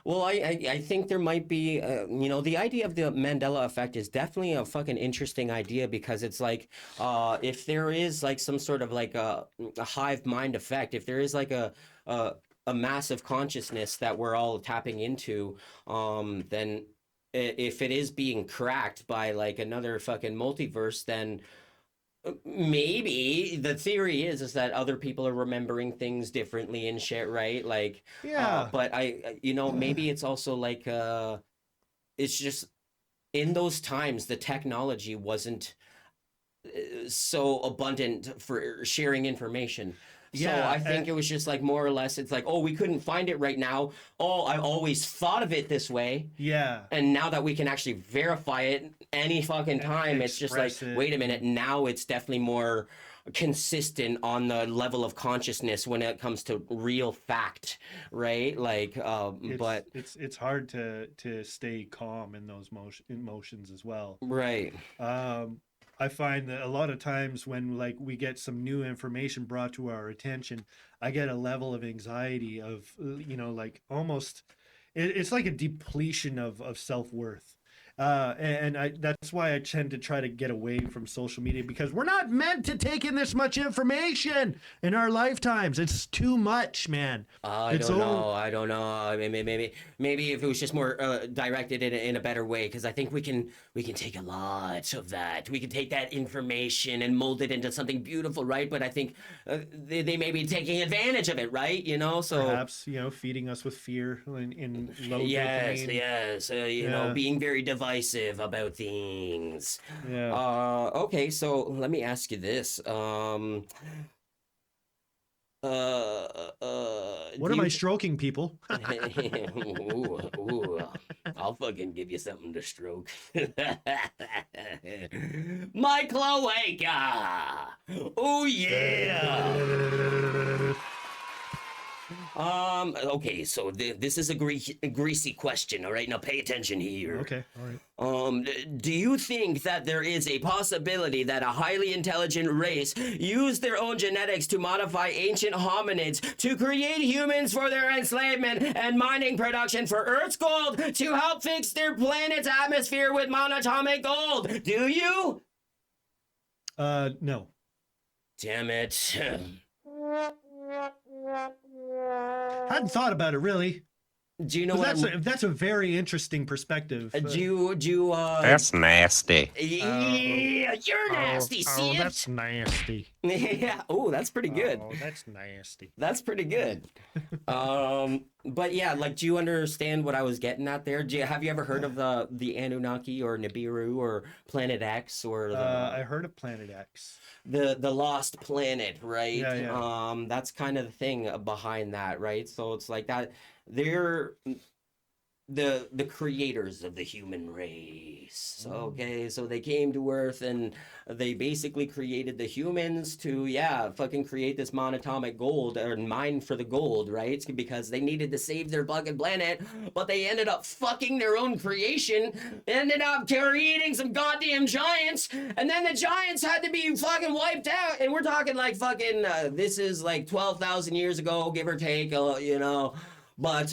Well, I think there might be, the idea of the Mandela effect is definitely a fucking interesting idea because it's like, if there is like some sort of like a hive mind effect, if there is like a massive consciousness that we're all tapping into, then if it is being cracked by like another fucking multiverse, then maybe the theory is that other people are remembering things differently and shit, right? Like, Yeah. but maybe it's also like, it's just in those times, the technology wasn't so abundant for sharing information. So Yeah, I think it was just like more or less, it's like, oh, we couldn't find it right now. Oh, I always thought of it this way. yeah. And now that we can actually verify it any fucking time, it's just like, express it. wait a minute, now it's definitely more consistent on the level of consciousness when it comes to real fact, right? Like, but it's hard to stay calm in those emotions as well. right. I find that a lot of times when like we get some new information brought to our attention, I get a level of anxiety of, like almost, it's like a depletion of self-worth. That's why I tend to try to get away from social media because we're not meant to take in this much information in our lifetimes. It's too much, man. I don't know. I mean, maybe if it was just more directed in a better way, because I think we can take a lot of that. We can take that information and mold it into something beautiful, right? But I think they may be taking advantage of it, right? You know, so perhaps feeding us with fear in low yes, dopamine. yes, being very divisive divisive about things. Yeah. Okay, so let me ask you this. What Do am I you... stroking, people? ooh, I'll fucking give you something to stroke. My cloaca! Oh yeah! Okay, so this is a greasy question, all right? Now pay attention here. Okay, all right. Do you think that there is a possibility that a highly intelligent race used their own genetics to modify ancient hominids to create humans for their enslavement and mining production for Earth's gold to help fix their planet's atmosphere with monatomic gold? Do you? No. Damn it. Hadn't thought about it really. Do you know 'Cause what that's a very interesting perspective. do you That's nasty. Yeah, you're nasty, see it? That's nasty. Yeah. Oh, that's pretty good. Oh, that's nasty. That's pretty good. But yeah, like, do you understand what I was getting at there? Have you ever heard of the Anunnaki or Nibiru or Planet X or I heard of Planet X. the lost planet, right? Yeah, yeah. That's kind of the thing behind that, right? So it's like that they're the creators of the human race. Okay, so they came to Earth and they basically created the humans to fucking create this monatomic gold or mine for the gold, right? It's because they needed to save their fucking planet, but they ended up fucking their own creation, ended up creating some goddamn giants, and then the giants had to be fucking wiped out. And we're talking like fucking this is like 12,000 years ago, give or take, you know. But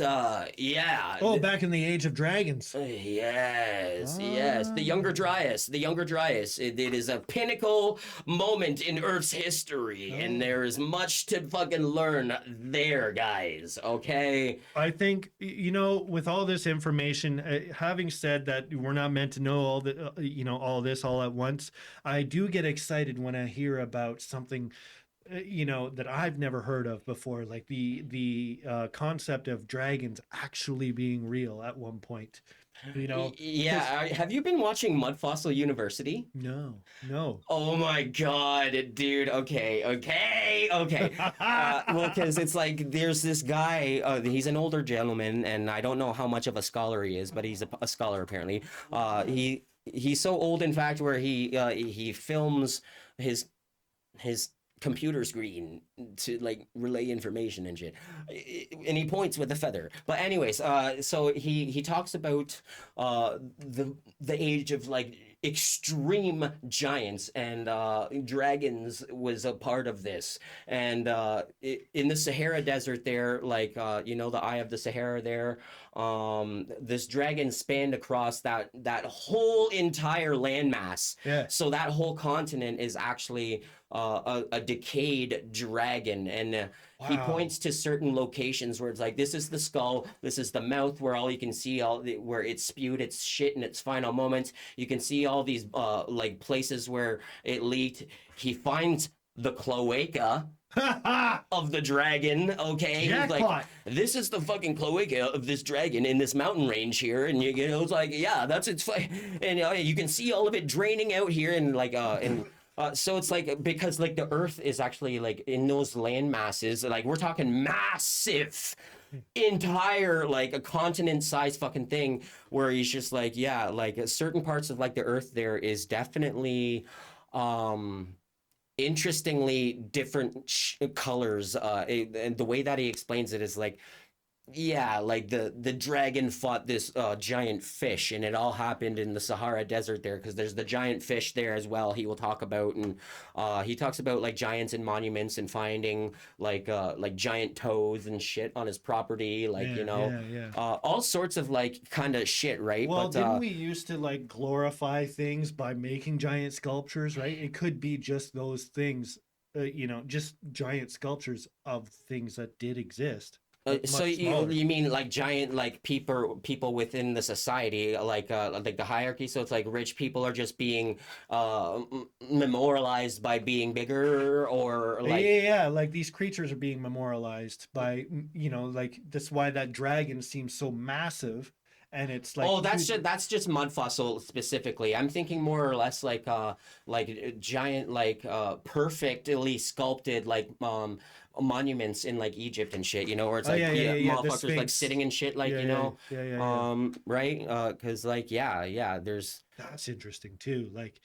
yeah. Oh, back in the age of dragons. Yes, the Younger Dryas. It is a pinnacle moment in Earth's history, and there is much to fucking learn there, guys. Okay. I think, you know, with all this information, having said that we're not meant to know all the, all this all at once, I do get excited when I hear about something that I've never heard of before, like the concept of dragons actually being real at one point. Yeah, have you been watching Mud Fossil University? No. Oh my god, dude. Okay. Well, because it's like there's this guy, he's an older gentleman, and I don't know how much of a scholar he is, but he's a scholar apparently. He's so old, in fact, where he films his computer screen to like relay information and shit, and he points with a feather. But anyways, so he talks about the age of like extreme giants, and dragons was a part of this. And in the Sahara Desert there, like the Eye of the Sahara there, this dragon spanned across that whole entire landmass. Yeah. So that whole continent is actually a decayed dragon, and he Wow. points to certain locations where it's like, this is the skull, this is the mouth where all you can see where it spewed its shit in its final moments. You can see all these like places where it leaked. He finds the cloaca of the dragon. Okay, he's like, Jackpot. this is the fucking cloaca of this dragon in this mountain range here, and it's like, yeah, that's its and you can see all of it draining out here, and like so it's like, because like the Earth is actually like in those land masses, like we're talking massive entire like a continent sized fucking thing, where he's just like, yeah, like certain parts of like the Earth there is definitely interestingly different colors, and the way that he explains it is like, yeah, like the dragon fought this giant fish, and it all happened in the Sahara Desert there, because there's the giant fish there as well. He will talk about, and he talks about like giants and monuments and finding like giant toads and shit on his property, like all sorts of like kind of shit, right? Well, but, didn't we used to like glorify things by making giant sculptures, right? It could be just those things, just giant sculptures of things that did exist. So you mean like giant like people within the society, like the hierarchy? So it's like rich people are just being memorialized by being bigger, or like like these creatures are being memorialized by like that's why that dragon seems so massive, and it's like Oh, that's just mud fossil specifically. I'm thinking more or less like giant perfectly sculpted monuments in like Egypt and shit, you know, where it's like the motherfuckers like Sphinx. sitting and shit, like, Yeah, you know, yeah. right? Because like there's That's interesting too. Like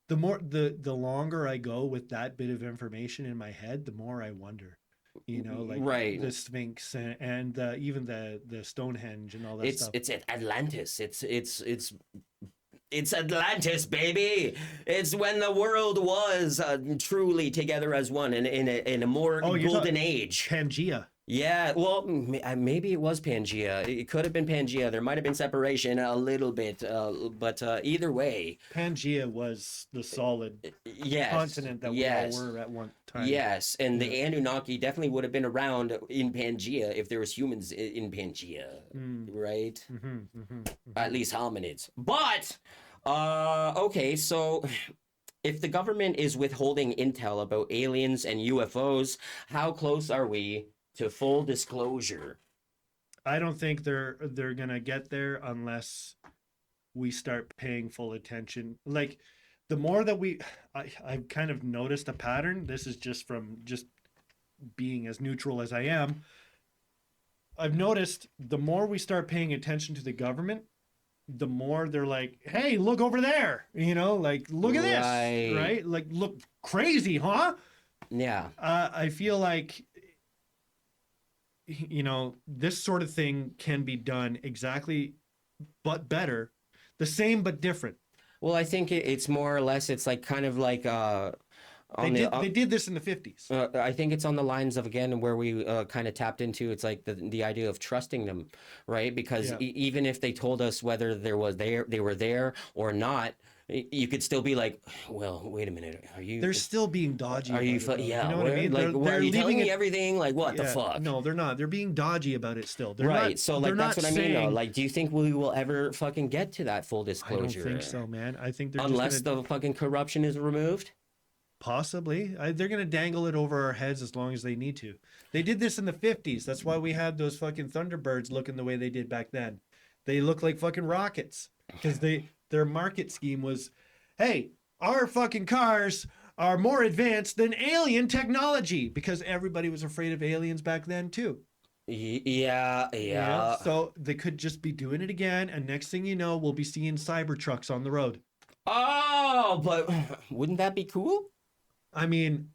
the longer I go with that bit of information in my head, the more I wonder. You know, like right. the Sphinx and even the Stonehenge and all that stuff. It's Atlantis. It's Atlantis, baby. It's when the world was truly together as one in a more golden age. Pangea. Yeah, well, maybe it was Pangea. It could have been Pangea. There might have been separation a little bit, but either way. Pangea was the solid continent that we all were at one time. Yes, and the Anunnaki definitely would have been around in Pangea if there was humans in Pangea, right? At least hominids. But, okay, so if the government is withholding intel about aliens and UFOs, how close are we to full disclosure? I don't think they're gonna get there unless we start paying full attention. Like the more that I've kind of noticed a pattern. This is just from being as neutral as I am. I've noticed the more we start paying attention to the government, the more they're like, hey, look over there, you know, like look at this, right? Like look crazy, huh? Yeah. I feel like, you know, this sort of thing can be done exactly, but better, the same but different. Well, I think it's more or less, it's like kind of like they did this in the 50s. I think it's on the lines of, again, where we kind of tapped into, it's like the idea of trusting them, right? Because even if they told us whether they were there or not, you could still be like, well, wait a minute, are you? They're still being dodgy. Are you? You know what I mean? Like, they're are you telling me it, everything? Like, what the fuck? No, they're not. They're being dodgy about it still. They're right. Not, so like that's what I mean. Though. Like, do you think we will ever fucking get to that full disclosure? I don't think so, man. I think they're unless the fucking corruption is removed. Possibly. They're going to dangle it over our heads as long as they need to. They did this in the 50s. That's why we had those fucking Thunderbirds looking the way they did back then. They look like fucking rockets because their market scheme was, hey, our fucking cars are more advanced than alien technology, because everybody was afraid of aliens back then too. Yeah. So they could just be doing it again, and next thing you know, we'll be seeing cyber trucks on the road. Oh, but wouldn't that be cool? I mean,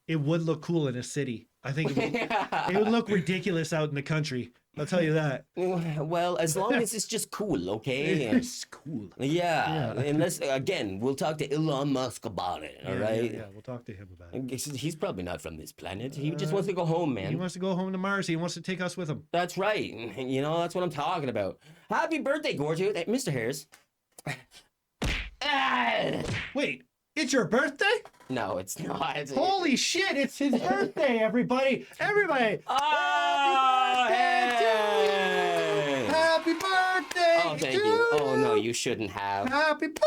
it would look cool in a city. I think it would look ridiculous out in the country. I'll tell you that. Well, as long as it's just cool, okay? It's cool. Yeah. Unless, again, we'll talk to Elon Musk about it, all right? Yeah, we'll talk to him about it. He's probably not from this planet. He just wants to go home, man. He wants to go home to Mars. He wants to take us with him. That's right. You know, that's what I'm talking about. Happy birthday, Gortooth. Hey, Mr. Harris. Wait, it's your birthday? No, it's not. Holy shit, it's his birthday, everybody. Everybody. Oh, hey. Happy birthday. Oh, thank you. Oh, no, you shouldn't have. Happy birthday.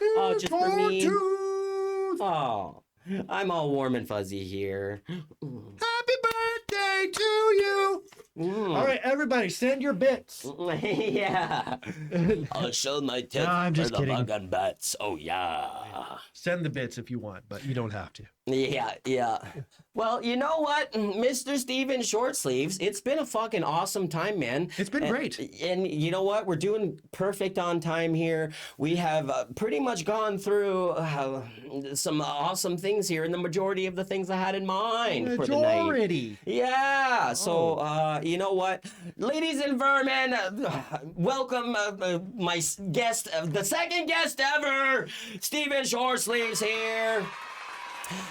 Oh, just for me. Gortooth. Oh, I'm all warm and fuzzy here. Happy birthday to you. All right, everybody, send your bits. Yeah. I'll show my tip I'm for just the kidding. bug and bats. Oh, yeah. Send the bits if you want, but you don't have to. Yeah. Well, you know what, Mr. SteevIn ShortSleeves, it's been a fucking awesome time, man. It's been great. And you know what? We're doing perfect on time here. We have pretty much gone through some awesome things here, and the majority of the things I had in mind for the night. Majority. Yeah. So, you know what? Ladies and vermin, welcome my guest, the second guest ever, SteevIn ShortSleeves here.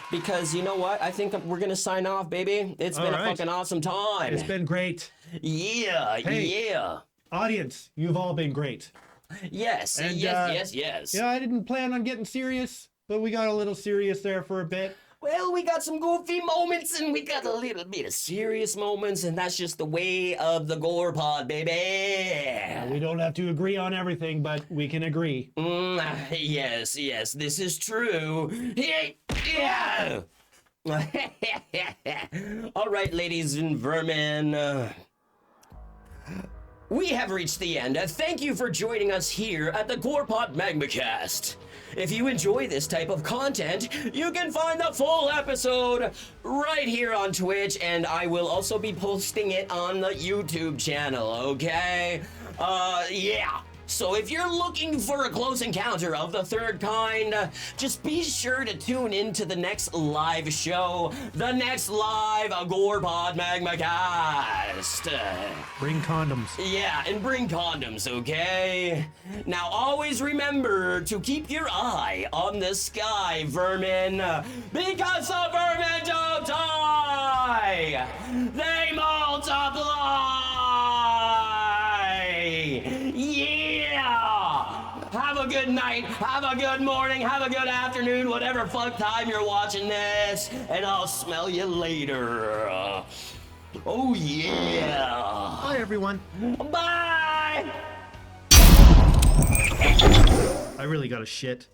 Because you know what? I think we're going to sign off, baby. It's been a fucking awesome time. It's been great. Yeah, yeah. Audience, you've all been great. Yes, And, yes. Yeah, I didn't plan on getting serious, but we got a little serious there for a bit. Well, we got some goofy moments and we got a little bit of serious moments, and that's just the way of the GorPod, baby. We don't have to agree on everything, but we can agree. Yes, this is true. Yeah. All right, ladies and vermin. we have reached the end. Thank you for joining us here at the GorPod MagmaCast. If you enjoy this type of content, you can find the full episode right here on Twitch, and I will also be posting it on the YouTube channel, okay? Yeah. So if you're looking for a close encounter of the third kind, just be sure to tune in to the next live show, the next live GorPod MagmaCast. Bring condoms. Yeah, and bring condoms, okay? Now always remember to keep your eye on the sky, vermin, because the vermin don't die! They multiply! Yeah! Have a good night, have a good morning, have a good afternoon, whatever fuck time you're watching this, and I'll smell you later. Oh yeah! Bye, everyone. Bye! I really got a shit.